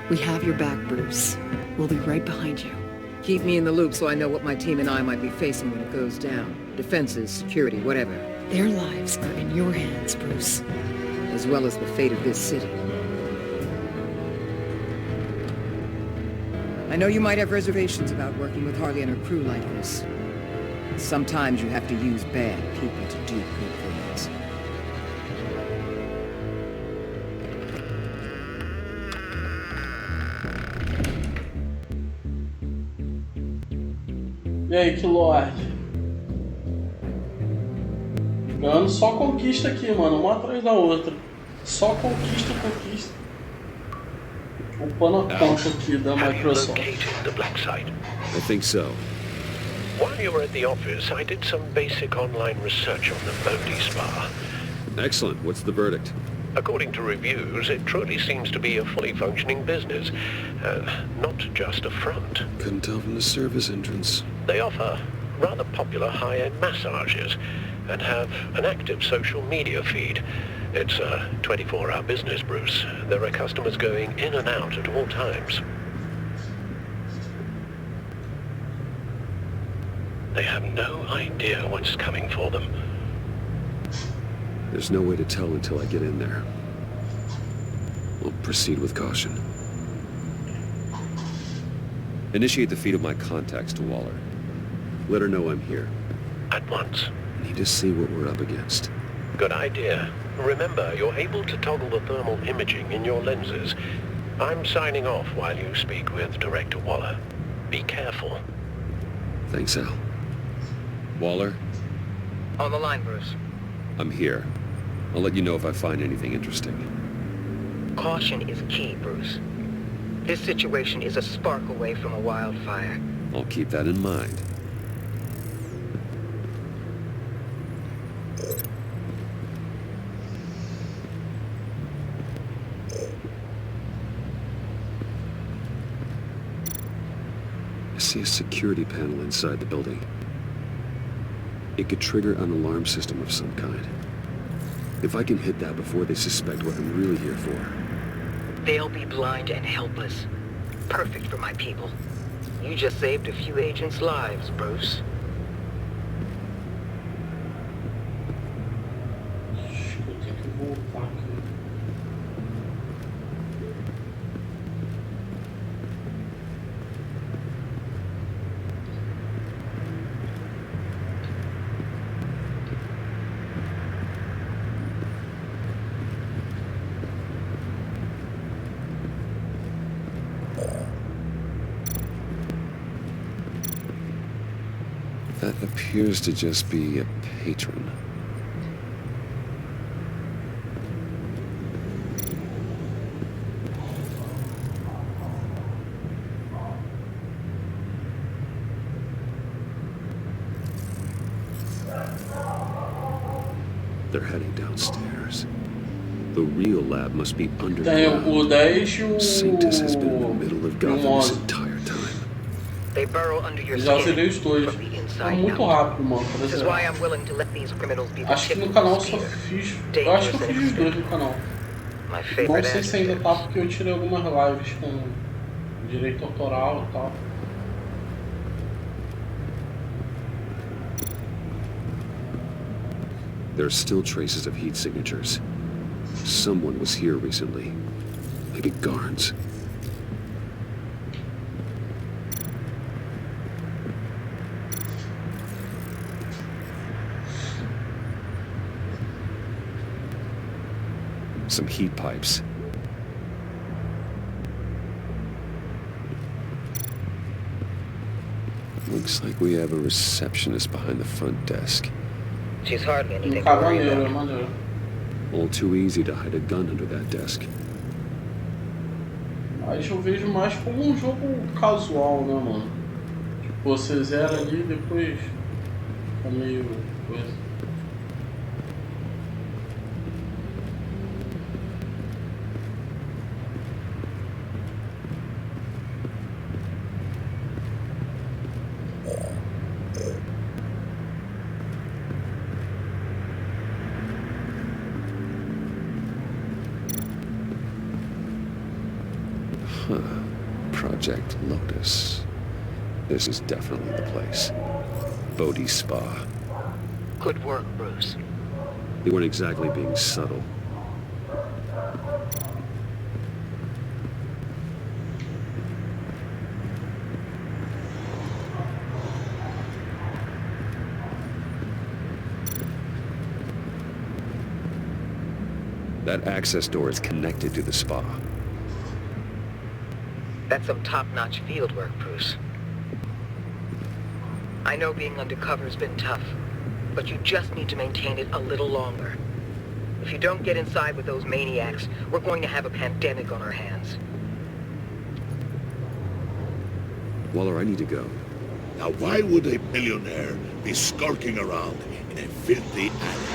We have your back, Bruce. We'll be right behind you. Keep me in the loop so I know what my team and I might be facing when it goes down. Defenses, security, whatever. Their lives are in your hands, Bruce. As well as the fate of this city. I know you might have reservations about working with Harley and her crew like this. Sometimes you have to use bad people to do good things. E aí, Killord? Ganhando só conquista aqui, mano, uma atrás da outra. Só conquista. Upando a conta aqui da Microsoft. The black site? I think so. While you were at the office, I did some basic online research on the Bodhi Spa. Excellent. What's the verdict? According to reviews, it truly seems to be a fully functioning business, not just a front. Couldn't tell from the service entrance. They offer rather popular high-end massages and have an active social media feed. It's a 24-hour business, Bruce. There are customers going in and out at all times. They have no idea what's coming for them. There's no way to tell until I get in there. We'll proceed with caution. Initiate the feed of my contacts to Waller. Let her know I'm here. At once. Need to see what we're up against. Good idea. Remember, you're able to toggle the thermal imaging in your lenses. I'm signing off while you speak with Director Waller. Be careful. Thanks, Al. Waller? On the line, Bruce. I'm here. I'll let you know if I find anything interesting. Caution is key, Bruce. This situation is a spark away from a wildfire. I'll keep that in mind. I see a security panel inside the building. It could trigger an alarm system of some kind. If I can hit that before they suspect what I'm really here for. They'll be blind and helpless. Perfect for my people. You just saved a few agents' lives, Bruce. That appears to just be a patron. They're heading downstairs. The real lab must be underground. Sanctus has been in the middle of Gotham this entire time. They burrow under your Já skin zerei os dois. from the É inside muito out. rápido, mano. This is why I'm willing to let these criminals be the Acho que tip no of canal the só spear. fiz. Eu acho que eu fiz os dois no canal. My Não favorite sei se ainda adjective. tá porque eu tirei algumas lives com direito autoral e tal. There are still traces of heat signatures. Someone was here recently. Maybe Garnes. Some heat pipes. Looks like we have a receptionist behind the front desk. She's hardly anything to worry about. Maneiro. All too easy to hide a gun under that desk. Mas eu vejo mais como um jogo casual, né, mano? Tipo, você zera ali e depois fica meio coisa. Project Lotus. This is definitely the place. Bodhi's Spa. Good work, Bruce. They weren't exactly being subtle. That access door is connected to the spa. That's some top-notch field work, Bruce. I know being undercover's been tough, but you just need to maintain it a little longer. If you don't get inside with those maniacs, we're going to have a pandemic on our hands. Waller, I need to go. Now why would a billionaire be skulking around in a filthy alley?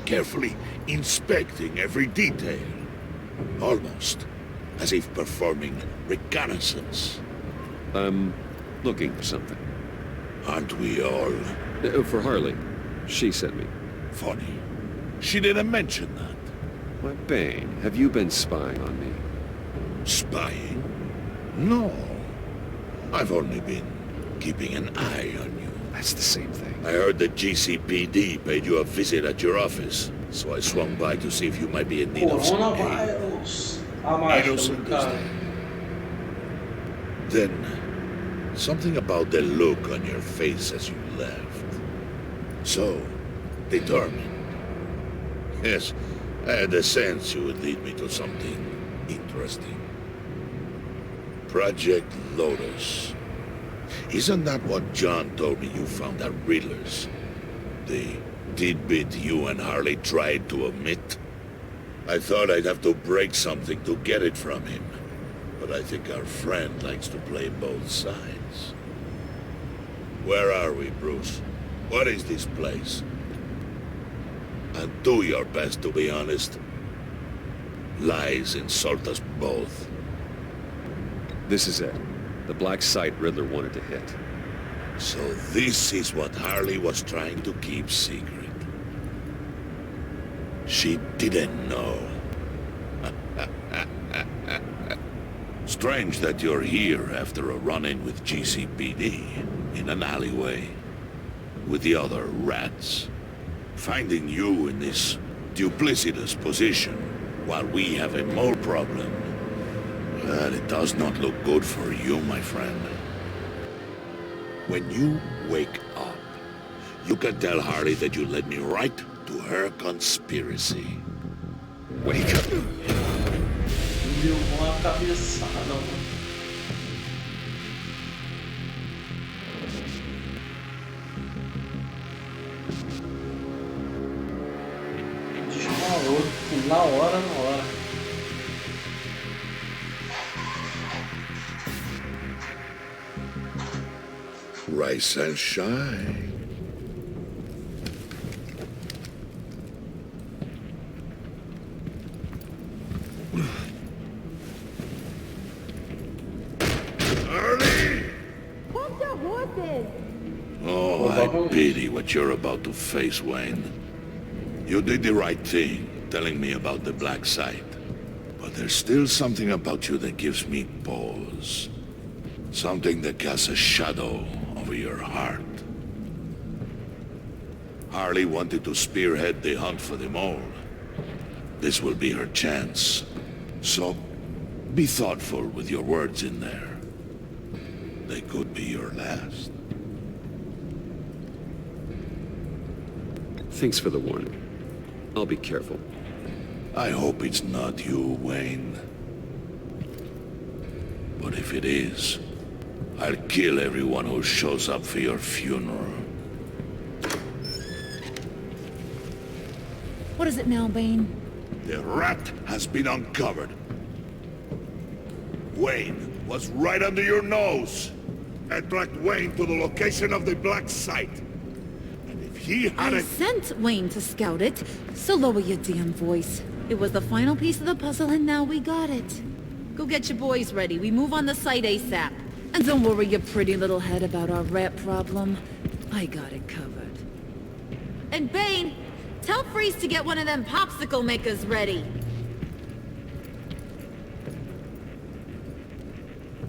Carefully inspecting every detail. Almost as if performing reconnaissance. I'm looking for something. Aren't we all? For Harley. She sent me. Funny. She didn't mention that. Why, Bane, have you been spying on me? Spying? No. I've only been keeping an eye on you. That's the same thing. I heard the GCPD paid you a visit at your office, so I swung by to see if you might be in need of some aid. Innocent as that. Then, something about the look on your face as you left. So, determined. Yes, I had a sense you would lead me to something interesting. Project Lotus. Isn't that what John told me you found at Riddler's? The tidbit you and Harley tried to omit? I thought I'd have to break something to get it from him. But I think our friend likes to play both sides. Where are we, Bruce? What is this place? And do your best to be honest. Lies insult us both. This is it. The black site Riddler wanted to hit. So this is what Harley was trying to keep secret. She didn't know. Strange that you're here after a run-in with GCPD in an alleyway with the other rats. Finding you in this duplicitous position while we have a mole problem. But it does not look good for you, my friend. When you wake up, you can tell Harley that you led me right to her conspiracy. Wake up. Deu uma cabeçada, mano. Desmalou na hora. Rise and shine. Oh, I pity what you're about to face, Wayne. You did the right thing, telling me about the black site. But there's still something about you that gives me pause. Something that casts a shadow over your heart. Harley wanted to spearhead the hunt for the mole. This will be her chance. So, be thoughtful with your words in there. They could be your last. Thanks for the warning. I'll be careful. I hope it's not you, Wayne. But if it is, I'll kill everyone who shows up for your funeral. What is it now, Bane? The rat has been uncovered. Wayne was right under your nose. I tracked Wayne to the location of the black site. And if he had I sent Wayne to scout it, so lower your damn voice. It was the final piece of the puzzle and now we got it. Go get your boys ready. We move on the site ASAP. And don't worry your pretty little head about our rat problem. I got it covered. And Bane, tell Freeze to get one of them popsicle makers ready.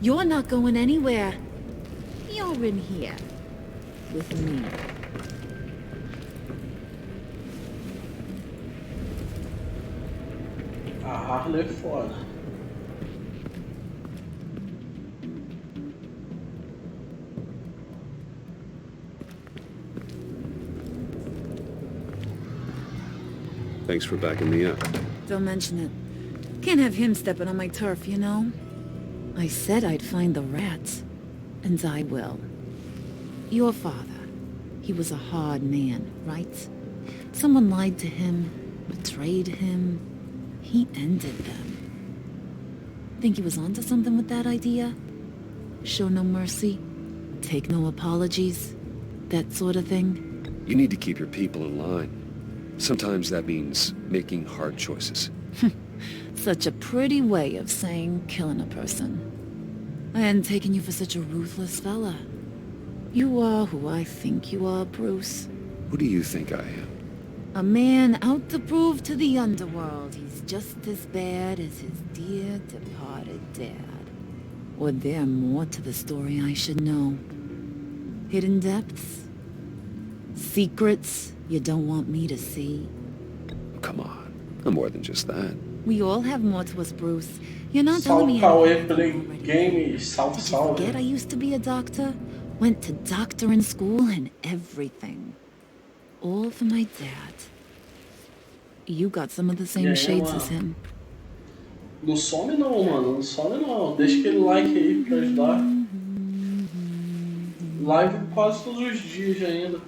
You're not going anywhere. You're in here. With me. A Harley é foda. Thanks for backing me up. Don't mention it. Can't have him stepping on my turf, you know? I said I'd find the rats. And I will. Your father. He was a hard man, right? Someone lied to him, betrayed him. He ended them. Think he was onto something with that idea? Show no mercy? Take no apologies? That sort of thing? You need to keep your people in line. Sometimes that means making hard choices. Such a pretty way of saying killing a person. I hadn't taken you for such a ruthless fella. You are who I think you are, Bruce. Who do you think I am? A man out to prove to the underworld he's just as bad as his dear departed dad. Or there more to the story I should know. Hidden depths? Secrets you don't want me to see? Come on, I'm more than just that. We all have more to us, Bruce. You're not telling me anything. Game, salve, Did you forget I used to be a doctor? Went to doctoring school and everything. All for my dad. You got some of the same shades as him. Não some não, mano. Não some não. Deixa aquele like aí pra ajudar. Live quase todos os dias ainda.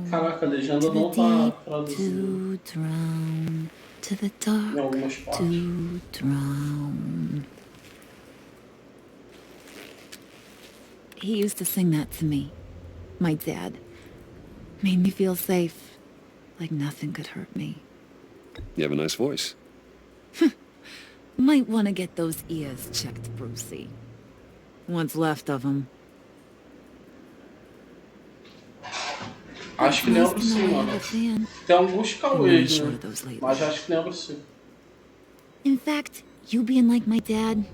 Caraca, a legenda não tá traduzida. Em algumas partes. He used to sing that to me. My dad. Made me feel safe. Like nothing could hurt me. You have a nice voice. Might want to get those ears checked, Brucey. What's left of them. Acho que lembro sim, mano. Tem alguns cauês, né? Mas acho que lembro sim. In fact, you being like my dad,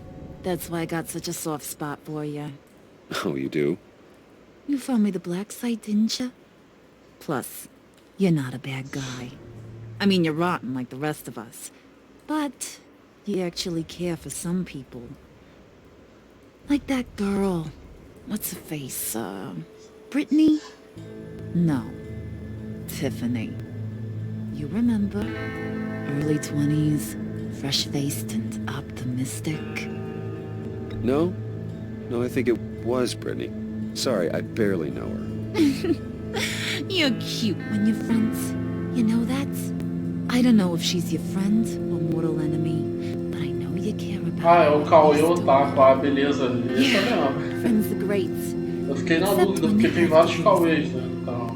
that's why I got such a soft spot for you. Oh, you do? You found me the black site, didn't you? Plus, you're not a bad guy. I mean, you're rotten like the rest of us. But you actually care for some people. Like that girl. What's her face? Brittany? No. Tiffany. You remember? Early 20s, fresh-faced and optimistic. No? No, I think it was Brittany. Sorry, I barely know her. You're cute when you're friends. You know that? I don't know if she's your friend or mortal enemy, but I know you care about her. Ah, é o Cauê Otaku, ah, beleza. Isso é mesmo. Friends are great. Eu fiquei na dúvida, porque tem vários Cauês, né, no canal.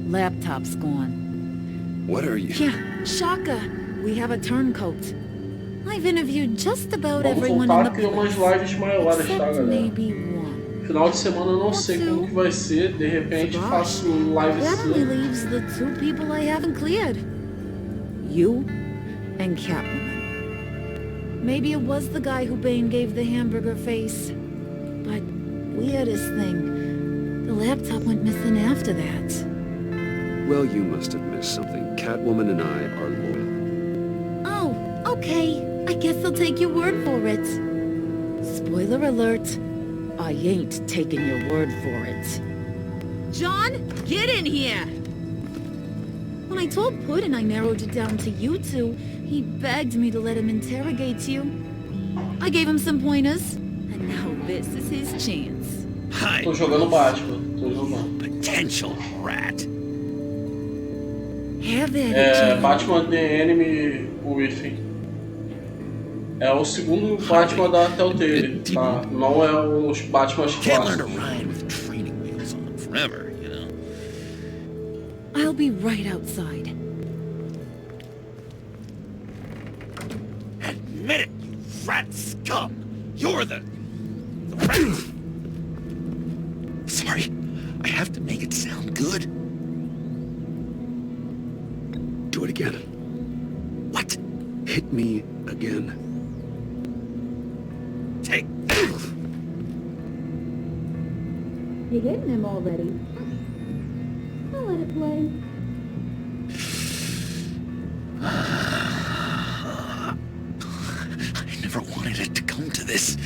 Laptop's gone. What are you? Yeah, shocker. We have a turncoat. I've interviewed just about everyone in the place. Umas lives maiores, tá, galera? Maybe one. Final de semana eu não sei como que vai ser, de repente faço live That only leaves the two people I haven't cleared. You and Catwoman. Maybe it was the guy who Bane gave the hamburger face. But weirdest thing, the laptop went missing after that. Well, you must have missed something. Catwoman and I are loyal. Oh, okay. I guess I'll take your word for it. Spoiler alert. I ain't taking your word for it. John, get in here! When I told Puddin' I narrowed it down to you two, he begged me to let him interrogate you. I gave him some pointers, and now this is his chance. Tô jogando Batman, tô jogando. Potential rat. É, Batman The Enemy Within. É o segundo Batman da Telltale, tá? Não é os Batman clássicos. I'll be right outside. Admit it, you rat scum! You're the rat! Sorry, I have to make it sound good. Do it again. What? Hit me again. You hitting him already? I'll let it play. I never wanted it to come to this.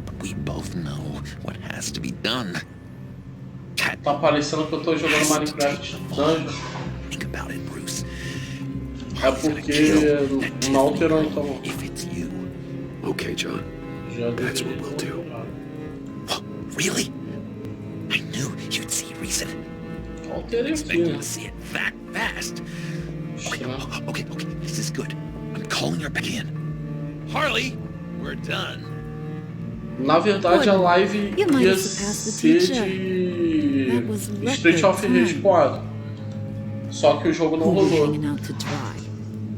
But we both know what has to be done. Tá parecendo que eu tô jogando Minecraft Dungeon. Think about it, Bruce. É porque não alterou então. If it's you. Okay, John. That's what we'll do. Oh, really? I knew you'd see reason. Alterei aqui, né? To see it that fast. Okay, this is good. I'm calling her back in. Harley, we're done. Na verdade, a live ia ser de Street of Rage 4. Só que o jogo não rolou.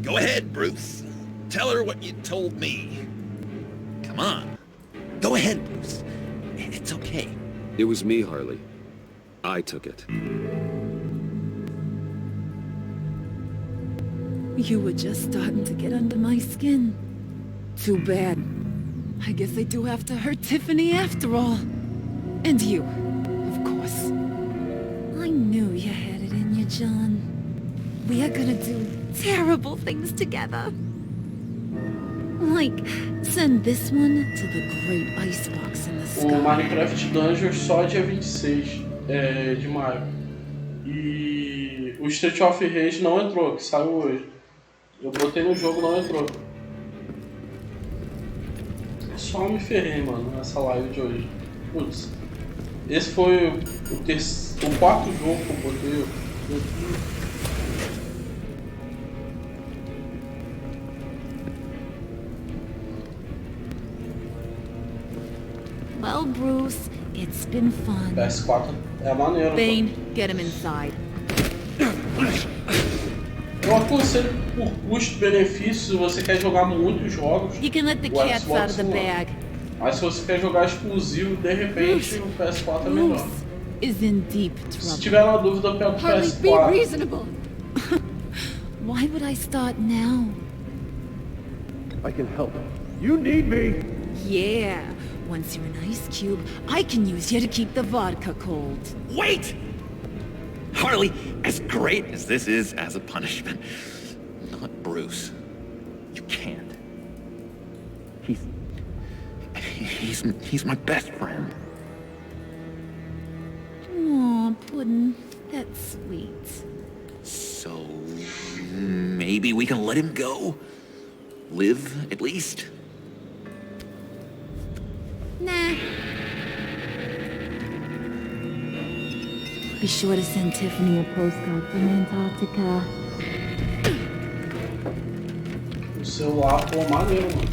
Go ahead, Bruce. Tell her what you told me. Come on. Go ahead, Bruce. It's okay. It was me, Harley. I took it. You were just starting to get under my skin. Too bad. I guess I do have to hurt Tiffany after all. And you, of course. I knew you had it in you, John. We are gonna do terrible things together. Like, send this one to the great icebox in the sky. O Minecraft Dungeon só dia 26 de maio. E o Street of Rage não entrou, que saiu hoje. Eu botei no jogo, não entrou. Só me ferrei, mano, nessa live de hoje. Putz. Esse foi o quarto jogo que eu botei. Well, Bruce, it's been fun. PS4 é maneiro. Bane, get him inside. Eu aconselho por custo-benefício, se você quer jogar muitos jogos, You can let the cats out of the bag. Mas se você quer jogar exclusivo, de repente o PS4 é melhor. Is in deep trouble. Se tiver na dúvida, eu pego o Harley, be PS4. reasonable. Why would I start now? I can help. You need me. Yeah. Once you're an ice cube, I can use you to keep the vodka cold. Wait! Harley, as great as this is as a punishment, not Bruce. You can't. He's my best friend. Aw, Puddin', that's sweet. So, maybe we can let him go? Live, at least? Nah. Be sure to send Tiffany a postcard from Antarctica. O celular, pô, maneiro, mano.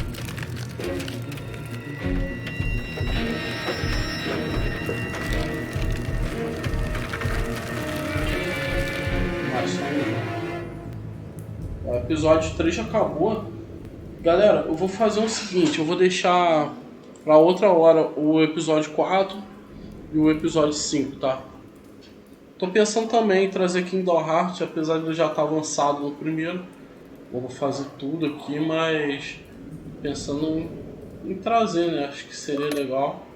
Mas só o episódio 3 já acabou. Galera, eu vou fazer o seguinte, eu vou deixar pra outra hora o episódio 4 e o episódio 5, tá? Tô pensando também em trazer Kingdom Hearts, apesar de eu já estar avançado no primeiro. Vou fazer tudo aqui, mas pensando em trazer, né? Acho que seria legal.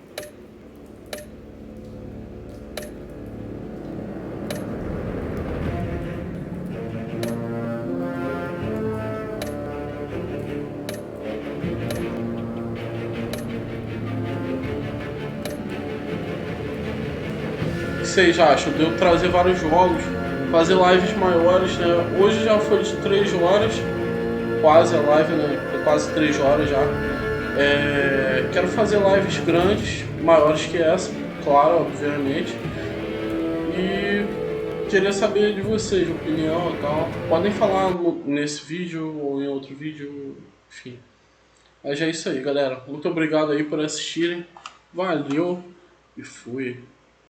O que vocês acham? Devo trazer vários jogos, fazer lives maiores, né? Hoje já foi de 3 horas, quase a live, né? Foi quase 3 horas já. Quero fazer lives grandes, maiores que essa, claro, obviamente. E queria saber de vocês, opinião e tal. Podem falar nesse vídeo ou em outro vídeo, enfim. Mas é isso aí, galera. Muito obrigado aí por assistirem. Valeu e fui.